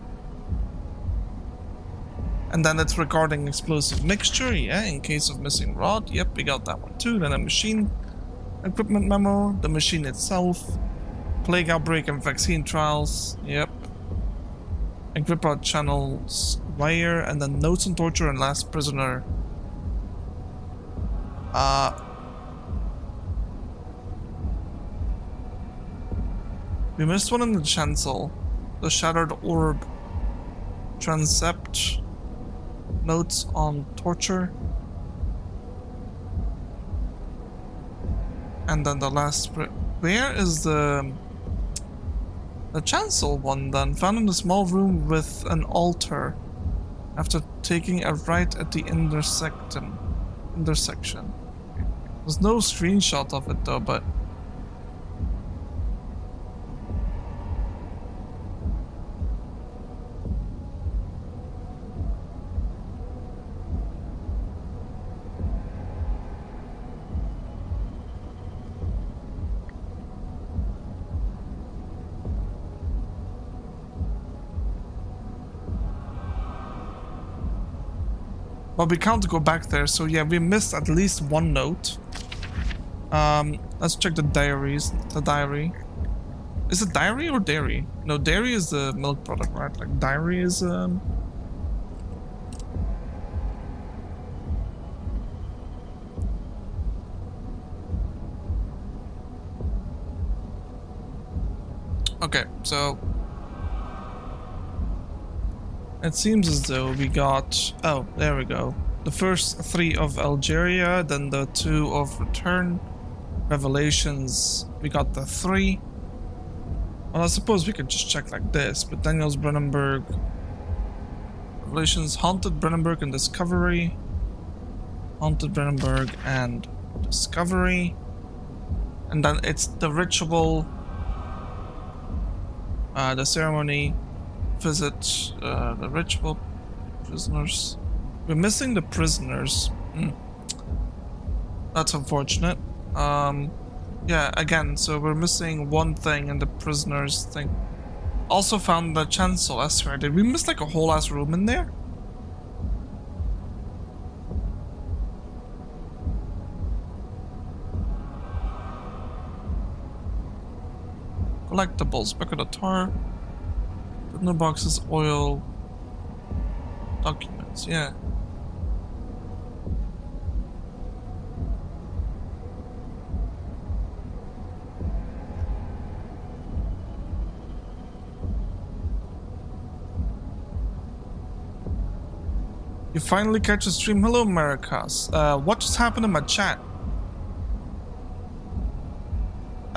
And then it's regarding explosive mixture, yeah, in case of missing rod, yep, we got that one too. Then a machine equipment memo, the machine itself. Plague outbreak and vaccine trials, yep. Agrippa channels wire, and then notes on torture and last prisoner. We missed one in the chancel. The shattered orb. Transept. Notes on torture. And then the last... Where is the chancel one then? Found in a small room with an altar after taking a right at the intersection. There's no screenshot of it though, but we can't go back there, so yeah, we missed at least one note. Let's check the diaries. The diary. Is it diary or dairy? No, dairy is the milk product, right? Like diary is okay, so it seems as though we got... oh, there we go. The first 3 of Algeria, then the 2 of Return. Revelations, we got the 3. Well, I suppose we could just check like this, but Daniel's Brennenberg. Revelations, Haunted Brennenberg and Discovery. Haunted Brennenberg and Discovery. And then it's the ritual, the ceremony, visit, the ritual, prisoners. We're missing the prisoners. That's unfortunate. Yeah, again, so we're missing one thing in the prisoners thing. Also found the chancel, I swear. Did we miss like a whole ass room in there? Collectibles, bucket of tar. Prisoner boxes, oil. Documents, yeah. You finally catch a stream. Hello, Maracas. What just happened in my chat?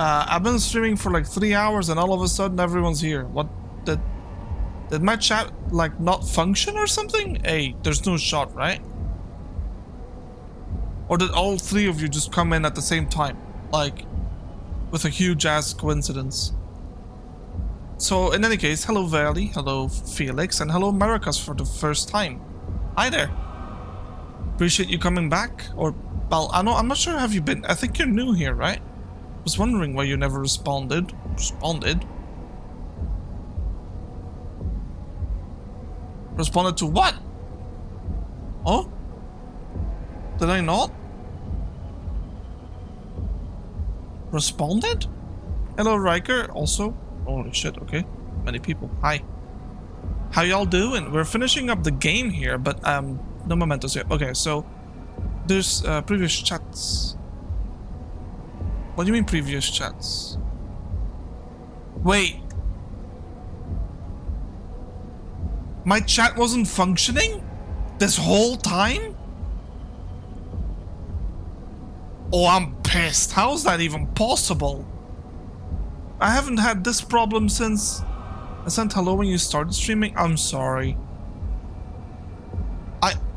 I've been streaming for like 3 hours and all of a sudden everyone's here. What? Did my chat like not function or something? Hey, there's no shot, right? Or did all 3 of you just come in at the same time? Like, with a huge ass coincidence. So in any case, hello Valley, hello Felix, and hello Maracas for the first time. Hi there. Appreciate you coming back. Or, well, I'm not sure, have you been? I think you're new here, right? Was wondering why you never responded. Responded to what? Oh? Did I not? Responded? Hello Riker, also. Holy shit, okay. Many people. Hi. How y'all doing? We're finishing up the game here, but no mementos yet. Okay, so there's previous chats. What do you mean previous chats? Wait. My chat wasn't functioning this whole time? Oh, I'm pissed. How is that even possible? I haven't had this problem since I sent hello when you started streaming. I'm sorry.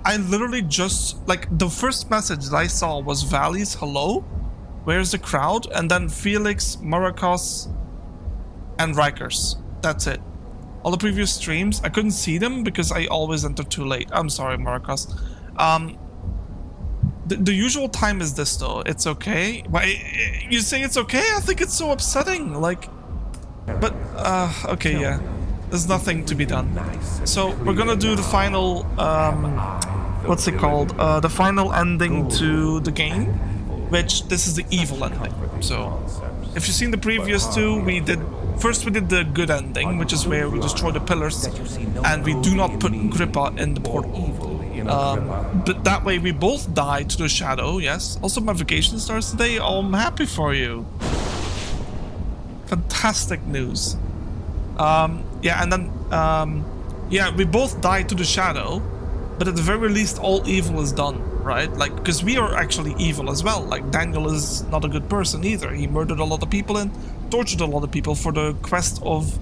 I literally just, like, the first message that I saw was Valley's hello, where's the crowd, and then Felix, Maracas, and Rikers. That's it. All the previous streams, I couldn't see them because I always enter too late. I'm sorry, Maracas. The usual time is this though. It's okay. Why you say it's okay? I think it's so upsetting. Like, but okay, yeah. There's nothing to be done. So we're gonna do the final what's it called? The final ending to the game, which this is the evil ending. So if you've seen the previous two, we did the good ending, which is where we destroy the pillars and we do not put Grippa in the portal. But that way we both die to the shadow, yes. Also my vacation starts today. Oh, I'm happy for you. Fantastic news. Yeah, and then yeah, we both die to the shadow, but at the very least all evil is done, right? Like, because we are actually evil as well. Like, Daniel is not a good person either. He murdered a lot of people and tortured a lot of people for the quest of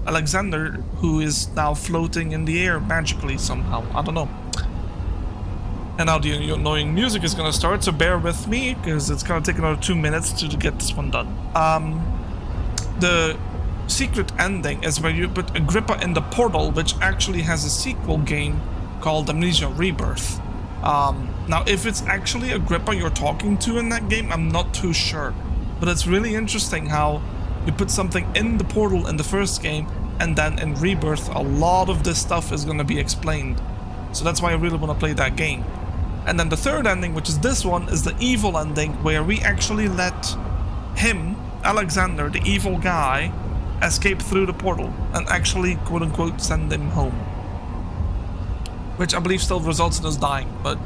Alexander, who is now floating in the air magically somehow. I don't know. And now the annoying music is gonna start, so bear with me, because it's gonna take another 2 minutes to get this one done. The secret ending is where you put Agrippa in the portal, which actually has a sequel game called Amnesia Rebirth. Now, if it's actually Agrippa you're talking to in that game, I'm not too sure. But it's really interesting how you put something in the portal in the first game, and then in Rebirth, a lot of this stuff is gonna be explained. So that's why I really want to play that game. And then the third ending, which is this one, is the evil ending, where we actually let him, Alexander, the evil guy, escape through the portal and actually, quote-unquote, send him home. Which I believe still results in us dying, but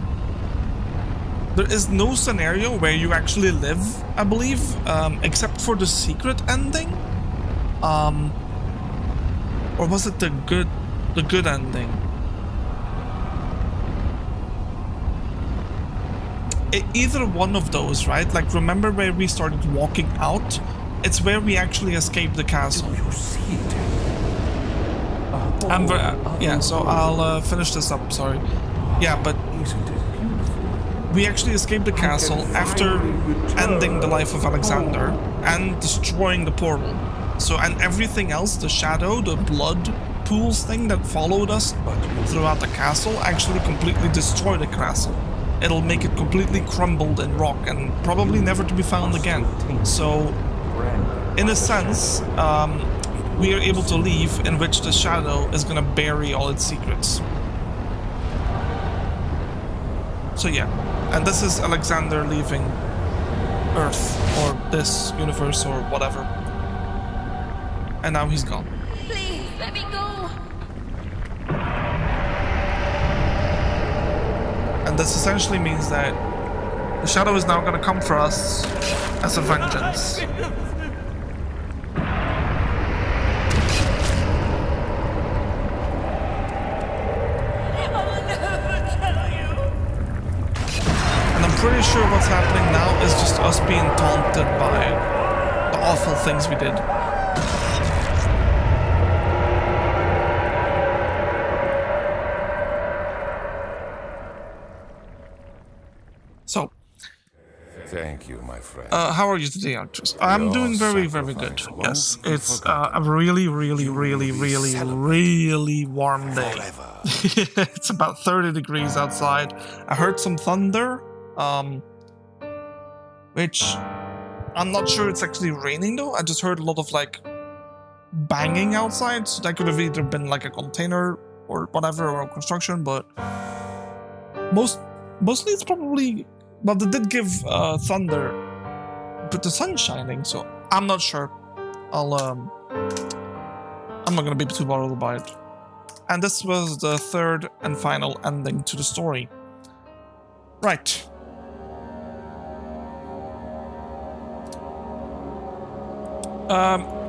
there is no scenario where you actually live, I believe, except for the secret ending. Or was it the good ending? Either one of those, right? Like, remember where we started walking out? It's where we actually escaped the castle. You see it? Yeah, so I'll finish this up, sorry. Yeah, but Isn't it beautiful? we actually escaped the castle after ending the life of Alexander and destroying the portal. So, and everything else, the shadow, the blood pools thing that followed us throughout the castle, actually completely destroyed the castle. It'll make it completely crumbled in rock and probably never to be found again. So, in a sense, we are able to leave, in which the shadow is gonna bury all its secrets. So yeah, and this is Alexander leaving Earth, or this universe, or whatever. And now he's gone. Please, let me go. And this essentially means that the shadow is now gonna come for us as a vengeance. And I'm pretty sure what's happening now is just us being taunted by the awful things we did. So, Thank you, my friend. how are you today, actress? I'm doing very, very good. Yes, it's a really, really, really, really, really warm day. It's about 30 degrees outside. I heard some thunder, which I'm not sure it's actually raining though. I just heard a lot of like banging outside, so that could have either been like a container or whatever, or construction, but mostly it's probably, well, they did give thunder, but the sun's shining, so I'm not sure. I'm not gonna be too bothered by it. And this was the third and final ending to the story. Right.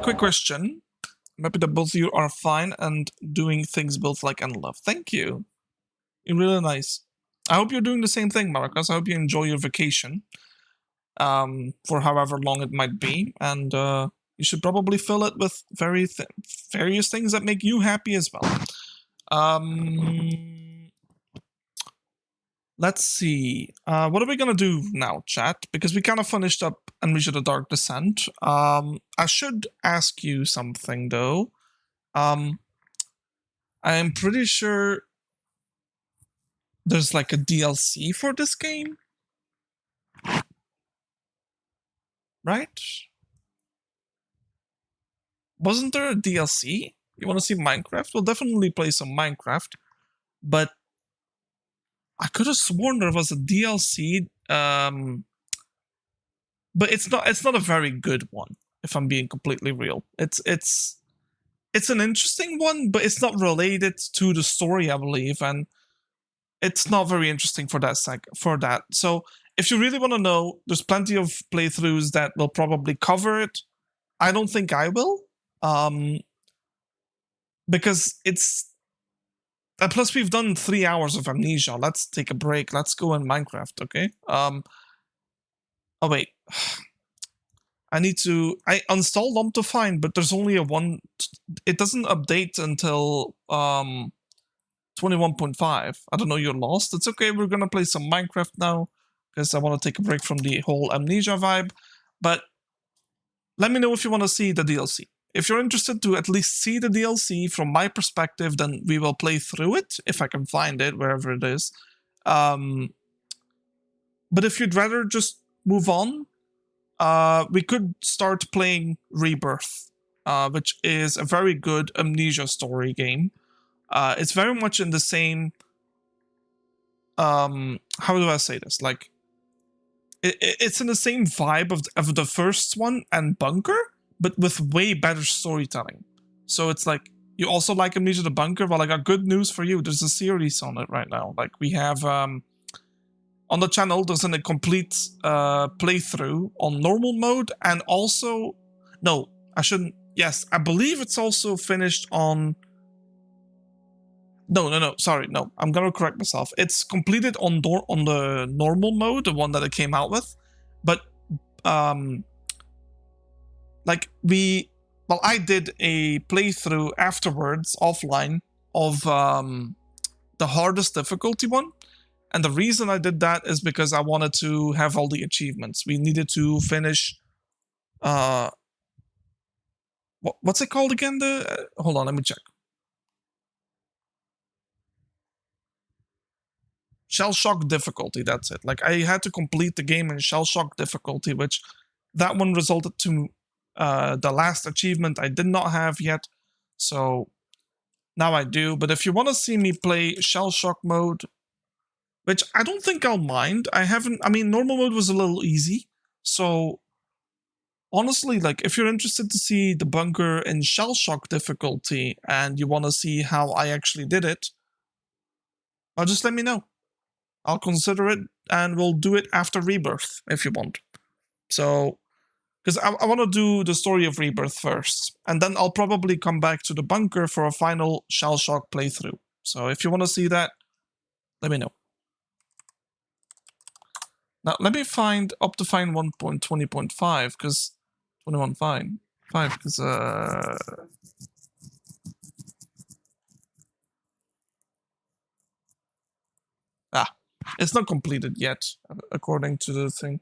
Quick question. I'm happy that both of you are fine and doing things both like and love. Thank you. You're really nice. I hope you're doing the same thing, Marcus. I hope you enjoy your vacation. For however long it might be. And you should probably fill it with various things that make you happy as well. Let's see. What are we gonna do now, chat? Because we kind of finished up Amnesia: The Dark Descent. I should ask you something though. I am pretty sure there's like a DLC for this game, right? Wasn't there a DLC? You want to see Minecraft? We'll definitely play some Minecraft, but I could have sworn there was a DLC, but it's not a very good one, if I'm being completely real. It's an interesting one, but it's not related to the story, I believe, and it's not very interesting for that So if you really want to know, there's plenty of playthroughs that will probably cover it. I don't think I will, because it's. And plus, we've done 3 hours of Amnesia. Let's take a break. Let's go in Minecraft, okay? Oh wait, I installed Optifine, but there's only a one. It doesn't update until 21.5. I don't know. You're lost. It's okay. We're gonna play some Minecraft now because I want to take a break from the whole Amnesia vibe. But let me know if you want to see the DLC. If you're interested to at least see the DLC from my perspective, then we will play through it, if I can find it, wherever it is. But if you'd rather just move on, we could start playing Rebirth, which is a very good Amnesia story game. It's very much in the same... how do I say this? Like, it's in the same vibe of the first one and Bunker, but with way better storytelling. So it's like, you also like Amnesia: The Bunker? Well, I got good news for you. There's a series on it right now. Like, we have, on the channel, there's a complete playthrough on normal mode, and also, no, I shouldn't, yes, I believe it's also finished on, no, sorry, no, I'm gonna correct myself. It's completed on the normal mode, the one that it came out with, but, like, I did a playthrough afterwards, offline, of the hardest difficulty one. And the reason I did that is because I wanted to have all the achievements. We needed to finish... what's it called again? Hold on, let me check. Shell Shock difficulty, that's it. Like, I had to complete the game in Shell Shock difficulty, which that one resulted to... the last achievement I did not have yet, so now I do. But if you want to see me play Shell Shock mode, which I don't think I'll mind, I mean, normal mode was a little easy, so honestly, like, if you're interested to see the Bunker in Shell Shock difficulty and you want to see how I actually did it, just let me know. I'll consider it, and we'll do it after Rebirth if you want. So... because I want to do the story of Rebirth first, and then I'll probably come back to the Bunker for a final Shell Shock playthrough. So if you want to see that, let me know. Now, let me find Optifine 1.20.5, because 21, fine. Fine, because it's not completed yet, according to the thing.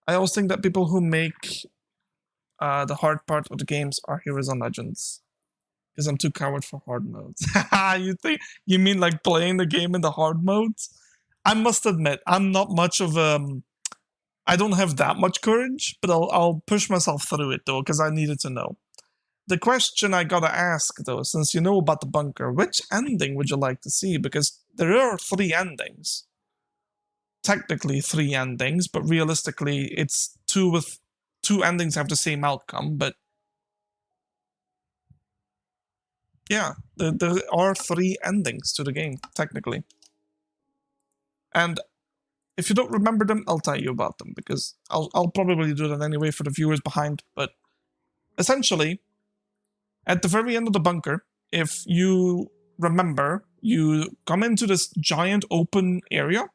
I always think that people who make the hard part of the games are heroes and legends. Because I'm too coward for hard modes. You mean like playing the game in the hard modes? I must admit, I'm not much of I don't have that much courage, but I'll push myself through it though, because I needed to know. The question I gotta ask though, since you know about the bunker, which ending would you like to see? Because there are 3 endings. Technically 3 endings, but realistically it's 2 with 2 endings have the same outcome, but yeah, there are 3 endings to the game, technically. And if you don't remember them, I'll tell you about them, because I'll probably do that anyway for the viewers behind. But essentially, at the very end of the bunker, if you remember, you come into this giant open area.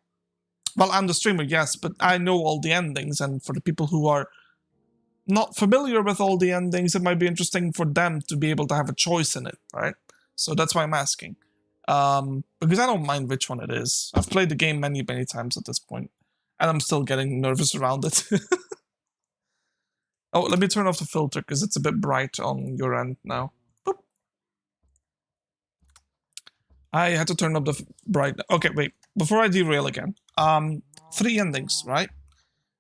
Well, I'm the streamer, yes, but I know all the endings, and for the people who are not familiar with all the endings, it might be interesting for them to be able to have a choice in it, right? So that's why I'm asking. Because I don't mind which one it is. I've played the game many, many times at this point, and I'm still getting nervous around it. Oh, let me turn off the filter, because it's a bit bright on your end now. Boop. I had to turn up the bright. Okay, wait. Before I derail again. 3 endings, right?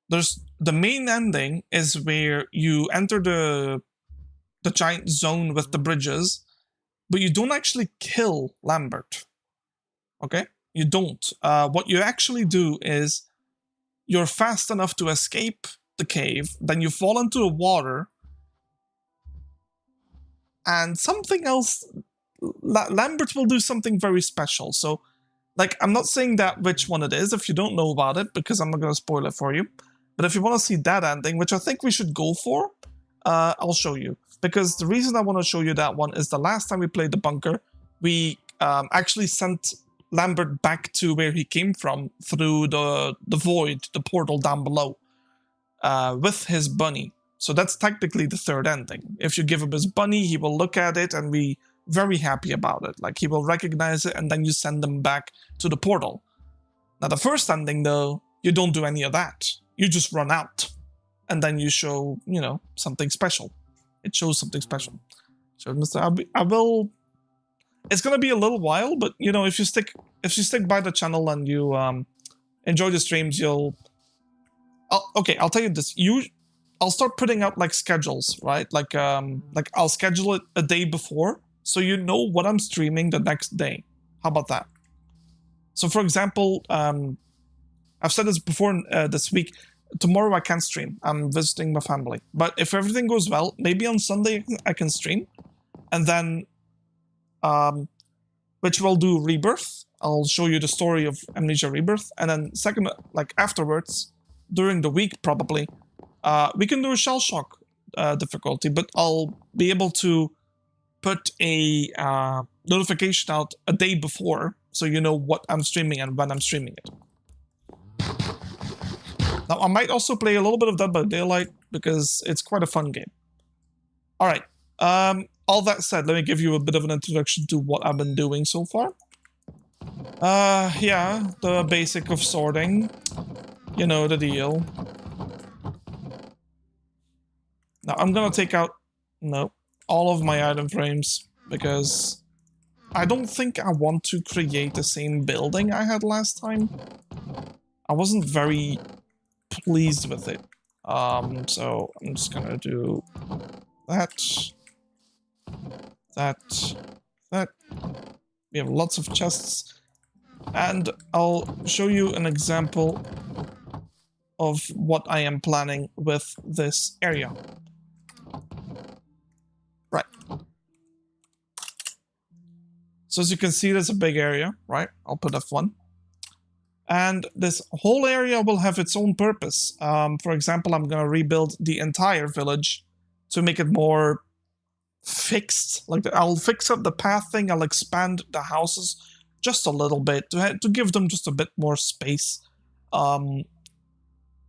There's the main ending is where you enter the giant zone with the bridges, but you don't actually kill Lambert. Okay? You don't. What you actually do is you're fast enough to escape the cave, then you fall into the water, and something else. Lambert will do something very special. So, like, I'm not saying that which one it is if you don't know about it, because I'm not going to spoil it for you. But if you want to see that ending, which I think we should go for, I'll show you. Because the reason I want to show you that one is the last time we played the bunker, we actually sent Lambert back to where he came from through the void, the portal down below, with his bunny. So that's technically the 3rd ending. If you give him his bunny, he will look at it and be very happy about it. Like, he will recognize it, and then you send him back to the portal. Now, the 1st ending, though, you don't do any of that. You just run out, and then you show, you know, something special. It shows something special. So, I will. It's gonna be a little while, but you know, if you stick by the channel and you enjoy the streams, you'll. Okay, I'll tell you this. I'll start putting out like schedules, right? Like I'll schedule it a day before, so you know what I'm streaming the next day. How about that? So, for example, I've said this before this week. Tomorrow I can't stream. I'm visiting my family. But if everything goes well, maybe on Sunday I can stream. And then, which will do Rebirth. I'll show you the story of Amnesia Rebirth. And then second, like afterwards, during the week probably, we can do a Shell Shock difficulty. But I'll be able to put a notification out a day before, so you know what I'm streaming and when I'm streaming it. Now, I might also play a little bit of Dead by Daylight, because it's quite a fun game. Alright, all that said, let me give you a bit of an introduction to what I've been doing so far. Yeah, the basic of sorting. You know the deal. Now, I'm gonna take out, all of my item frames, because I don't think I want to create the same building I had last time. I wasn't very pleased with it. So I'm just gonna do that. We have lots of chests. And I'll show you an example of what I am planning with this area. Right. So as you can see, there's a big area, right? I'll put F1. And this whole area will have its own purpose. For example, I'm going to rebuild the entire village to make it more fixed. Like, I'll fix up the pathing, I'll expand the houses just a little bit to give them just a bit more space. And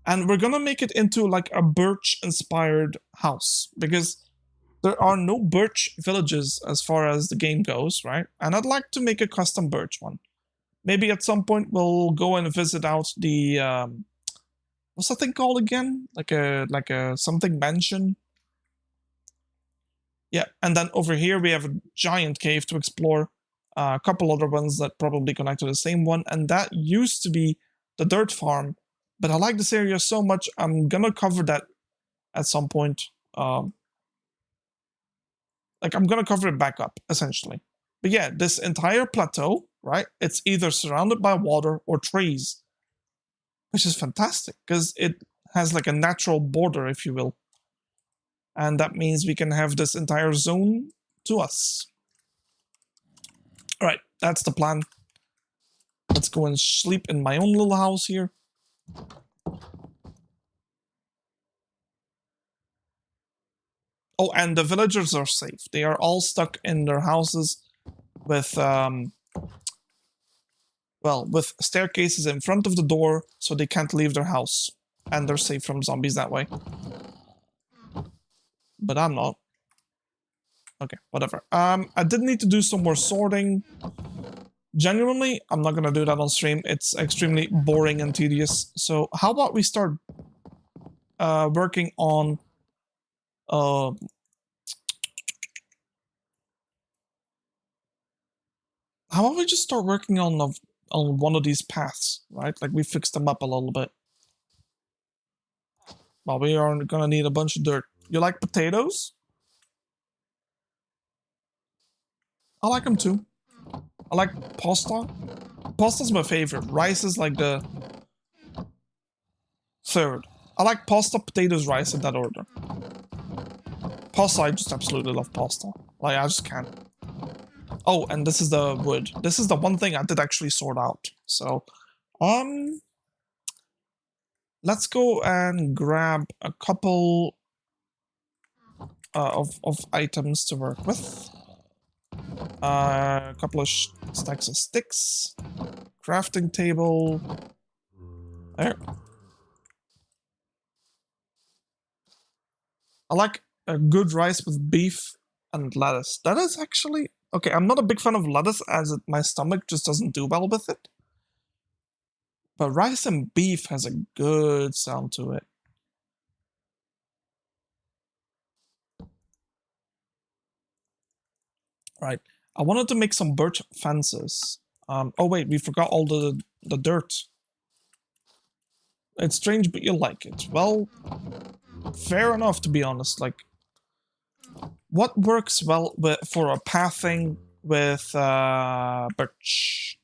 we're gonna make it into like a birch-inspired house because there are no birch villages as far as the game goes, right? And I'd like to make a custom birch one. Maybe at some point we'll go and visit out the what's that thing called again? Like a something mansion. Yeah, and then over here we have a giant cave to explore. A couple other ones that probably connect to the same one, and that used to be the dirt farm. But I like this area so much, I'm gonna cover that at some point. Like I'm gonna cover it back up, essentially. But yeah, this entire plateau, right? It's either surrounded by water or trees, which is fantastic because it has like a natural border, if you will. And that means we can have this entire zone to us. All right, that's the plan. Let's go and sleep in my own little house here. Oh, and the villagers are safe. They are all stuck in their houses with, well, with staircases in front of the door, so they can't leave their house. And they're safe from zombies that way. But I'm not. Okay, whatever. I did need to do some more sorting. Genuinely, I'm not gonna do that on stream. It's extremely boring and tedious. So how about we start working on how about we just start working on one of these paths, right? Like we fixed them up a little bit. Well, we are gonna need a bunch of dirt. You like potatoes? I like them too. I like pasta. Pasta's my favorite. Rice is like the third. I like pasta, potatoes, rice in that order. Pasta, I just absolutely love pasta. Like, I just can't. Oh, and this is the wood. This is the one thing I did actually sort out. So, let's go and grab a couple of items to work with. A couple of stacks of sticks. Crafting table. There. I like a good rice with beef and lettuce. That is actually... Okay, I'm not a big fan of lettuce as my stomach just doesn't do well with it. But rice and beef has a good sound to it. Right. I wanted to make some birch fences. Oh wait, we forgot all the dirt. It's strange, but you like it. Well, fair enough, to be honest. Like, what works well for a pathing with birch?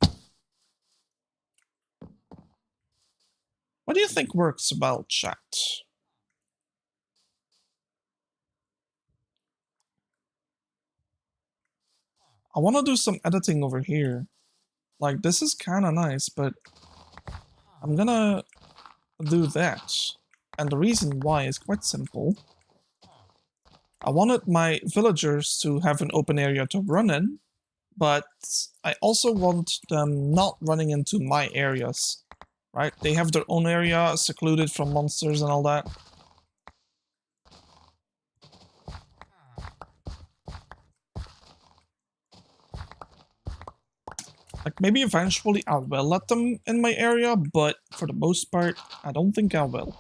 What do you think works well, chat? I want to do some editing over here. Like, this is kind of nice, but I'm gonna do that. And the reason why is quite simple. I wanted my villagers to have an open area to run in, but I also want them not running into my areas, right? They have their own area, secluded from monsters and all that. Like, maybe eventually I will let them in my area, but for the most part, I don't think I will.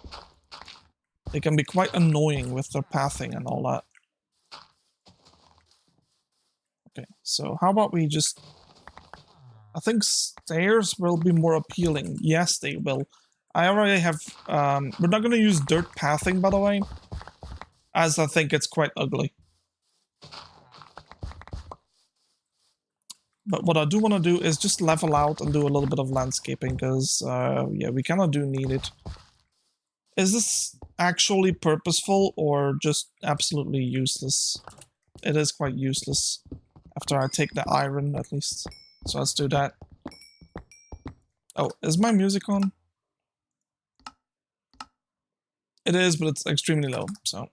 They can be quite annoying with their pathing and all that. Okay, so how about we just... I think stairs will be more appealing. Yes, they will. I already have... we're not going to use dirt pathing, by the way, as I think it's quite ugly. But what I do want to do is just level out and do a little bit of landscaping, because, yeah, we kind of do need it. Is this actually purposeful or just absolutely useless? It is quite useless, after I take the iron, at least. So let's do that. Oh, is my music on? It is, but it's extremely low, so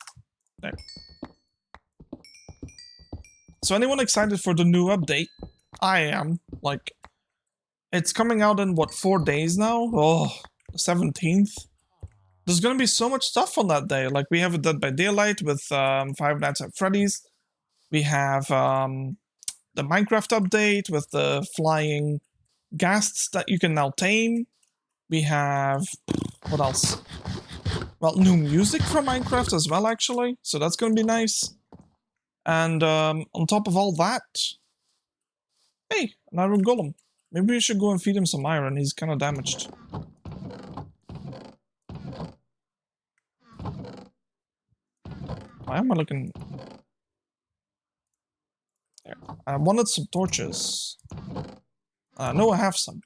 there. So anyone excited for the new update? I am. Like, It's coming out in what, 4 days now? Oh, 17th. There's gonna be so much stuff on that day. Like we have a Dead by Daylight with Five Nights at Freddy's. We have the Minecraft update with the flying ghasts that you can now tame. We have what else? Well, new music from Minecraft as well, actually. So that's gonna be nice. And on top of all that, hey, an iron golem. Maybe we should go and feed him some iron. He's kind of damaged. Why am I looking? There. I wanted some torches. No, I have some.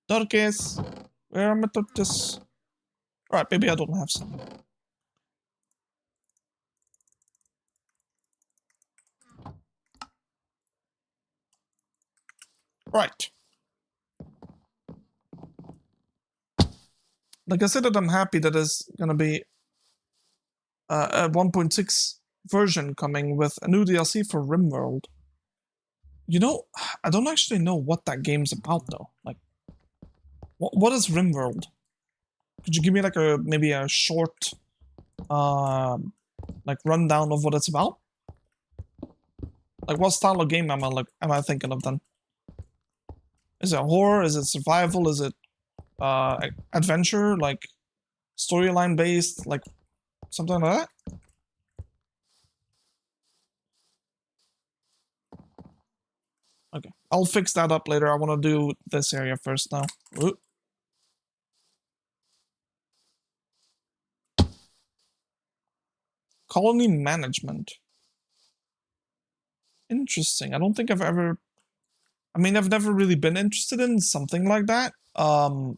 Torches. Where are my torches? Right, maybe I don't have some. Right. Like I said, that I'm happy that there's gonna be a 1.6 version coming with a new DLC for RimWorld. You know, I don't actually know what that game's about though. Like, what is RimWorld? Could you give me like maybe a short, like rundown of what it's about? Like, what style of game am I thinking of then? Is it horror? Is it survival? Is it adventure? Like storyline based? Like something like that? Okay, I'll fix that up later. I want to do this area first now. Ooh. Colony management. Interesting. I don't think I've ever... I mean, I've never really been interested in something like that. But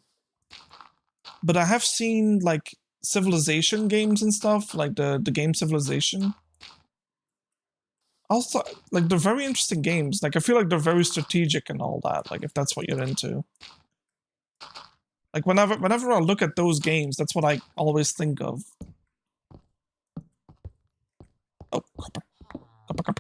I have seen, like, Civilization games and stuff. Like, the game Civilization. Also, like, they're very interesting games. Like, I feel like they're very strategic and all that. Like, if that's what you're into. Like, whenever I look at those games, that's what I always think of. Oh, copper. Copper.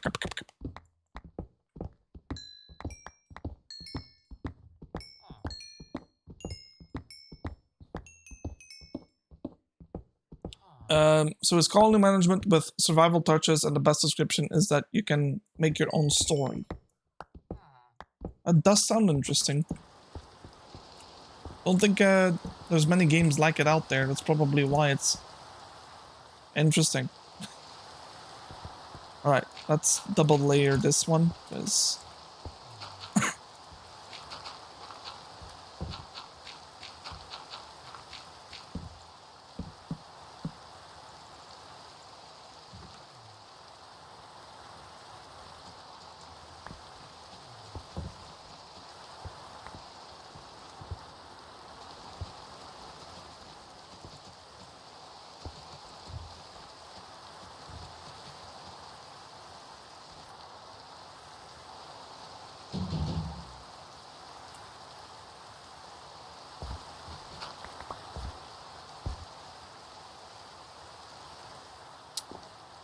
So it's colony management with survival touches, and the best description is that you can make your own story. That does sound interesting. Don't think there's many games like it out there. That's probably why it's interesting. Alright, let's double layer this one, because...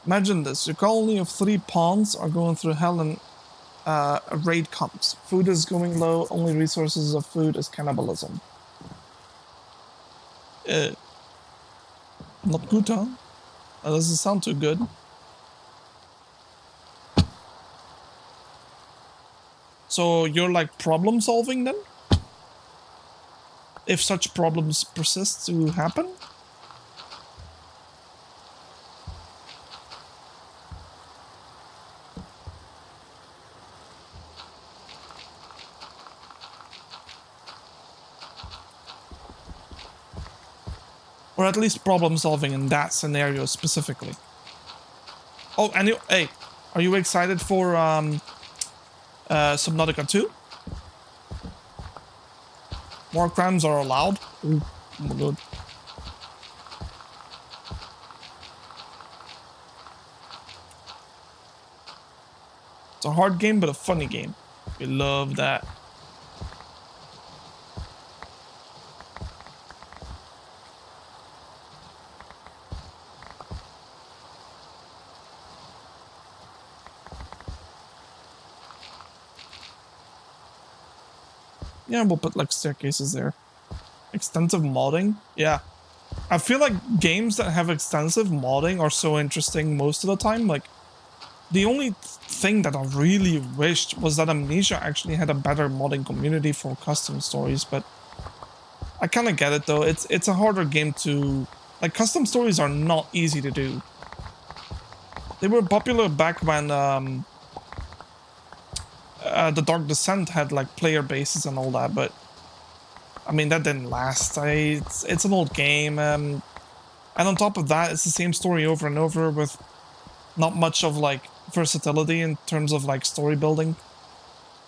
Imagine this, your colony of 3 pawns are going through hell and a raid comes. Food is going low, only resources of food is cannibalism. Not good, huh? That doesn't sound too good. So you're like problem solving then? If such problems persist to happen? Or at least problem solving in that scenario specifically. Oh, and hey, are you excited for Subnautica 2? More crimes are allowed? Ooh, oh my god. It's a hard game, but a funny game. We love that. Yeah, we'll put like staircases there. Extensive modding? Yeah. I feel like games that have extensive modding are so interesting most of the time. Like, the only thing that I really wished was that Amnesia actually had a better modding community for custom stories, but I kind of get it though. It's a harder game to... Like, custom stories are not easy to do. They were popular back when the Dark Descent had like player bases and all that, but I mean, that didn't last. It's an old game, and on top of that, it's the same story over and over with not much of like versatility in terms of like story building.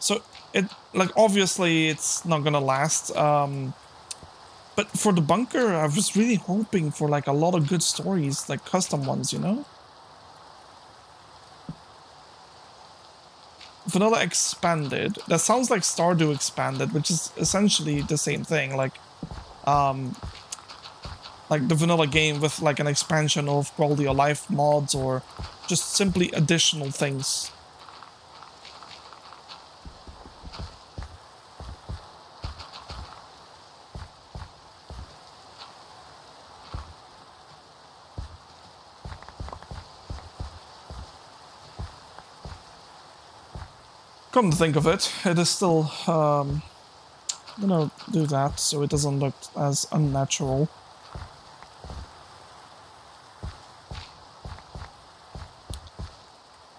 So it, like, obviously it's not gonna last. But for the bunker, I was really hoping for like a lot of good stories, like custom ones, you know? Vanilla Expanded. That sounds like Stardew Expanded, which is essentially the same thing. Like the vanilla game with like an expansion of quality of life mods or just simply additional things. Come to think of it, it is still gonna do that so it doesn't look as unnatural.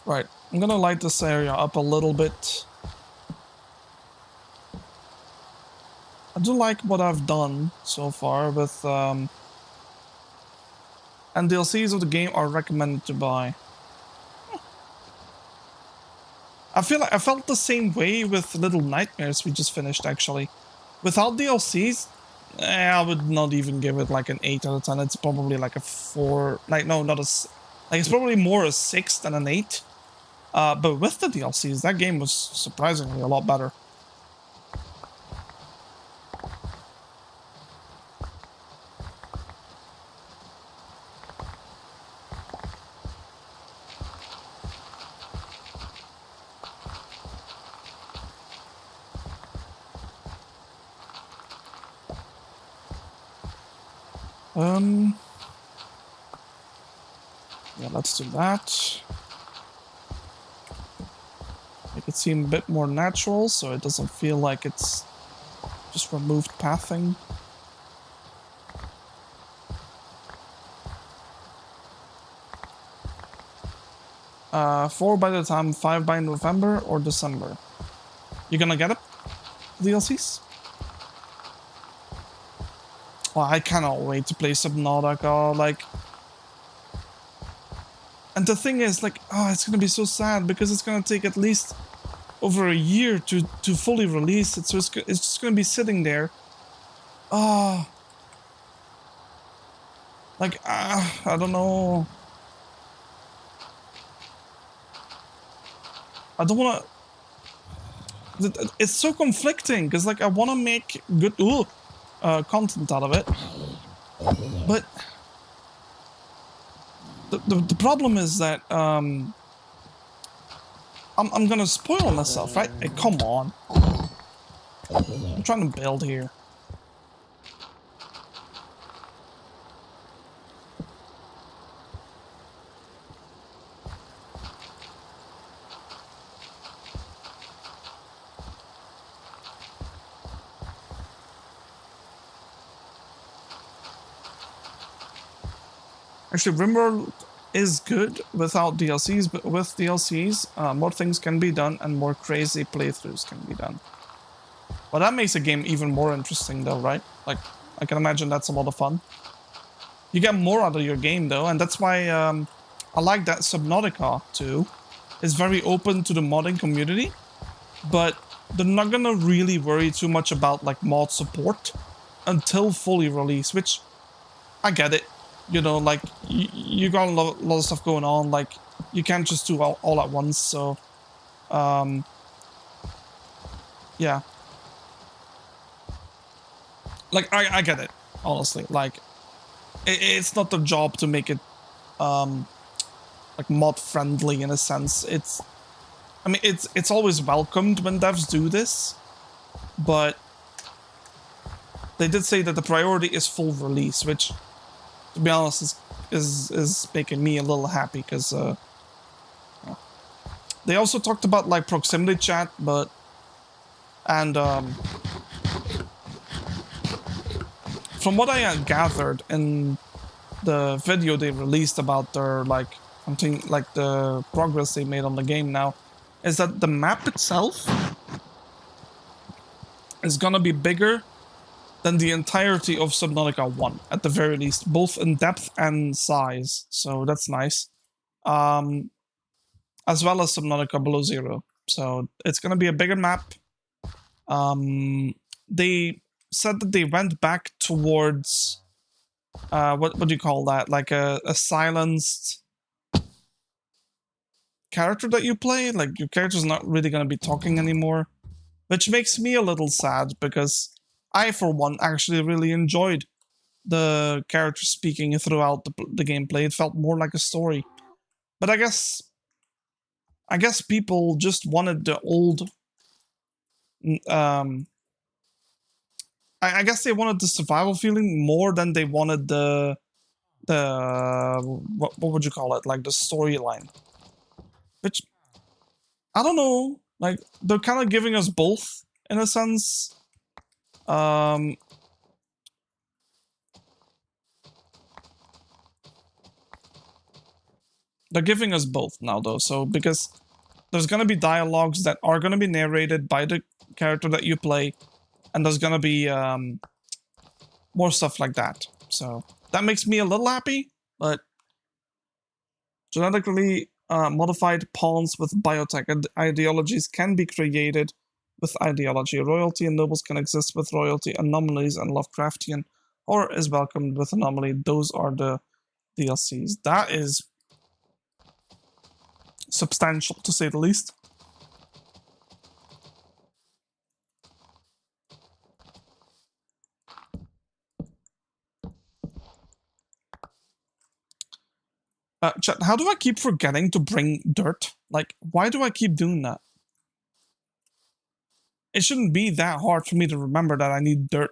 Right, I'm gonna light this area up a little bit. I do like what I've done so far with and DLCs of the game are recommended to buy. I felt the same way with Little Nightmares we just finished, actually. Without DLCs, I would not even give it like an 8 out of 10. It's probably like a 4. Like, no, not a... Like, it's probably more a 6 than an 8. But with the DLCs, that game was surprisingly a lot better. Yeah, let's do that. Make it seem a bit more natural so it doesn't feel like it's just removed pathing. Four by the time, 5 by November or December. You gonna get it? DLCs? Well, I cannot wait to play Subnautica, like... And the thing is, like, oh, it's gonna be so sad because it's gonna take at least over a year to fully release it, so it's just gonna be sitting there. Oh... Like, I don't know... I don't wanna... It's so conflicting, because, like, I wanna make good content out of it. But... The problem is that, I'm gonna spoil myself, right? Hey, come on. I'm trying to build here. Actually, RimWorld is good without DLCs, but with DLCs, more things can be done and more crazy playthroughs can be done. Well, that makes the game even more interesting though, right? Like, I can imagine that's a lot of fun. You get more out of your game though, and that's why I like that Subnautica too. Is very open to the modding community, but they're not gonna really worry too much about like mod support until fully release, which I get it. You know, like, you got a lot of stuff going on, like, you can't just do all at once, so, yeah. Like, I get it, honestly, like, it's not the job to make it, like, mod-friendly in a sense. I mean, it's always welcomed when devs do this, but they did say that the priority is full release, which, to be honest, is making me a little happy because they also talked about like proximity chat, and from what I gathered in the video they released about their like something like the progress they made on the game now, is that the map itself is gonna be bigger than the entirety of Subnautica 1, at the very least, both in depth and size. So that's nice. As well as Subnautica Below Zero. So it's gonna be a bigger map. They said that they went back towards what do you call that? Like a silenced character that you play. Like your character's not really gonna be talking anymore, which makes me a little sad because I, for one, actually really enjoyed the character speaking throughout the gameplay. It felt more like a story. But I guess people just wanted the old. I guess they wanted the survival feeling more than they wanted the what would you call it? Like the storyline. Which I don't know. Like they're kind of giving us both in a sense. They're giving us both now though, so because there's gonna be dialogues that are gonna be narrated by the character that you play, and there's gonna be more stuff like that. So that makes me a little happy, but genetically modified pawns with biotech ideologies can be created with ideology. Royalty and nobles can exist with royalty. Anomalies and Lovecraftian horror is welcomed with anomaly. Those are the DLCs. That is substantial, to say the least. Chat, how do I keep forgetting to bring dirt? Like, why do I keep doing that? It shouldn't be that hard for me to remember that I need dirt.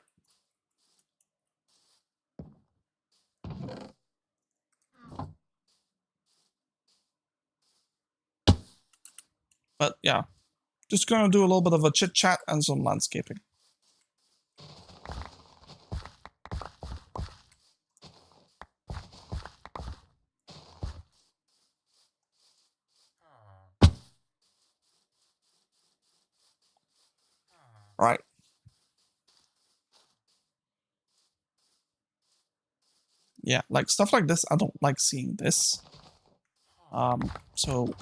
But yeah, just gonna do a little bit of a chit chat and some landscaping. Right. Yeah, like stuff like this, I don't like seeing this. So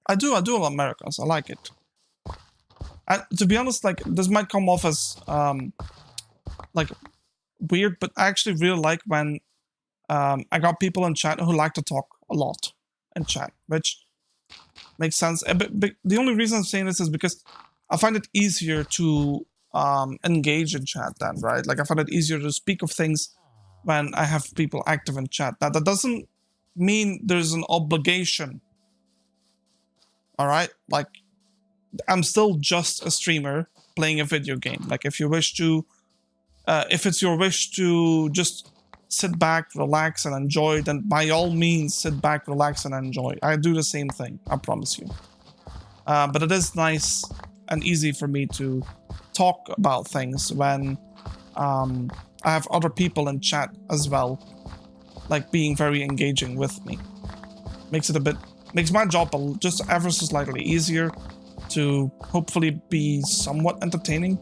I do love Americans. I like it. And to be honest, like this might come off as like weird, but I actually really like when I got people in chat who like to talk a lot in chat, which makes sense. But the only reason I'm saying this is because I find it easier to engage in chat then, right? Like I find it easier to speak of things when I have people active in chat. That doesn't mean there's an obligation. All right? Like I'm still just a streamer playing a video game. Like if you wish to, if it's your wish to just sit back, relax, and enjoy, then by all means, sit back, relax, and enjoy. I do the same thing, I promise you. But it is nice and easy for me to talk about things when I have other people in chat as well, like being very engaging with me. Makes my job just ever so slightly easier to hopefully be somewhat entertaining.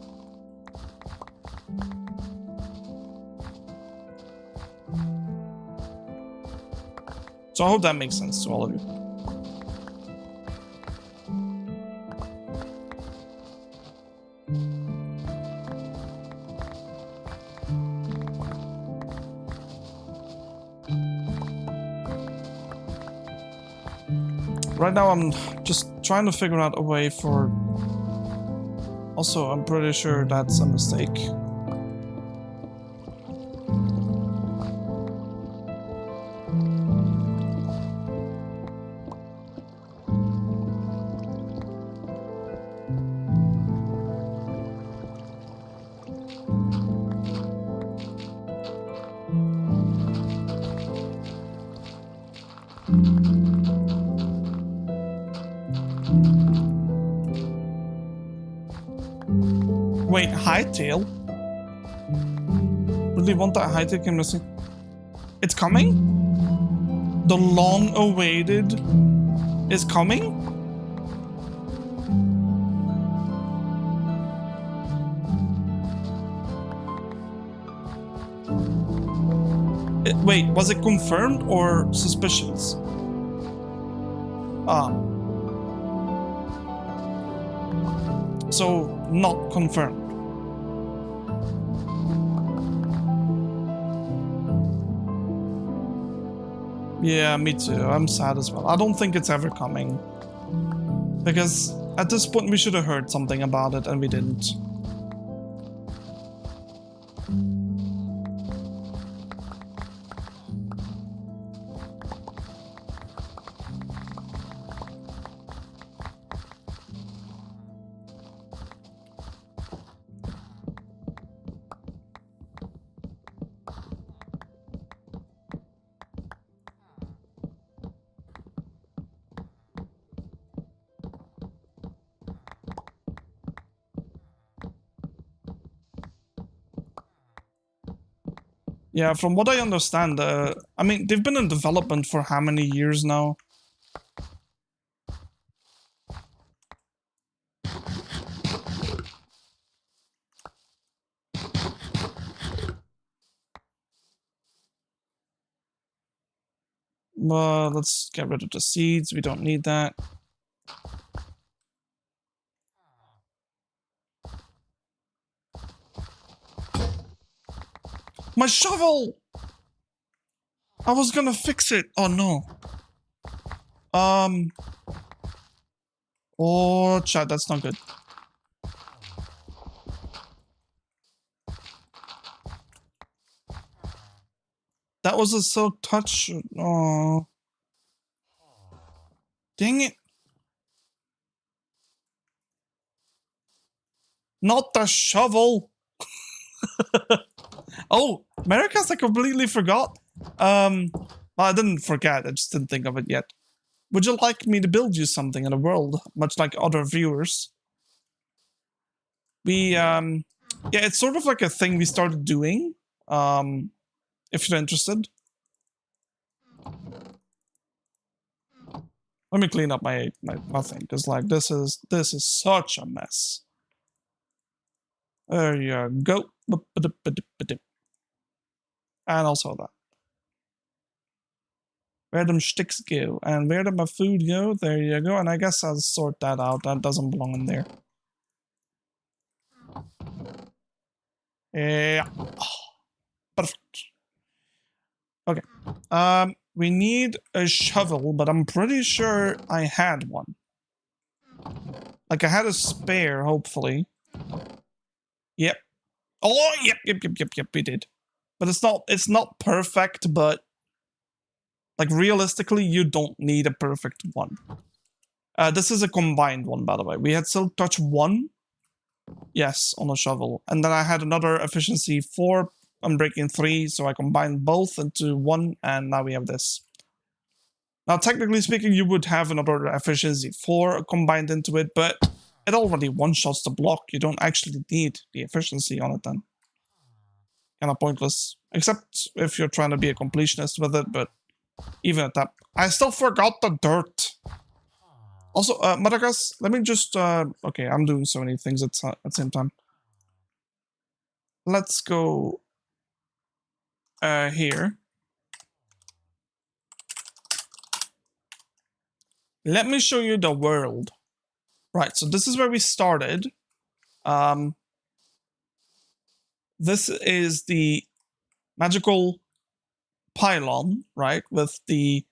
So I hope that makes sense to all of you. Right now I'm just trying to figure out a way for... Also, I'm pretty sure that's a mistake. Wait, hightail? Really want that hightail came missing? It's coming? The long-awaited is coming? Wait, was it confirmed or suspicions? So, not confirmed. Yeah, me too. I'm sad as well. I don't think it's ever coming. Because at this point we should have heard something about it and we didn't. Yeah, from what I understand, I mean, they've been in development for how many years now? Let's get rid of the seeds. We don't need that. My shovel! I was gonna fix it. Oh no. Oh, chat, that's not good. That was a silk touch. Oh. Dang it. Not the shovel. Oh, Americas, I completely forgot. Well, I didn't forget, I just didn't think of it yet. Would you like me to build you something in the world, much like other viewers? We, yeah, it's sort of like a thing we started doing, if you're interested. Let me clean up my thing, because like this is such a mess. There you go. And also that. Where them sticks go? And where did my food go? There you go. And I guess I'll sort that out. That doesn't belong in there. Yeah. Perfect. Okay. We need a shovel, but I'm pretty sure I had one. Like I had a spare, hopefully. Yep. Oh, yep, we did. But it's not perfect, but like realistically, you don't need a perfect one. This is a combined one, by the way. We had Silk Touch 1, yes, on a shovel. And then I had another efficiency 4, Unbreaking 3, so I combined both into one, and now we have this. Now, technically speaking, you would have another efficiency 4 combined into it, but it already one-shots the block. You don't actually need the efficiency on it then. Kind of pointless. Except if you're trying to be a completionist with it, but even at that... I still forgot the dirt! Also, Madagas, let me just... okay, I'm doing so many things at the same time. Let's go... here. Let me show you the world. Right, so this is where we started. This is the magical pylon, right? With the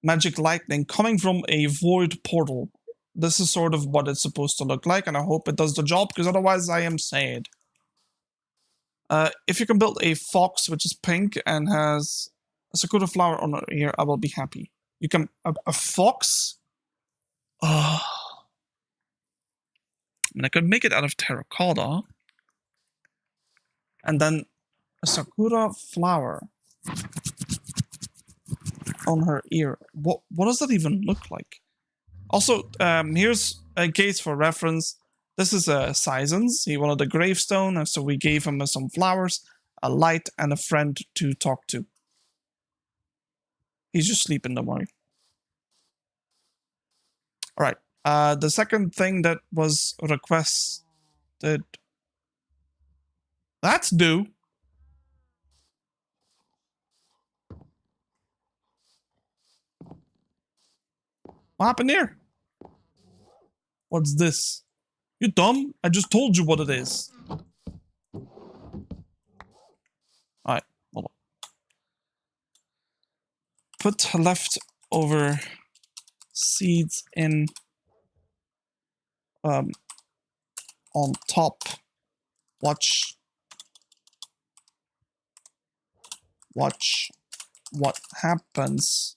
magic lightning coming from a void portal. This is sort of what it's supposed to look like, and I hope it does the job, because otherwise I am sad. If you can build a fox, which is pink, and has a sakura flower on here, I will be happy. You can... a fox? Oh. And I could make it out of terracotta. And then a sakura flower. on her ear. What does that even look like? Also, here's a case for reference. This is Seison's. He wanted a gravestone, and so we gave him some flowers, a light, and a friend to talk to. He's just sleeping, don't worry. Alright, the second thing that was requested... That's due. What happened here? What's this? You dumb? I just told you what it is. Alright, hold on. Put leftover seeds in on top. Watch what happens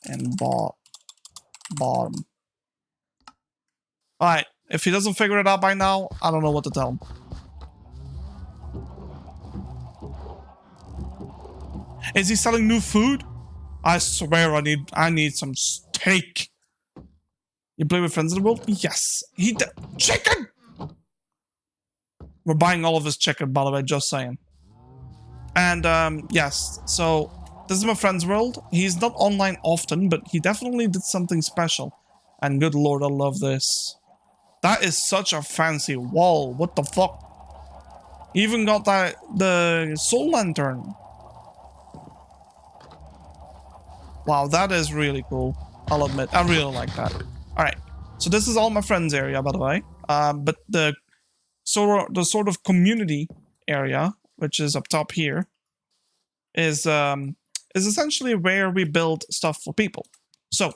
in bottom. Alright, if he doesn't figure it out by now, I don't know what to tell him. Is he selling new food? I swear I need some steak. You play with friends in the world? Yes. Chicken! We're buying all of his chicken, by the way, just saying. And, yes, so this is my friend's world. He's not online often, but he definitely did something special. And good lord, I love this. That is such a fancy wall. What the fuck? He even got the soul lantern. Wow, that is really cool. I'll admit, I really like that. Alright, so this is all my friend's area, by the way. But the sort of community area, which is up top here, is essentially where we build stuff for people. So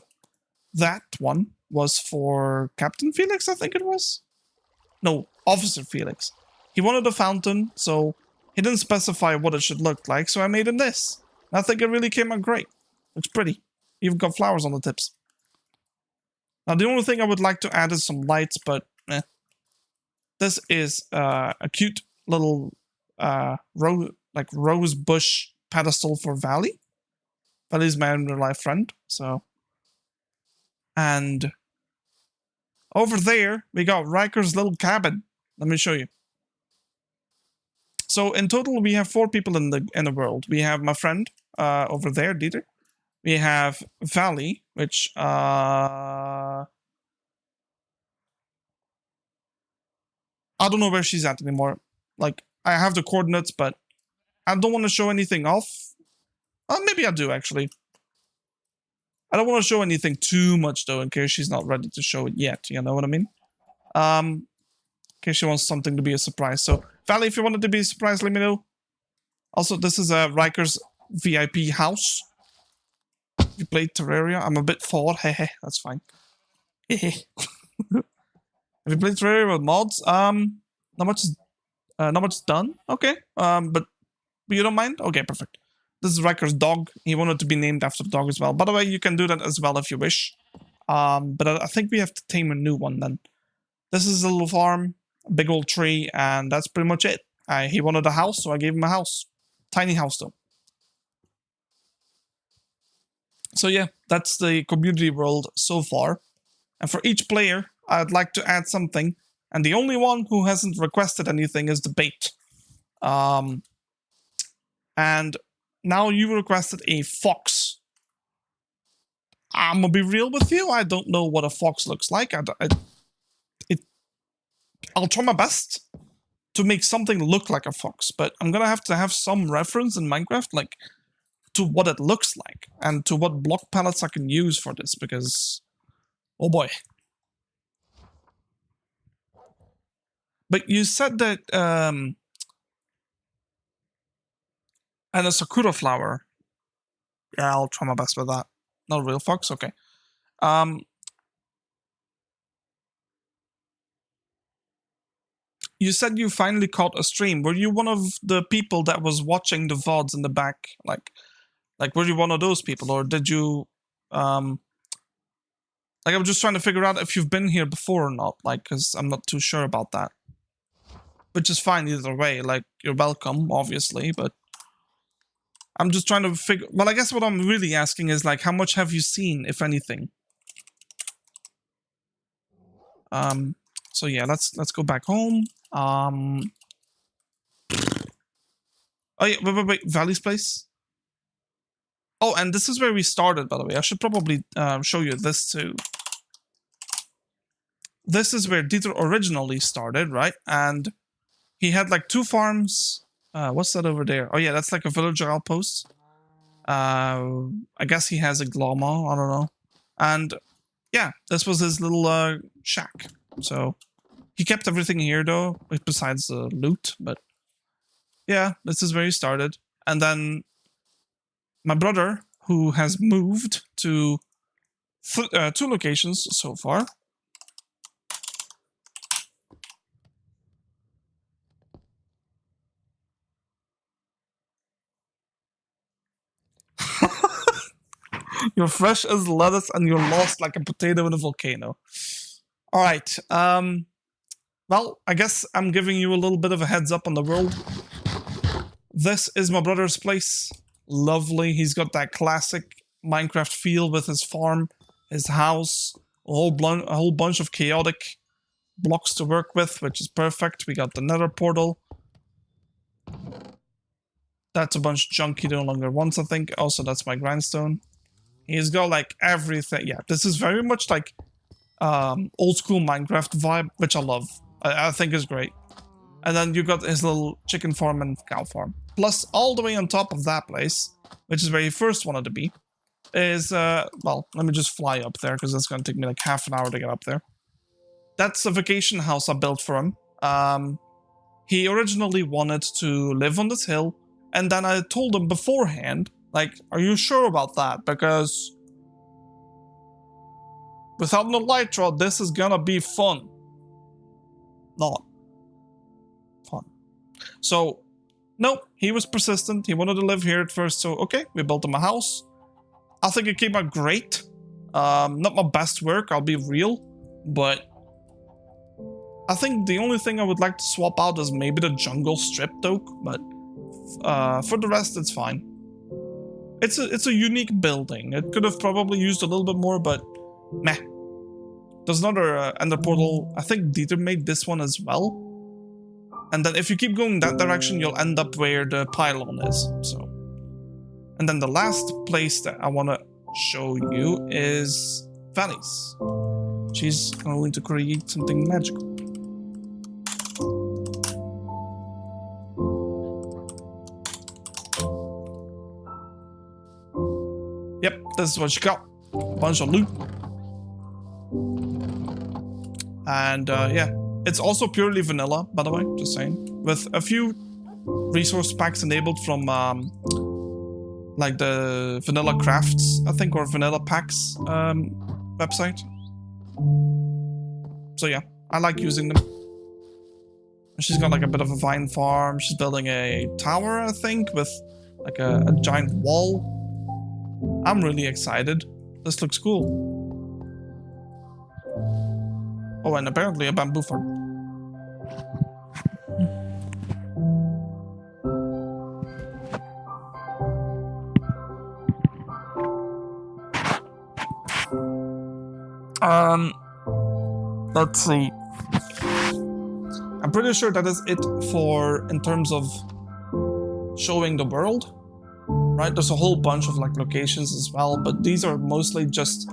that one was for Captain Felix, I think it was? No, Officer Felix. He wanted a fountain, so he didn't specify what it should look like, so I made him this. And I think it really came out great. Looks pretty. Even got flowers on the tips. Now the only thing I would like to add is some lights, but this is a cute little rose bush pedestal for Valley. Valley's my real life friend, so. And over there we got Riker's little cabin. Let me show you. So in total we have 4 people in the world. We have my friend over there, Dieter. We have Valley, which I don't know where she's at anymore. Like, I have the coordinates, but I don't want to show anything off. Maybe I do, actually. I don't want to show anything too much, though, in case she's not ready to show it yet. You know what I mean? In case she wants something to be a surprise. So, Valley, if you want it to be a surprise, let me know. Also, this is Riker's VIP house. You played Terraria? I'm a bit forward. Hehe, that's fine. Hehe. Have you played Terraria with mods? Not much done. Okay. But you don't mind? Okay, perfect. This is Riker's dog. He wanted to be named after the dog as well. By the way, you can do that as well if you wish. But I think we have to tame a new one then. This is a little farm, a big old tree, and that's pretty much it. He wanted a house, so I gave him a house. Tiny house though. So yeah, that's the community world so far. And for each player, I'd like to add something. And the only one who hasn't requested anything is the bait. And now you requested a fox. I'm gonna be real with you. I don't know what a fox looks like. I'll try my best to make something look like a fox. But I'm gonna have to have some reference in Minecraft, like, to what it looks like. And to what block palettes I can use for this. Because, oh boy. But you said that, and a sakura flower. Yeah, I'll try my best with that. Not a real fox? Okay. You said you finally caught a stream. Were you one of the people that was watching the VODs in the back? Like were you one of those people? Or did you, like, I'm just trying to figure out if you've been here before or not. Like, because I'm not too sure about that. Which is fine either way. Like, you're welcome, obviously, but I'm just trying to figure. Well, I guess what I'm really asking is like, how much have you seen, if anything? So yeah, let's go back home. Oh yeah, wait, Valley's place. Oh, and this is where we started, by the way. I should probably show you this too. This is where Dieter originally started, right? And he had like 2 farms. What's that over there? Oh yeah, that's like a villager outpost. I guess he has a llama, I don't know. And yeah, this was his little shack. So he kept everything here though, besides the loot. But yeah, this is where he started. And then my brother, who has moved to 2 locations so far. You're fresh as lettuce and you're lost like a potato in a volcano. All right. Well, I guess I'm giving you a little bit of a heads up on the world. This is my brother's place. Lovely. He's got that classic Minecraft feel with his farm, his house, a whole bunch of chaotic blocks to work with, which is perfect. We got the nether portal. That's a bunch of junk he no longer wants, I think. Also, that's my grindstone. He's got like everything. Yeah, this is very much like old school Minecraft vibe, which I love. I think is great. And then you got his little chicken farm and cow farm. Plus, all the way on top of that place, which is where he first wanted to be, is, well, let me just fly up there because it's going to take me like half an hour to get up there. That's a vacation house I built for him. He originally wanted to live on this hill, and then I told him beforehand, like, are you sure about that? Because without an elytra, this is gonna be fun. Not fun. So, no, he was persistent. He wanted to live here at first, so okay, we built him a house. I think it came out great. Not my best work, I'll be real, but I think the only thing I would like to swap out is maybe the jungle stripped oak, but for the rest, it's fine. It's a unique building. It could have probably used a little bit more, but meh. There's another ender portal. I think Dieter made this one as well. And then if you keep going that direction, you'll end up where the pylon is. So, and then the last place that I want to show you is Valleys. She's going to create something magical. Yep, this is what she got. A bunch of loot. And yeah, it's also purely vanilla, by the way, just saying. With a few resource packs enabled from like the Vanilla Crafts, I think, or Vanilla Packs website. So yeah, I like using them. She's got like a bit of a vine farm. She's building a tower, I think, with like a giant wall. I'm really excited. This looks cool. Oh, and apparently a bamboo farm. Let's see. I'm pretty sure that is it for in terms of showing the world. Right, there's a whole bunch of like locations as well, but these are mostly just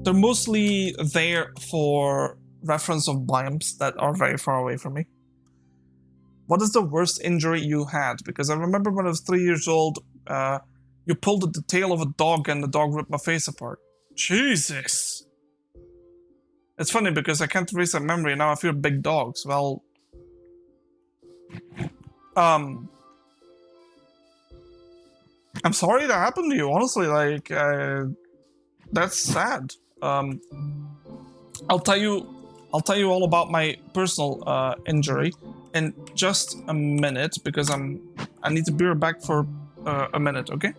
they're mostly there for reference of biomes that are very far away from me. What is the worst injury you had? Because I remember when I was 3 years old, you pulled at the tail of a dog and the dog ripped my face apart. Jesus! It's funny because I can't erase that memory and now I fear big dogs. Well, I'm sorry that happened to you, honestly, like, that's sad. I'll tell you all about my personal injury in just a minute because I need to be right back for a minute, okay?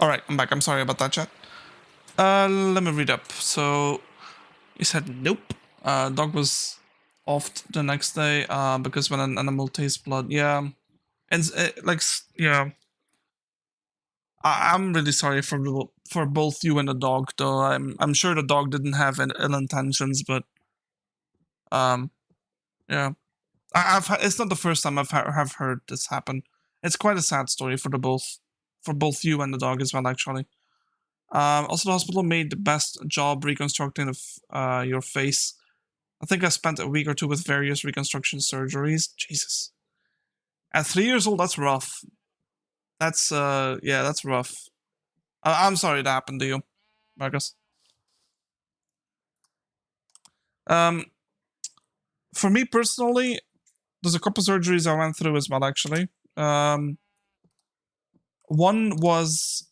All right, I'm back. I'm sorry about that, chat. Let me read up. So he said nope. Dog was off the next day because when an animal tastes blood, yeah, and yeah. I'm really sorry for both you and the dog, though. I'm sure the dog didn't have ill intentions, but yeah. It's not the first time have heard this happen. It's quite a sad story for both you and the dog as well, actually. Also, the hospital made the best job reconstructing your face. I think I spent a week or two with various reconstruction surgeries. Jesus. At 3 years old, that's rough. That's yeah, that's rough. I'm sorry that happened to you, Marcus. For me personally, there's a couple surgeries I went through as well, actually. One was,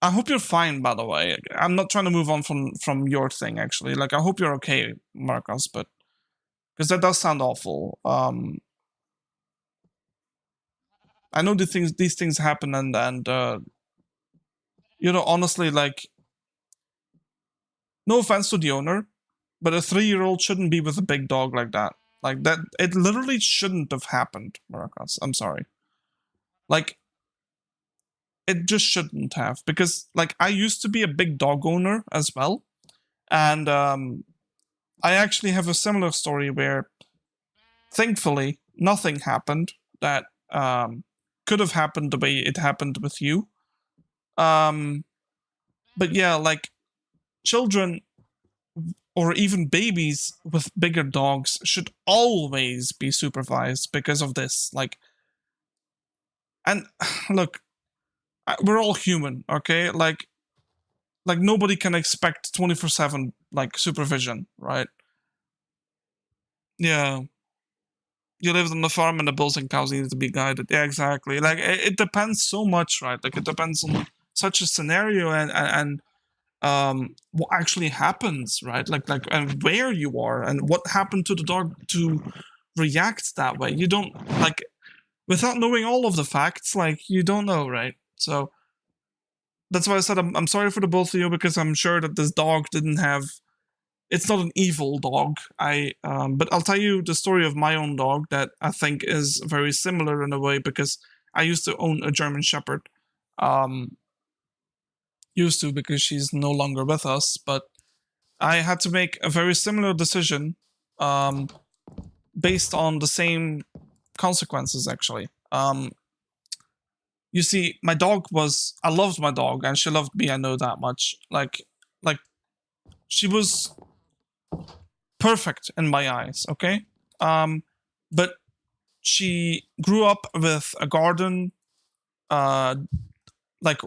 I hope you're fine, by the way. I'm not trying to move on from your thing, actually. Like, I hope you're okay, Marcus, but because that does sound awful. I know these things happen, and you know, honestly, like, no offense to the owner, but a 3-year-old shouldn't be with a big dog like that. Like that, it literally shouldn't have happened, Marcus. I'm sorry. Like, it just shouldn't have, because like I used to be a big dog owner as well, and I actually have a similar story where, thankfully, nothing happened that could have happened the way it happened with you. But yeah, like children or even babies with bigger dogs should always be supervised because of this. Like, and look, we're all human, okay? Like nobody can expect 24/7 like supervision, right? Yeah. You lived on the farm and the bulls and cows needed to be guided. Yeah, exactly. Like it depends so much, right? Like it depends on such a scenario and what actually happens, right? Like and where you are and what happened to the dog to react that way. You don't, like, without knowing all of the facts, like you don't know, right? So that's why I said I'm sorry for the both of you, because I'm sure that this dog didn't have, it's not an evil dog. But I'll tell you the story of my own dog that I think is very similar in a way, because I used to own a German Shepherd. Used to, because she's no longer with us, but I had to make a very similar decision based on the same consequences, actually. You see, my dog was, I loved my dog and she loved me, I know that much. Like she was perfect in my eyes, okay? But she grew up with a garden, like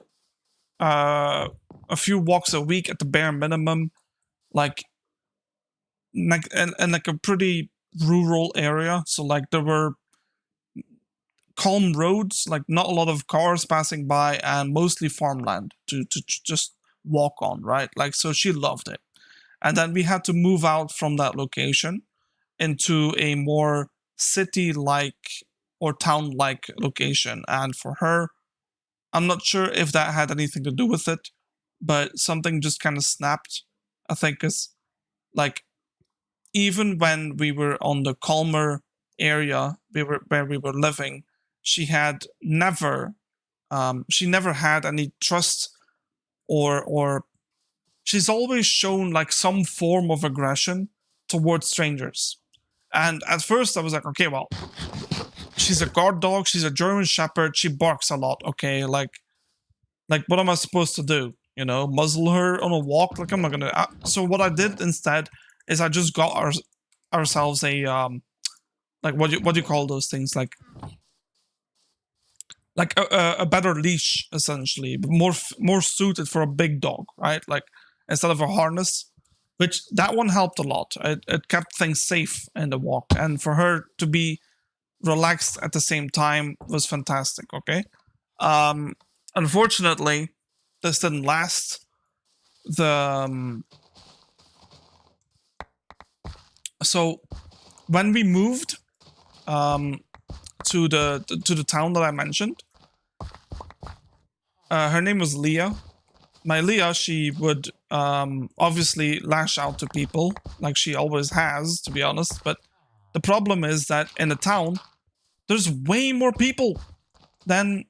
a few walks a week at the bare minimum, like and like a pretty rural area. So like there were calm roads, like not a lot of cars passing by, and mostly farmland to just walk on, right? Like, so she loved it. And then we had to move out from that location into a more city-like or town-like location. And for her, I'm not sure if that had anything to do with it, but something just kind of snapped, I think, is like, even when we were on the calmer area where we were living, she never had any trust, or she's always shown like some form of aggression towards strangers. And at first I was like, okay, well, she's a guard dog, she's a German Shepherd, she barks a lot, okay, like what am I supposed to do? You know, muzzle her on a walk? Like, I'm not gonna. So what I did instead is I just got ourselves a like, what do you call those things, like a better leash, essentially, but more suited for a big dog, right? Like, instead of a harness, which that one helped a lot. It kept things safe in the walk, and for her to be relaxed at the same time was fantastic. Okay, unfortunately, this didn't last. So when we moved to the town that I mentioned, her name was Leah. my Leah, she would obviously lash out to people, like she always has, to be honest. But the problem is that in a town, there's way more people than,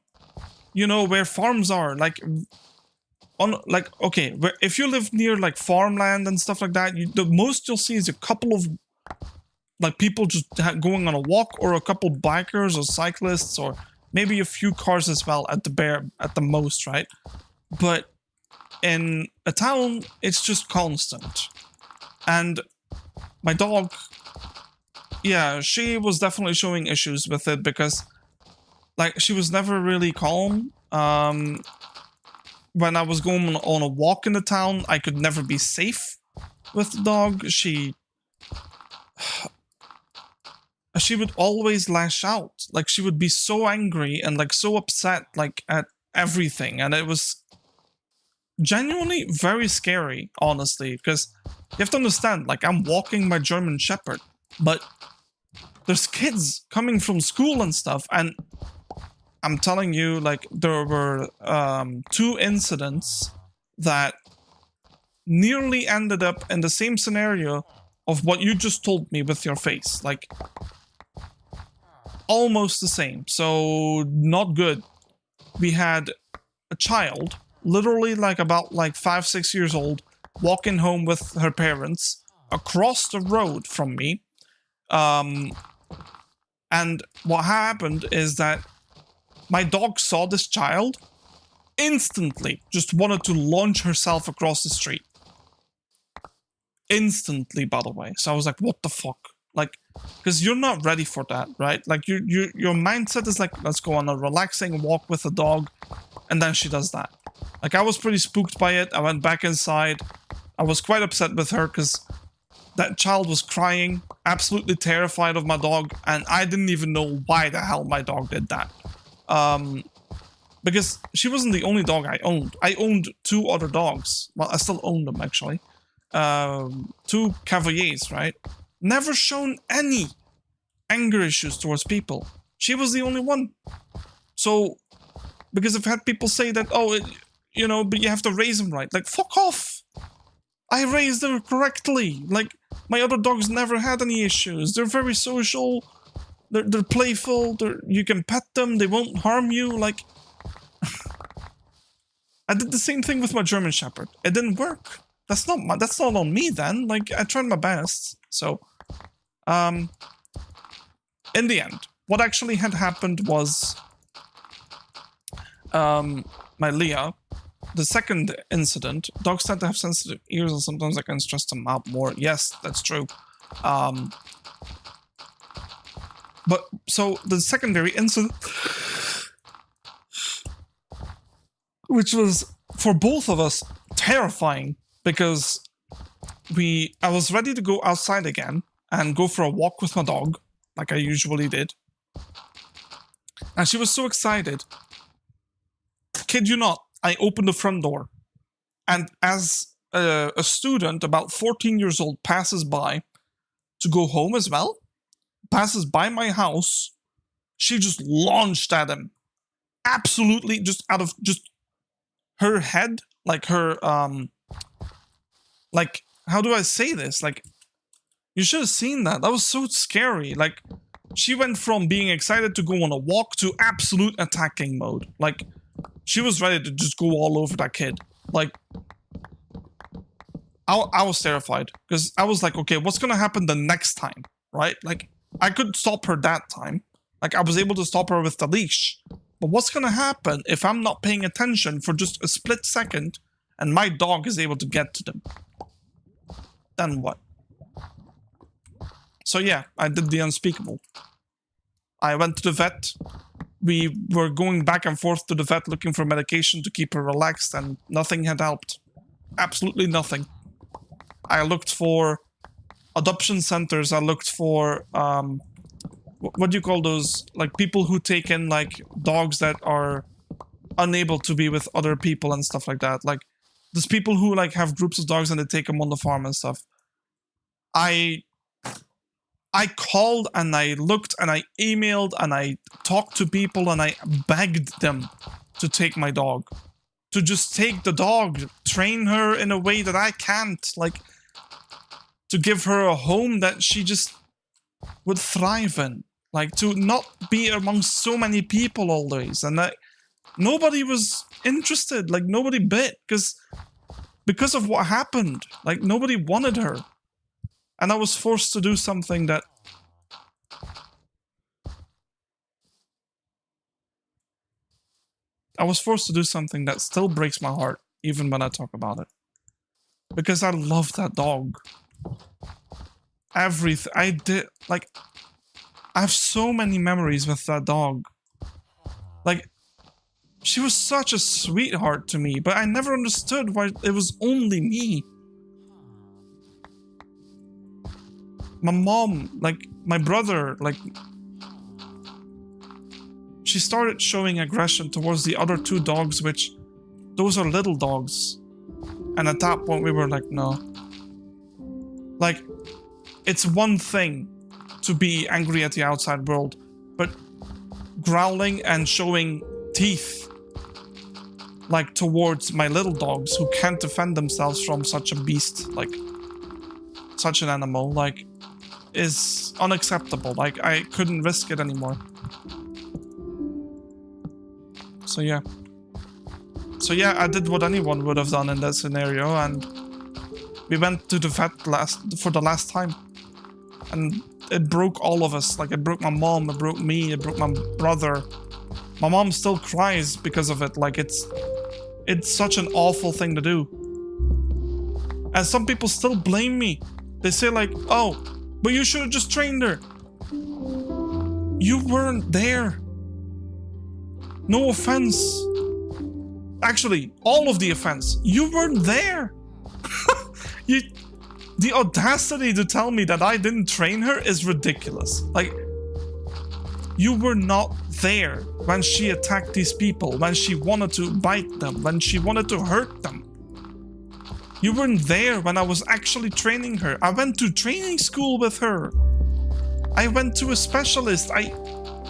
you know, where farms are. Like, okay, if you live near like farmland and stuff like that, the most you'll see is a couple of like people just going on a walk, or a couple bikers or cyclists, or maybe a few cars as well at the most, right? But in a town, it's just constant. And my dog, yeah, she was definitely showing issues with it, because like she was never really calm. When I was going on a walk in the town, I could never be safe with the dog. She would always lash out. Like, she would be so angry and like so upset, like at everything. And it was genuinely very scary, honestly, because you have to understand, like, I'm walking my German Shepherd, but there's kids coming from school and stuff. And I'm telling you, like, there were 2 incidents that nearly ended up in the same scenario of what you just told me with your face. Like, almost the same. So, not good. We had a child, literally like about like 5-6 years old, walking home with her parents across the road from me. And what happened is that my dog saw this child, instantly just wanted to launch herself across the street. Instantly, by the way. So I was like, what the fuck? Like, because you're not ready for that, right? Like, your mindset is like, let's go on a relaxing walk with a dog, and then she does that. Like, I was pretty spooked by it. I went back inside. I was quite upset with her, because that child was crying, absolutely terrified of my dog, and I didn't even know why the hell my dog did that. Because she wasn't the only dog I owned. I owned 2 other dogs. Well, I still own them, actually. 2 Cavaliers, right? Never shown any anger issues towards people. She was the only one. So, because I've had people say that, oh, you know, but you have to raise them right. Like, fuck off! I raised her correctly. Like, my other dogs never had any issues. They're very social. They're playful. You can pet them. They won't harm you. Like, I did the same thing with my German Shepherd. It didn't work. That's not on me then. Like, I tried my best. So, in the end, what actually had happened was, my Leah, the second incident, dogs tend to have sensitive ears, and sometimes I can stress them out more. Yes, that's true. But so the secondary incident, which was for both of us terrifying, because I was ready to go outside again and go for a walk with my dog, like I usually did. And she was so excited. Kid you not, I opened the front door. And as a student, about 14 years old, passes by to go home as well, passes by my house, she just launched at him. Absolutely, just out of just her head, like her, like, how do I say this? Like, you should have seen that. That was so scary. Like, she went from being excited to go on a walk to absolute attacking mode. Like, she was ready to just go all over that kid. Like, I was terrified, because I was like, okay, what's gonna happen the next time, right? Like, I could stop her that time. Like, I was able to stop her with the leash. But what's gonna happen if I'm not paying attention for just a split second and my dog is able to get to them? Then what? So yeah, I did the unspeakable. I went to the vet. We were going back and forth to the vet looking for medication to keep her relaxed, and nothing had helped. Absolutely nothing. I looked for adoption centers. I looked for, what do you call those? Like, people who take in, like, dogs that are unable to be with other people and stuff like that. Like, there's people who, like, have groups of dogs and they take them on the farm and stuff. I called and I looked and I emailed and I talked to people and I begged them to take my dog. to just take the dog, train her in a way that I can't, like, to give her a home that she just would thrive in, like, to not be amongst so many people always, and that nobody was interested, like, nobody bit, because of what happened, like, nobody wanted her, and I was forced to do something that still breaks my heart, even when I talk about it. Because I love that dog. Everything I did, like, I have so many memories with that dog. Like, she was such a sweetheart to me, but I never understood why it was only me. My mom, like, my brother, like, she started showing aggression towards the other two dogs, which, those are little dogs. And at that point, we were like, no. Like, it's one thing to be angry at the outside world, but growling and showing teeth, like, towards my little dogs who can't defend themselves from such a beast, like, such an animal, like, is unacceptable. Like, I couldn't risk it anymore. So yeah, I did what anyone would have done in that scenario, and we went to the vet for the last time, and it broke all of us. Like, it broke my mom, it broke me, it broke my brother. My mom still cries because of it. Like, it's such an awful thing to do, and some people still blame me. They say, like, oh, but you should have just trained her. You weren't there. No offense. Actually, all of the offense. You weren't there. The audacity to tell me that I didn't train her is ridiculous. Like, you were not there when she attacked these people, when she wanted to bite them, when she wanted to hurt them. You weren't there when I was actually training her. I went to training school with her. I went to a specialist. I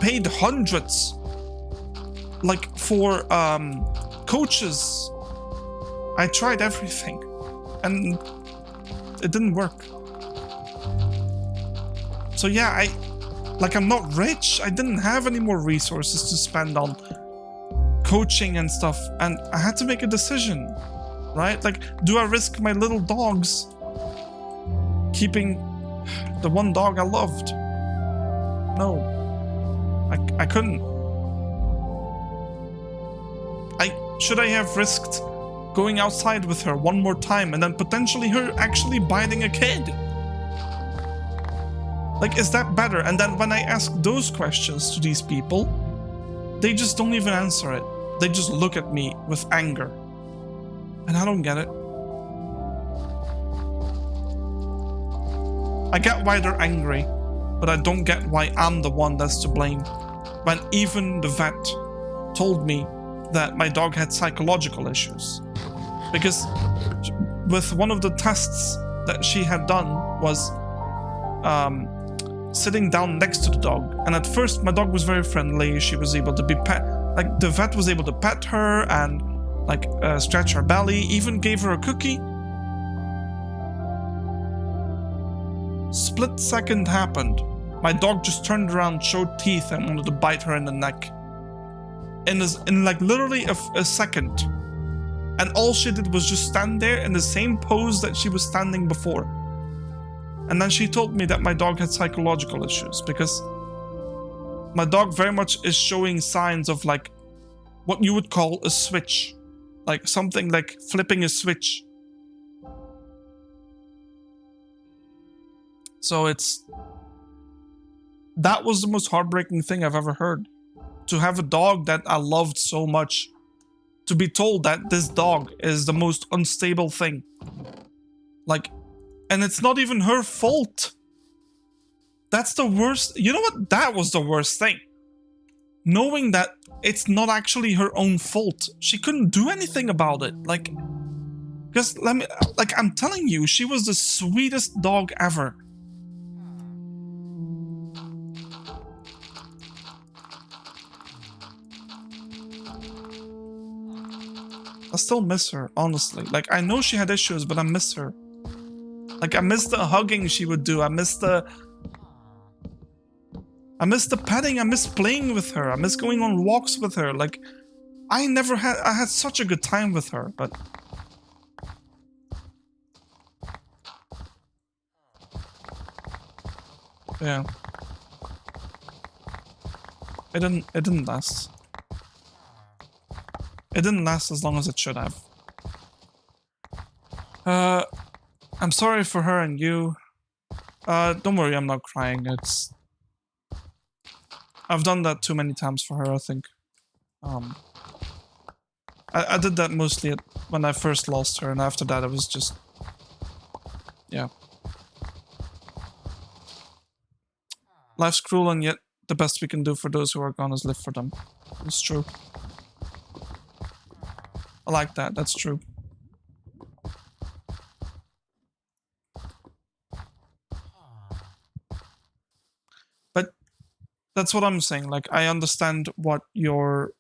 paid hundreds, like, for coaches. I tried everything, and it didn't work. So yeah, I'm not rich. I didn't have any more resources to spend on coaching and stuff, and I had to make a decision, right? Like, do I risk my little dogs keeping the one dog I loved? No, I couldn't. Should I have risked going outside with her one more time and then potentially her actually biting a kid? Like, is that better? And then when I ask those questions to these people, they just don't even answer it. They just look at me with anger. And I don't get it. I get why they're angry, but I don't get why I'm the one that's to blame. When even the vet told me that my dog had psychological issues. Because with one of the tests that she had done was sitting down next to the dog. And at first my dog was very friendly. She was able to be pet, like, the vet was able to pet her and, like, stretch her belly, even gave her a cookie. Split second happened. My dog just turned around, showed teeth, and wanted to bite her in the neck. In like literally a second. And all she did was just stand there in the same pose that she was standing before. And then she told me that my dog had psychological issues, because my dog very much is showing signs of, like, what you would call a switch. Like, something like flipping a switch. So that was the most heartbreaking thing I've ever heard. To have a dog that I loved so much, to be told that this dog is the most unstable thing. Like, and it's not even her fault. That's the worst. You know what? That was the worst thing. Knowing that it's not actually her own fault. She couldn't do anything about it. Like, because I'm telling you, she was the sweetest dog ever. I still miss her, honestly. Like, I know she had issues, but I miss her. Like, I miss the hugging she would do. I miss the petting. I miss playing with her. I miss going on walks with her. Like, I had such a good time with her, but... yeah. It didn't last. It didn't last as long as it should have. I'm sorry for her and you. Don't worry, I'm not crying. I've done that too many times for her, I think. I did that mostly when I first lost her, and after that it was just... yeah. Life's cruel, and yet the best we can do for those who are gone is live for them. It's true. I like that, that's true. But that's what I'm saying, like, I understand what you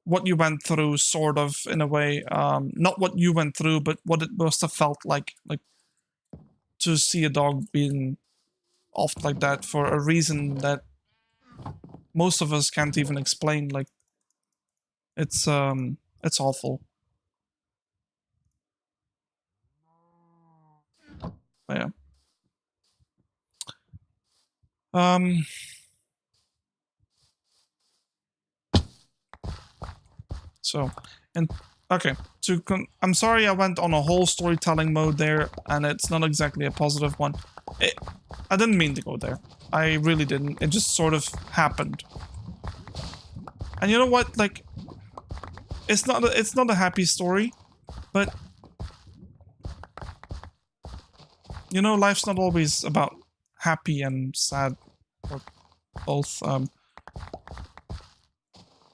went through, sort of, in a way. Not what you went through, but what it must have felt like to see a dog being off like that for a reason that most of us can't even explain. Like, it's awful. But yeah. So, and okay, I'm sorry I went on a whole storytelling mode there, and it's not exactly a positive one. I didn't mean to go there. I really didn't. It just sort of happened. And you know what? Like, it's not a happy story, but you know, life's not always about happy and sad, or both.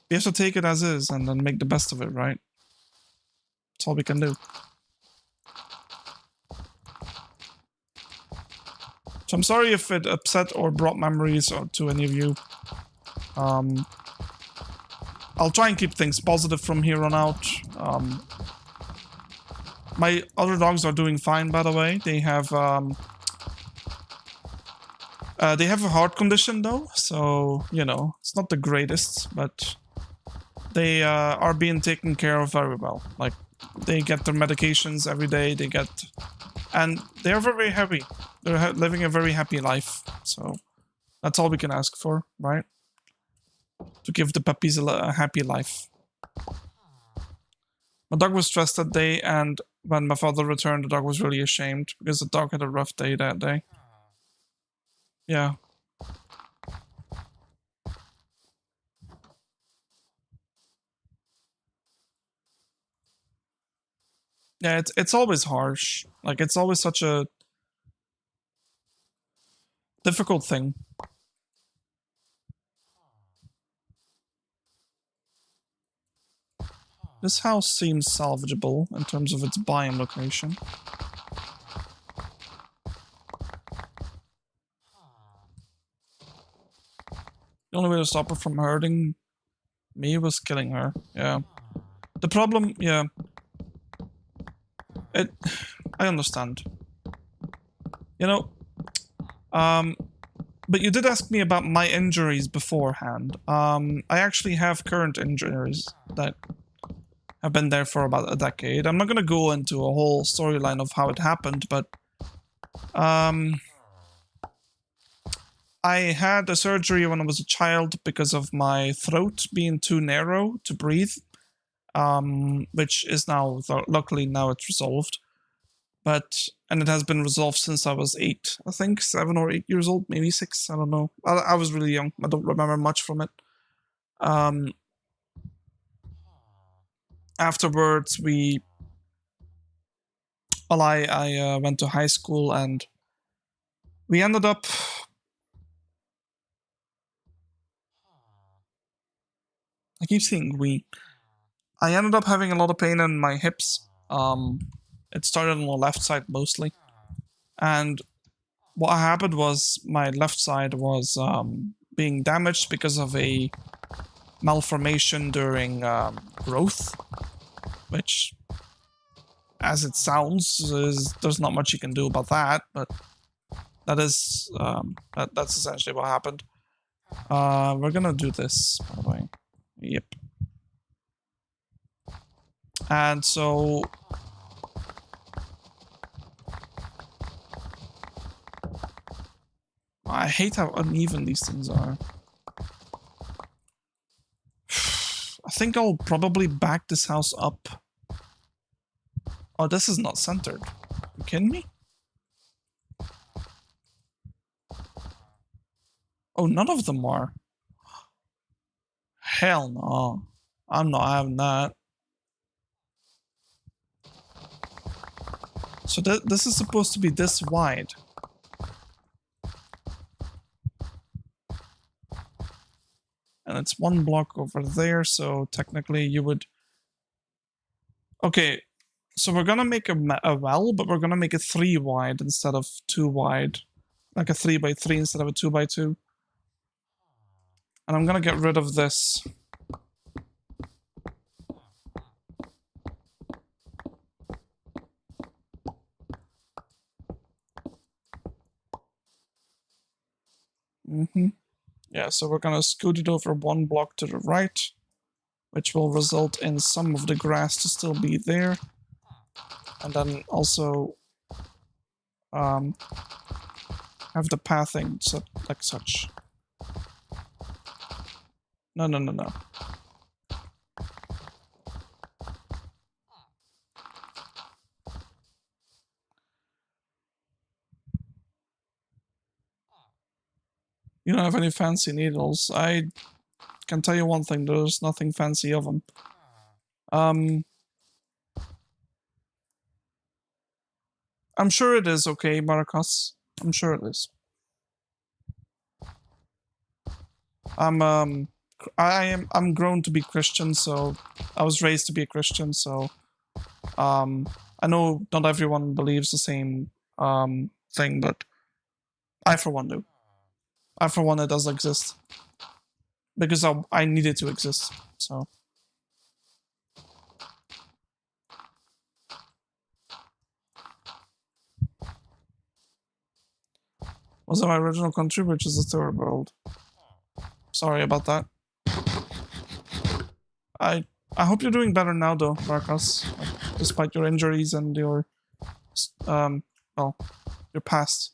We have to take it as is and then make the best of it, right? That's all we can do. So I'm sorry if it upset or brought memories to any of you. I'll try and keep things positive from here on out. My other dogs are doing fine, by the way. They have a heart condition, though, so, you know, it's not the greatest, but they are being taken care of very well. Like, they get their medications every day, and they're very happy. They're living a very happy life, so that's all we can ask for, right? To give the puppies a happy life. My dog was stressed that day, and when my father returned, the dog was really ashamed because the dog had a rough day that day. Yeah. Yeah, it's always harsh. Like, it's always such a difficult thing. This house seems salvageable in terms of its biome location. The only way to stop her from hurting me was killing her. Yeah. The problem, yeah. I understand. You know, but you did ask me about my injuries beforehand. I actually have current injuries that have been there for about a decade. I'm not gonna go into a whole storyline of how it happened, but I had a surgery when I was a child because of my throat being too narrow to breathe, which is now, luckily now it's resolved. And it has been resolved since I was 8, I think, 7 or 8 years old, maybe 6, I don't know. I was really young, I don't remember much from it. Afterwards, I went to high school, and we ended up... I keep saying we. I ended up having a lot of pain in my hips. It started on the left side mostly. And what happened was my left side was being damaged because of a malformation during growth, which, as it sounds, there's not much you can do about that, but that is that's essentially what happened. We're gonna do this, by the way. Yep. And so I hate how uneven these things are. I think I'll probably back this house up. Oh, this is not centered. You kidding me? Oh, none of them are. Hell no. I'm not having that. So this is supposed to be this wide. And it's one block over there, so technically you would... Okay, so we're gonna make a well, but we're gonna make it 3 wide instead of 2 wide. Like a 3 by 3 instead of a 2 by 2. And I'm gonna get rid of this. Yeah, so we're gonna scoot it over 1 block to the right, which will result in some of the grass to still be there. And then also have the pathing set like such. No. You don't have any fancy needles. I can tell you one thing, there's nothing fancy of them. I'm sure it is okay, Marcos. I'm sure it is. I'm grown to be Christian, so I was raised to be a Christian, so I know not everyone believes the same thing, but I for one do. I for one, it does exist. Because I need it to exist, so. Was it my original country, which is the third world? Sorry about that. I hope you're doing better now, though, Marcos. Despite your injuries and your, well, your past.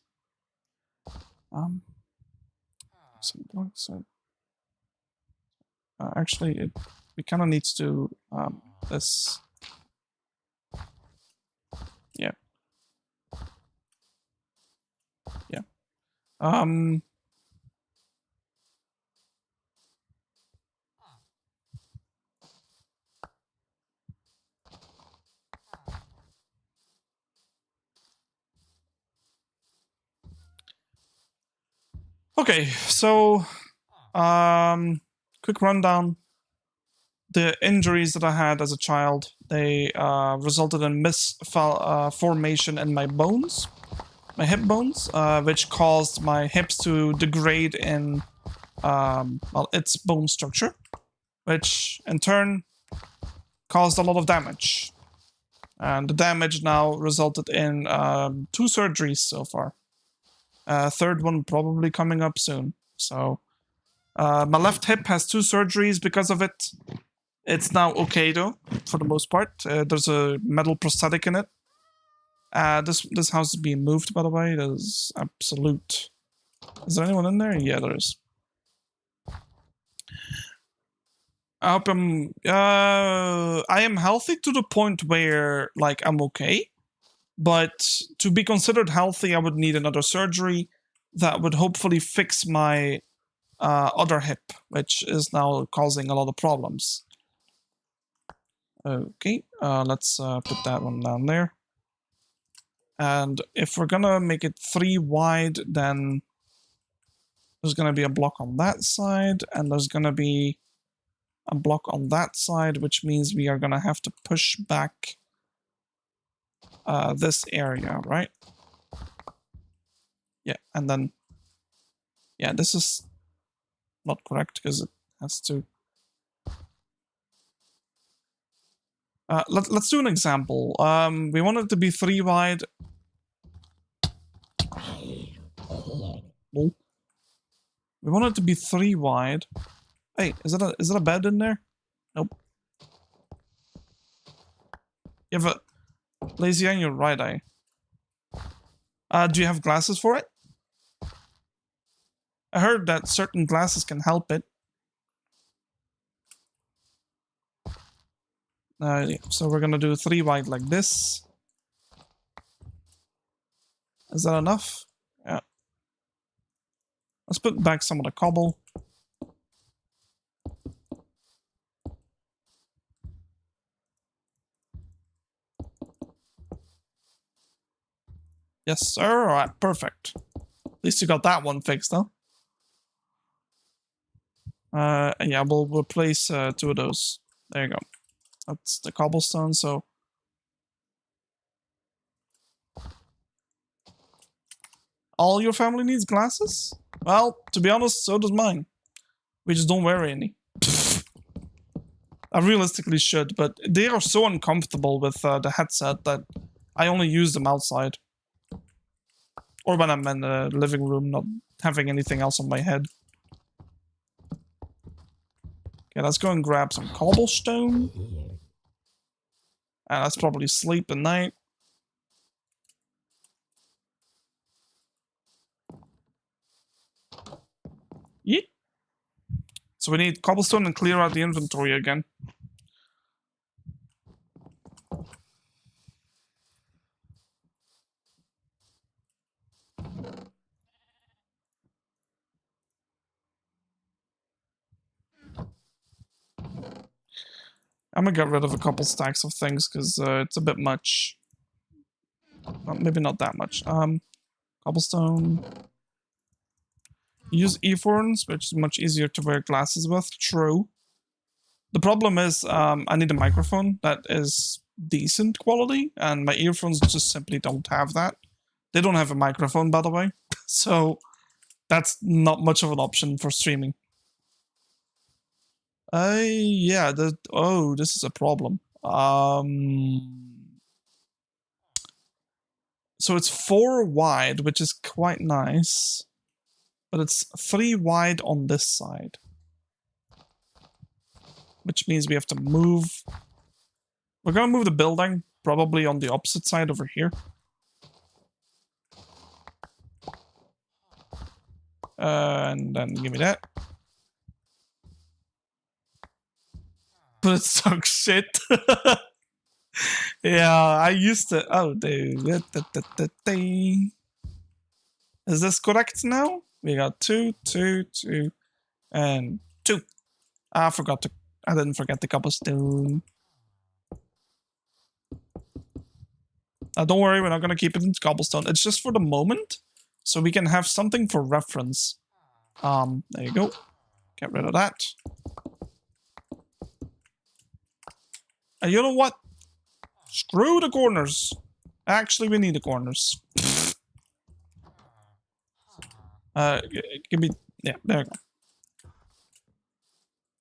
Actually, we kind of need to do this. Yeah. Yeah. Okay, so quick rundown. The injuries that I had as a child, they resulted in misformation in my bones, my hip bones, which caused my hips to degrade in well, its bone structure, which in turn caused a lot of damage. And the damage now resulted in 2 surgeries so far. Third one probably coming up soon. So my left hip has 2 surgeries because of it. It's now okay though, for the most part. There's a metal prosthetic in it. This house is being moved, by the way. There's absolute... Is there anyone in there? Yeah, there is. I hope I am healthy to the point where, like, I'm okay. But to be considered healthy, I would need another surgery that would hopefully fix my other hip, which is now causing a lot of problems. Okay, let's put that one down there. And if we're gonna make it 3 wide, then there's gonna be a block on that side, and there's gonna be a block on that side, which means we are gonna have to push back this area, right? Yeah, and then, yeah, this is not correct because it has to Let's do an example. We want it to be 3 wide. We want it to be 3 wide. Hey, is that a bed in there? Nope. You have a lazy eye in your right eye. Do you have glasses for it? I heard that certain glasses can help it. Yeah, so we're gonna do 3 wide like this. Is that enough? Yeah. Let's put back some of the cobble. Yes, sir. All right, perfect. At least you got that one fixed, huh? Yeah, we'll replace 2 of those. There you go. That's the cobblestone, so... All your family needs glasses? Well, to be honest, so does mine. We just don't wear any. I realistically should, but they are so uncomfortable with the headset that I only use them outside. Or when I'm in the living room, not having anything else on my head. Okay, let's go and grab some cobblestone. And let's probably sleep at night. Yeet. So we need cobblestone and clear out the inventory again. I'm gonna get rid of a couple stacks of things because it's a bit much. Well, maybe not that much. Cobblestone. Use earphones, which is much easier to wear glasses with. True. The problem is I need a microphone that is decent quality, and my earphones just simply don't have that. They don't have a microphone, by the way, so that's not much of an option for streaming. Yeah, oh, this is a problem. So it's 4 wide, which is quite nice, but it's 3 wide on this side, which means we have to move. We're gonna move the building probably on the opposite side over here. And then give me that. But it sucks shit. Yeah, I used to. Oh, dude. Is this correct now? We got 2, 2, 2, and 2. I forgot to. I didn't forget the cobblestone. Don't worry, we're not gonna keep it in cobblestone. It's just for the moment, so we can have something for reference. There you go. Get rid of that. And you know what? Screw the corners. Actually, we need the corners. Give me... Yeah, there you go.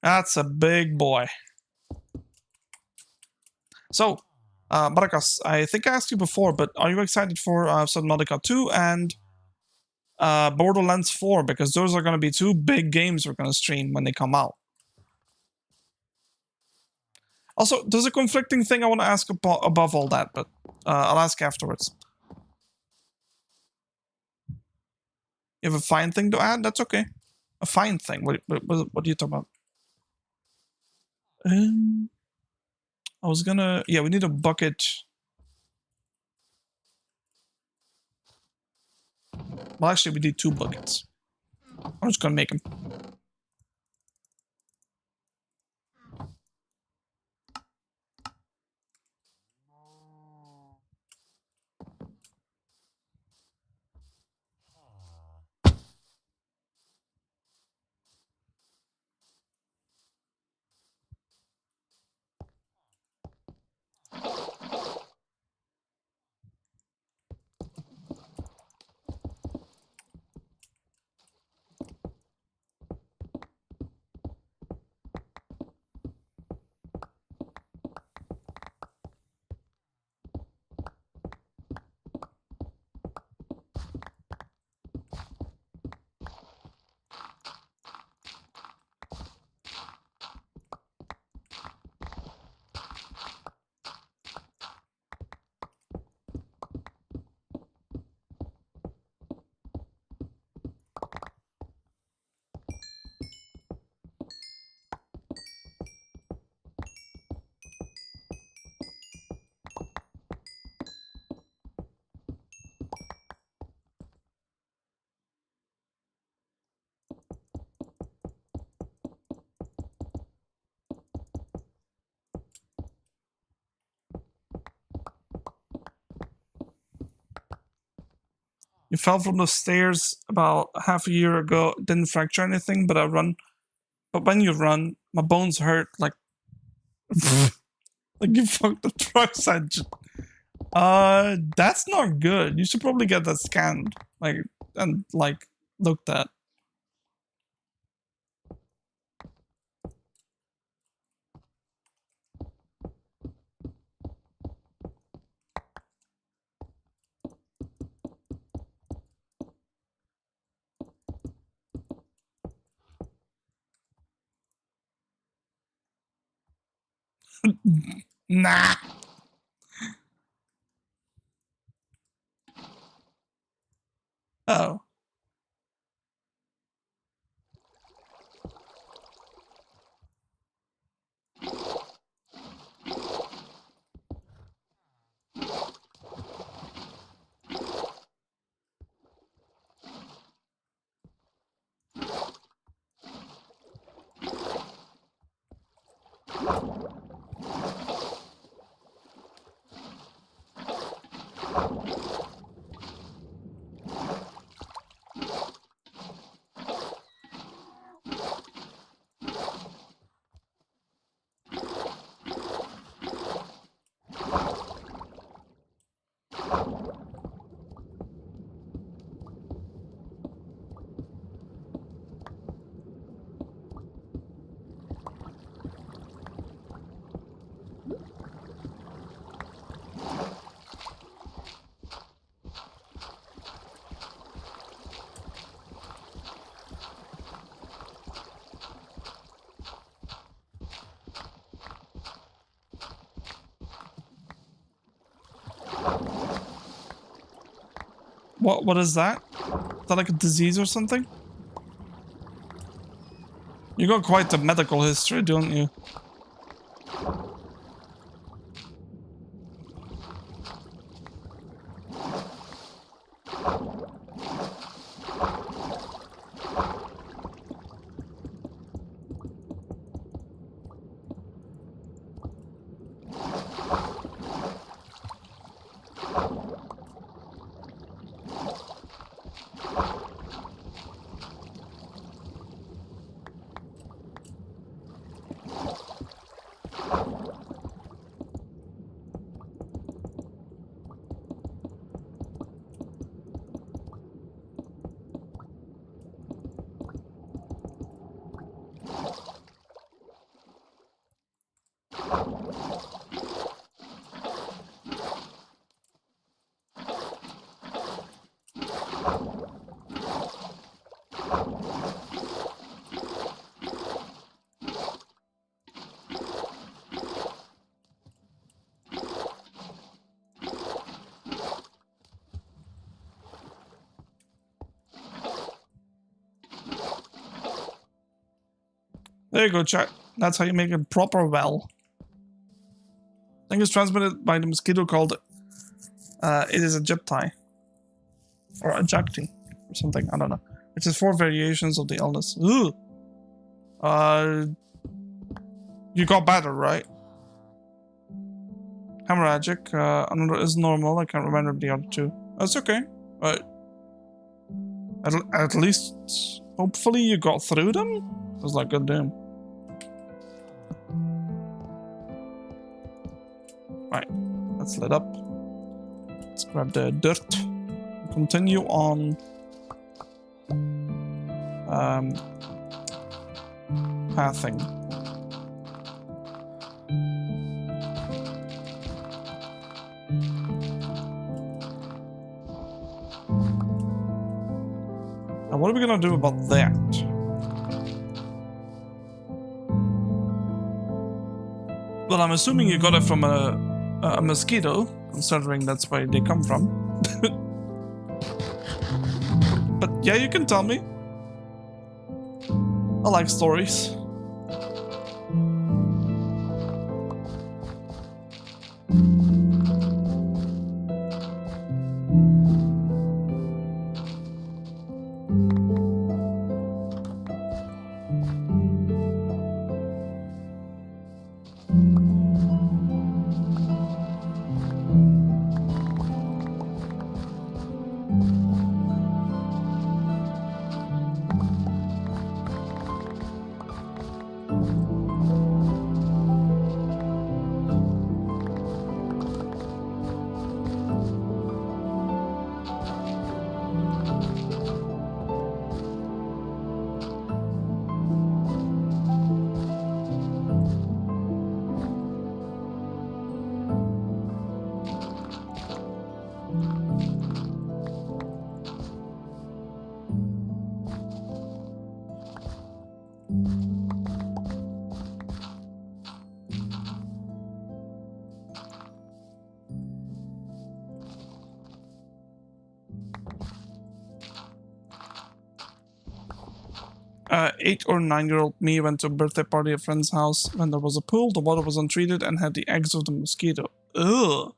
That's a big boy. So, Barakas, I think I asked you before, but are you excited for Subnautica 2 and Borderlands 4? Because those are going to be 2 big games we're going to stream when they come out. Also, there's a conflicting thing I want to ask above all that, but I'll ask afterwards. You have a fine thing to add? That's okay. A fine thing? What are you talking about? I was gonna... Yeah, we need a bucket. Well, actually, we need 2 buckets. I'm just gonna make them. You fell from the stairs about half a year ago. Didn't fracture anything, but But when you run, my bones hurt like like you fucked the truck's engine. That's not good. You should probably get that scanned, and looked at. Nah. Oh. What is that? Is that like a disease or something? You got quite a medical history, don't you? There you go, chat. That's how you make a proper well. I think it's transmitted by the mosquito called it is a gypti. Or a jacti. Or something, I don't know. Which is 4 variations of the illness. Ooh. You got better, right? Hemorrhagic. Another is normal. I can't remember the other two. That's okay. At least, hopefully you got through them? I was like, goddamn. Right, let's lit up. Let's grab the dirt. Continue on. Pathing. Now, what are we gonna do about that? Well, I'm assuming you got it from a mosquito, considering that's where they come from. But yeah, you can tell me. I like stories. 8 or 9-year-old me went to a birthday party at a friend's house. When there was a pool, the water was untreated and had the eggs of the mosquito. Ugh.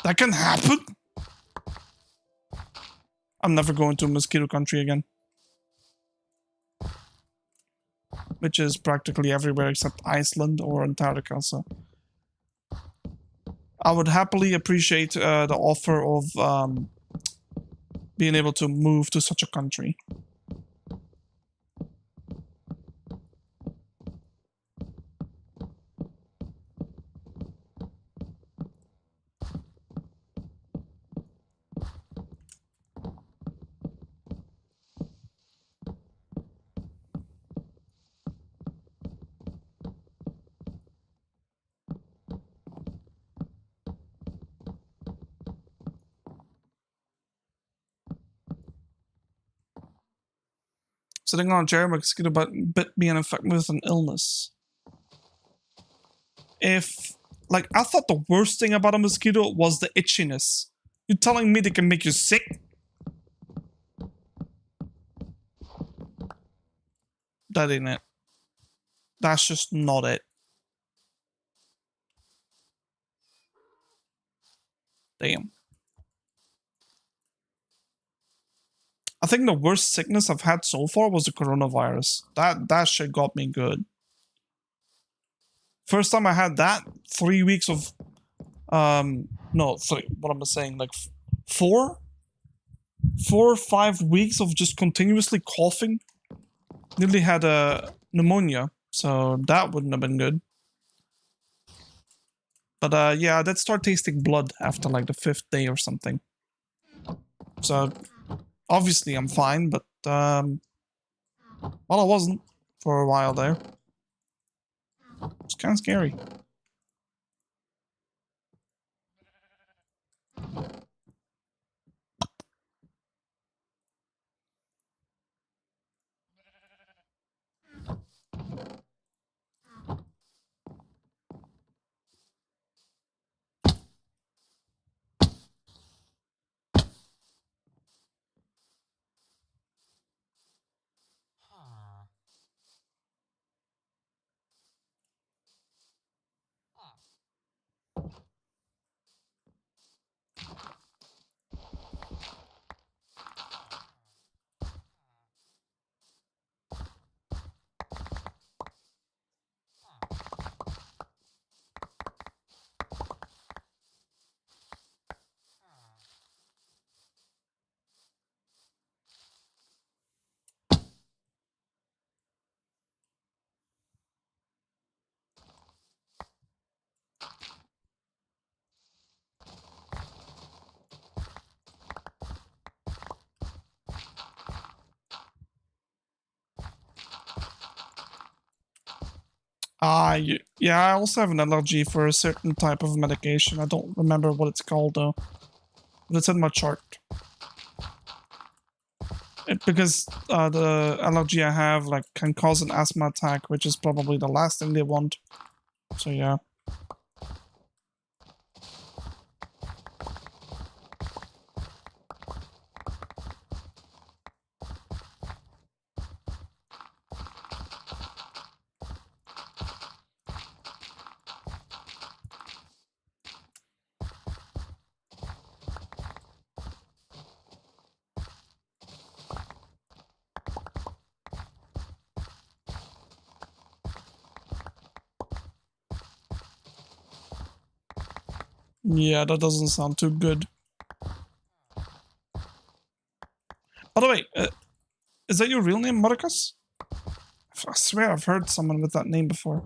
That can happen? I'm never going to a mosquito country again. Which is practically everywhere except Iceland or Antarctica, so... I would happily appreciate the offer of being able to move to such a country. Sitting on a chair, mosquito bit me and infected me with an illness. If, like, I thought the worst thing about a mosquito was the itchiness. You're telling me they can make you sick? That ain't it. That's just not it. Damn. I think the worst sickness I've had so far was the coronavirus. That shit got me good. First time I had that, 3 weeks of no, 3, what am I saying? Like 4 or 5 weeks of just continuously coughing. Nearly had a pneumonia, so that wouldn't have been good. But yeah, I did start tasting blood after like the 5th day or something. So obviously I'm fine, but well, I wasn't for a while there. It's kind of scary. Yeah, I also have an allergy for a certain type of medication. I don't remember what it's called though. But it's in my chart. Because the allergy I have like can cause an asthma attack, which is probably the last thing they want. So yeah. Yeah, that doesn't sound too good. By the way, is that your real name, Marcus? I swear I've heard someone with that name before.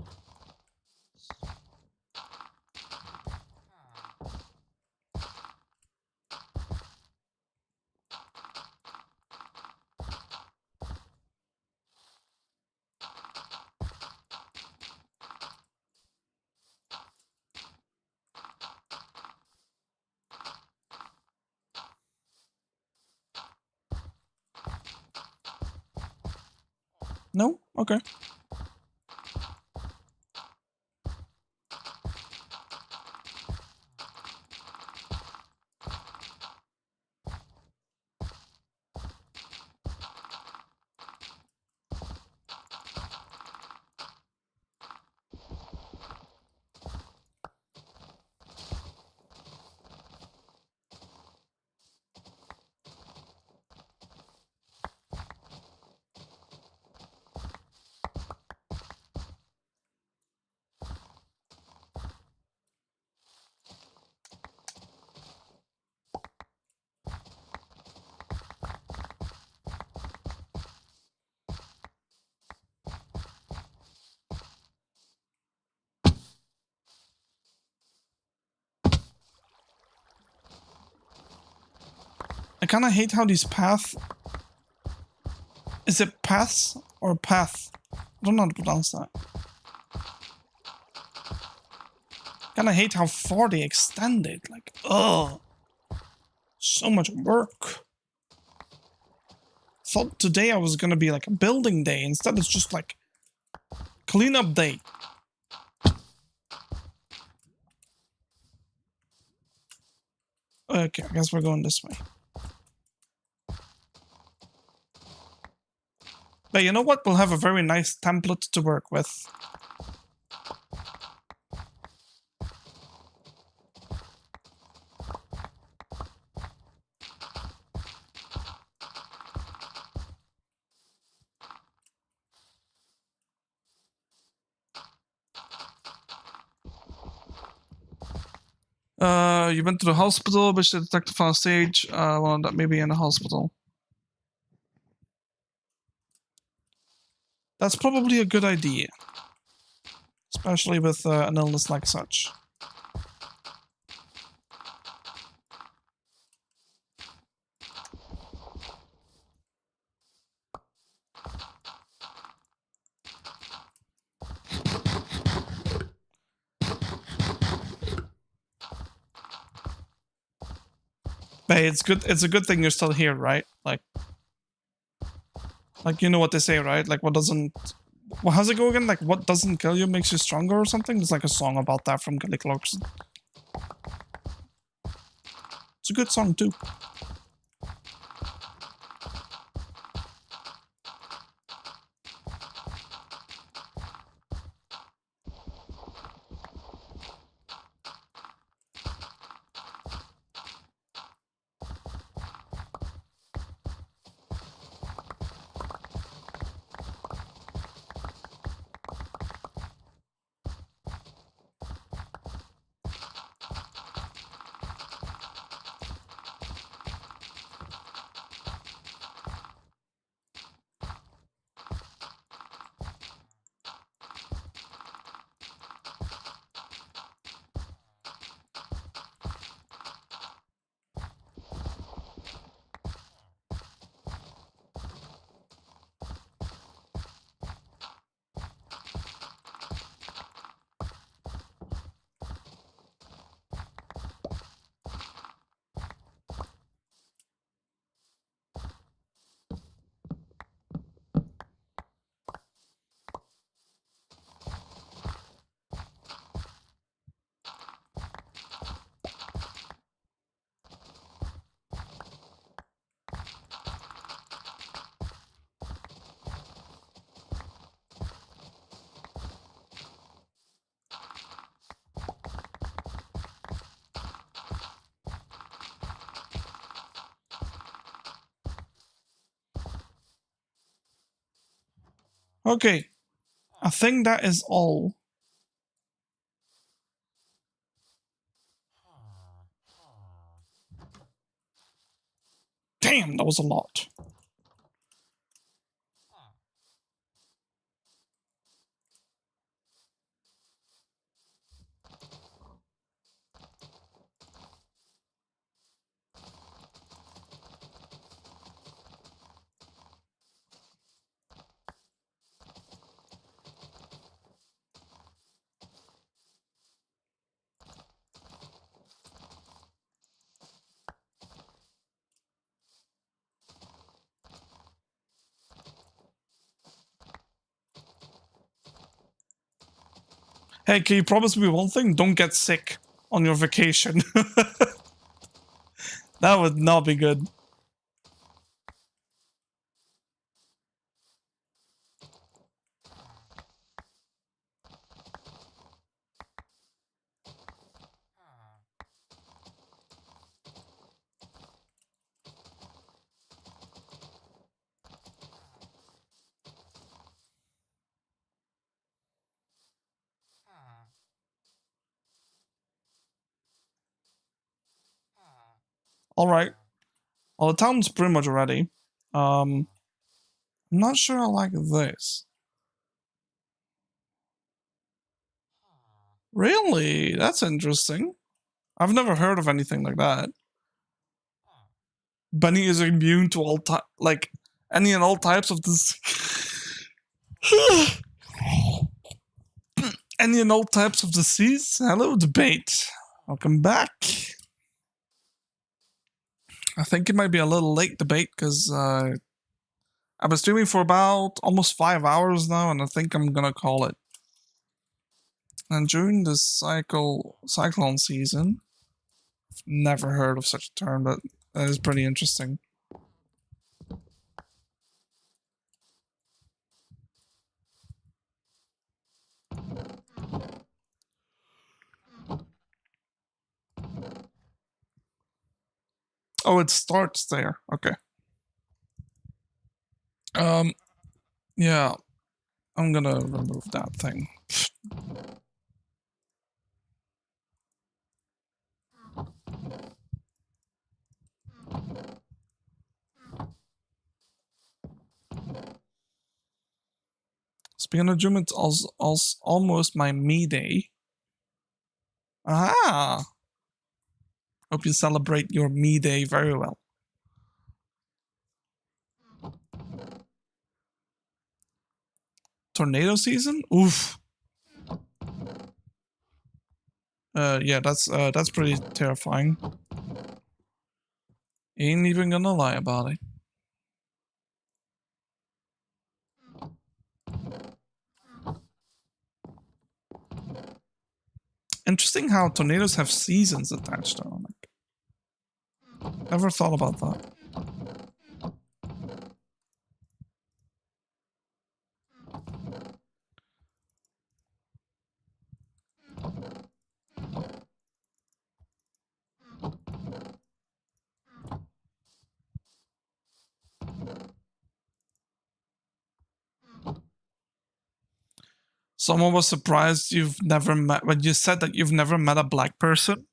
No? Okay. kind of hate how these paths... Is it paths or path? I don't know how to pronounce that. Kind of hate how far they extend it. Like, ugh. So much work. Thought today I was gonna be like a building day. Instead it's just like cleanup day. Okay, I guess we're going this way. But you know what? We'll have a very nice template to work with. You went to the hospital, but the detective found stage. Well, that may be in the hospital. That's probably a good idea. Especially with an illness like such. Hey, it's good. It's a good thing you're still here, right? Like you know what they say, right? Like, what doesn't... Well, how's it go again? Like, what doesn't kill you makes you stronger or something? There's like a song about that from Kelly Clarkson. It's a good song, too. Okay. I think that is all. Damn, that was a lot. Hey, can you promise me one thing? Don't get sick on your vacation. That would not be good. Alright. Well, the town's pretty much ready. I'm not sure I like this. Really? That's interesting. I've never heard of anything like that. Bunny is immune to all like any and all types of this. Any and all types of disease. Hello, debate. Welcome back. I think it might be a little late, debate, because I've been streaming for about almost 5 hours now, and I think I'm gonna call it. And during this cyclone season, I've never heard of such a term, but that is pretty interesting. Oh, it starts there. Okay. Yeah, I'm gonna remove that thing. Speaking of June, it's also almost my me day. Ah! Hope you celebrate your me day very well. Tornado season? Oof. Yeah, that's pretty terrifying. Ain't even gonna lie about it. Interesting how tornadoes have seasons attached to them. Never thought about that. Someone was surprised you've never met, when you said that you've never met a black person.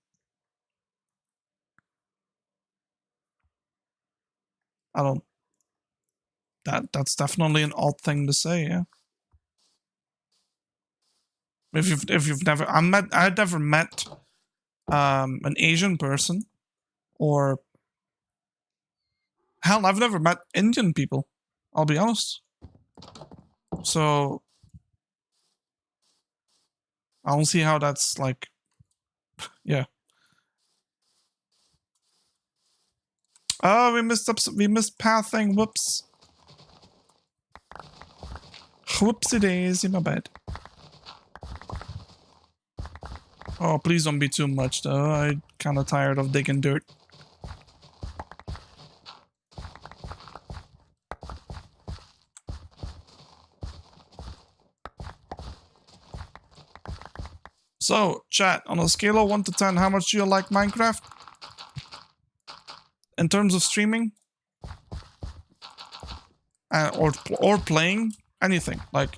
I don't. That's definitely an odd thing to say, yeah. If you've never, I'd never met an Asian person, or hell, I've never met Indian people. I'll be honest. So I don't see how that's like, yeah. Oh, we missed pathing. Whoops. Whoopsie daisy, my bad. Oh, please don't be too much though. I'm kind of tired of digging dirt. So, chat, on a scale of 1 to 10, how much do you like Minecraft? In terms of streaming? Or playing? Anything, like...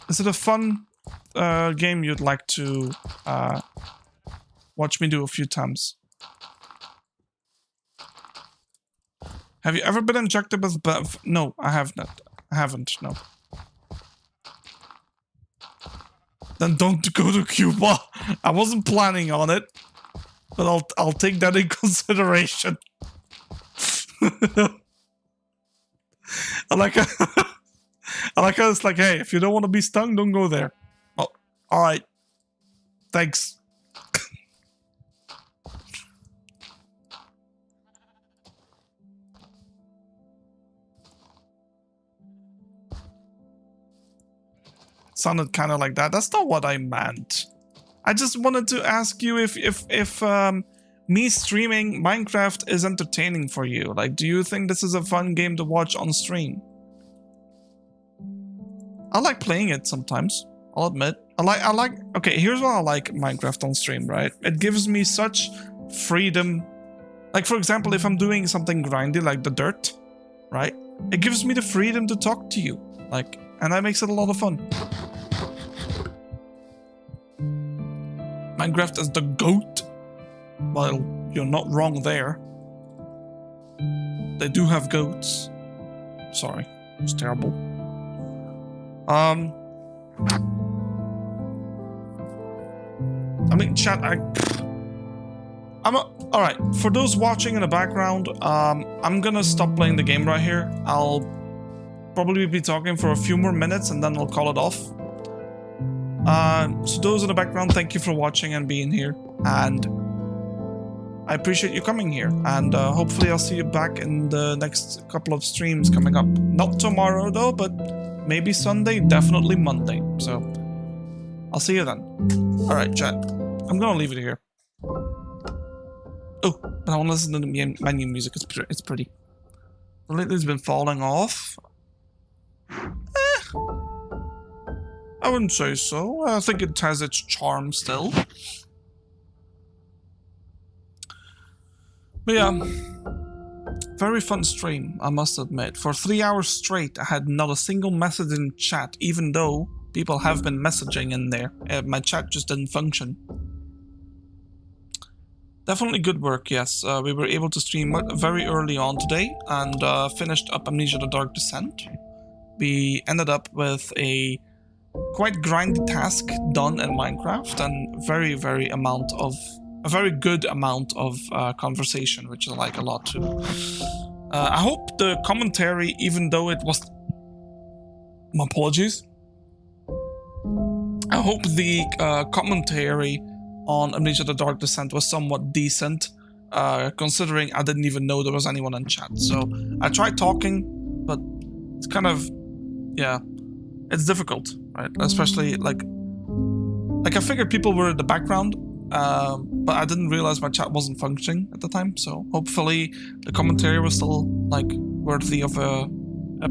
Is it a fun game you'd like to watch me do a few times? Have you ever been injected with Bev? No, I have not. I haven't, no. Then don't go to Cuba. I wasn't planning on it, but I'll take that in consideration. I like how it's like, hey, if you don't want to be stung, don't go there. Oh, all right. Thanks. Sounded kind of like that. That's not what I meant. I just wanted to ask you if me streaming Minecraft is entertaining for you. Like, do you think this is a fun game to watch on stream? I like playing it sometimes. I'll admit. I like. Okay, here's what I like Minecraft on stream. Right, it gives me such freedom. Like, for example, if I'm doing something grindy like the dirt, right? It gives me the freedom to talk to you. Like, and that makes it a lot of fun. Minecraft is the GOAT. Well, you're not wrong there. They do have goats. Sorry, it's terrible. I mean, chat, All right. For those watching in the background, I'm gonna stop playing the game right here. I'll probably be talking for a few more minutes and then I'll call it off. So those in the background, thank you for watching and being here, and I appreciate you coming here. And hopefully I'll see you back in the next couple of streams coming up. Not tomorrow though, but maybe Sunday, definitely Monday. So I'll see you then. All right, chat. I'm gonna leave it here. Oh, but I want to listen to the menu music. It's pretty. Lately it's been falling off. I wouldn't say so. I think it has its charm still. But yeah, very fun stream, I must admit. For 3 hours straight, I had not a single message in chat, even though people have been messaging in there. My chat just didn't function. Definitely good work, yes. We were able to stream very early on today and finished up Amnesia: The Dark Descent. We ended up with a quite grindy task done in Minecraft and a very good amount of conversation, which I like a lot too. I hope the commentary, even though it was... My apologies. I hope the commentary on Amnesia: The Dark Descent was somewhat decent, considering I didn't even know there was anyone in chat. So I tried talking, but it's kind of... yeah, it's difficult, right? Especially like I figured people were in the background, but I didn't realize my chat wasn't functioning at the time. So hopefully the commentary was still like worthy of a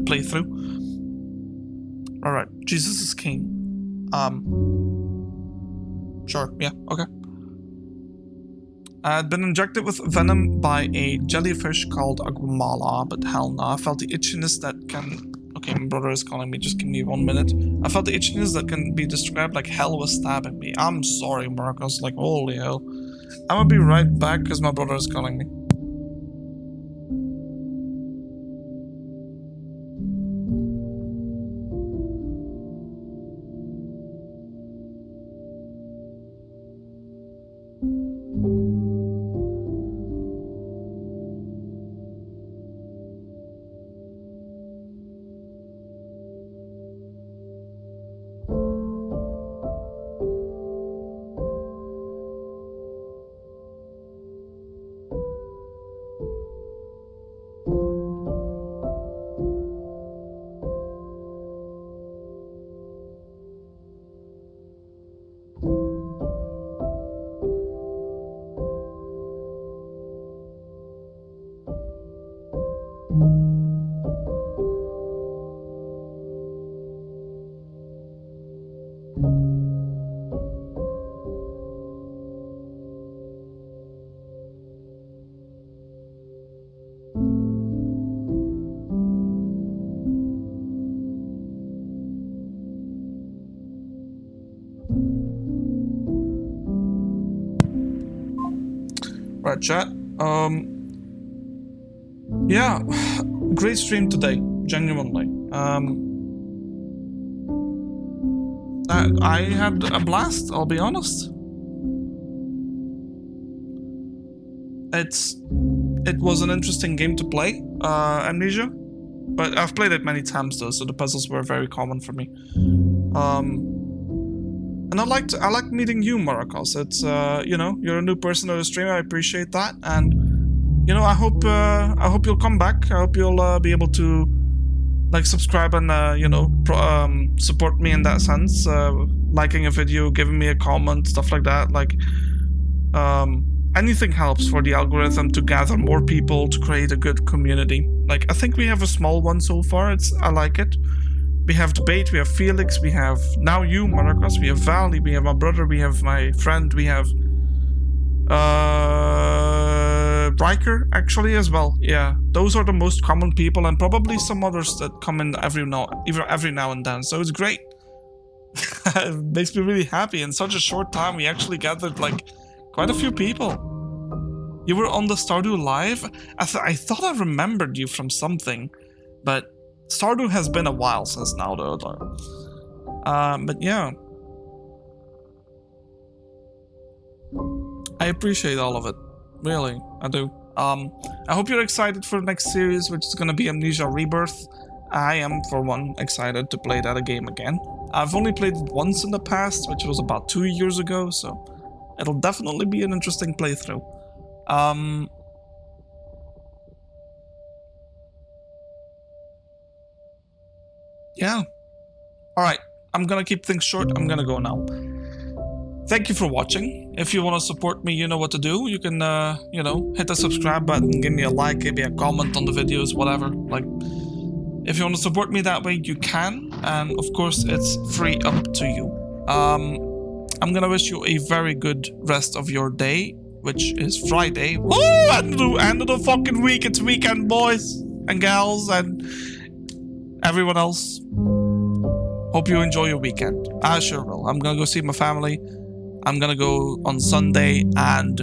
playthrough. All right, Jesus is King. Sure, yeah, okay. I had been injected with venom by a jellyfish called a Guamala, but hell no, I felt the itchiness that can... Okay, my brother is calling me, just give me 1 minute. I felt the itchiness that can be described like hell was stabbing me. I'm sorry, Marcos, like holy hell. I'm gonna be right back because my brother is calling me. Right, chat. Yeah, great stream today, genuinely. I had a blast, I'll be honest. It was an interesting game to play, Amnesia, but I've played it many times though, so the puzzles were very common for me. And I liked meeting you, Marcos. It's you know, you're a new person to the stream. I appreciate that, and you know, I hope you'll come back. I hope you'll be able to like subscribe and you know, support me in that sense. Liking a video, giving me a comment, stuff like that. Like anything helps for the algorithm to gather more people to create a good community. Like I think we have a small one so far. I like it. We have Debate, we have Felix, we have now you, Marcos, we have Valley, we have my brother, we have my friend, we have Riker actually as well. Yeah, those are the most common people, and probably some others that come in every now and then. So it's great. It makes me really happy. In such a short time, we actually gathered like quite a few people. You were on the Stardew Live? I thought I remembered you from something, but Stardew has been a while since now though. But yeah. I appreciate all of it. Really, I do. I hope you're excited for the next series, which is gonna be Amnesia Rebirth. I am, for one, excited to play that game again. I've only played it once in the past, which was about 2 years ago, so it'll definitely be an interesting playthrough. Yeah. Alright, I'm gonna keep things short. I'm gonna go now. Thank you for watching. If you want to support me, you know what to do. You can, you know, hit the subscribe button, give me a like, give me a comment on the videos, whatever. Like, if you want to support me that way, you can. And of course, it's free up to you. I'm gonna wish you a very good rest of your day, which is Friday. Woo! End of the fucking week. It's weekend, boys and gals and everyone else. Hope you enjoy your weekend. I sure will. I'm gonna go see my family. I'm gonna go on Sunday, and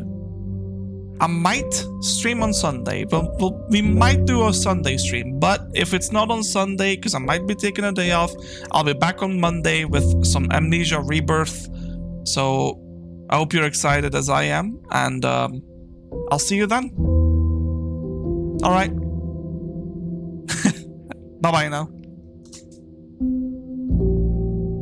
I might stream on Sunday. But we might do a Sunday stream. But if it's not on Sunday, because I might be taking a day off, I'll be back on Monday with some Amnesia Rebirth. So I hope you're excited as I am, and I'll see you then. All right. Bye-bye now.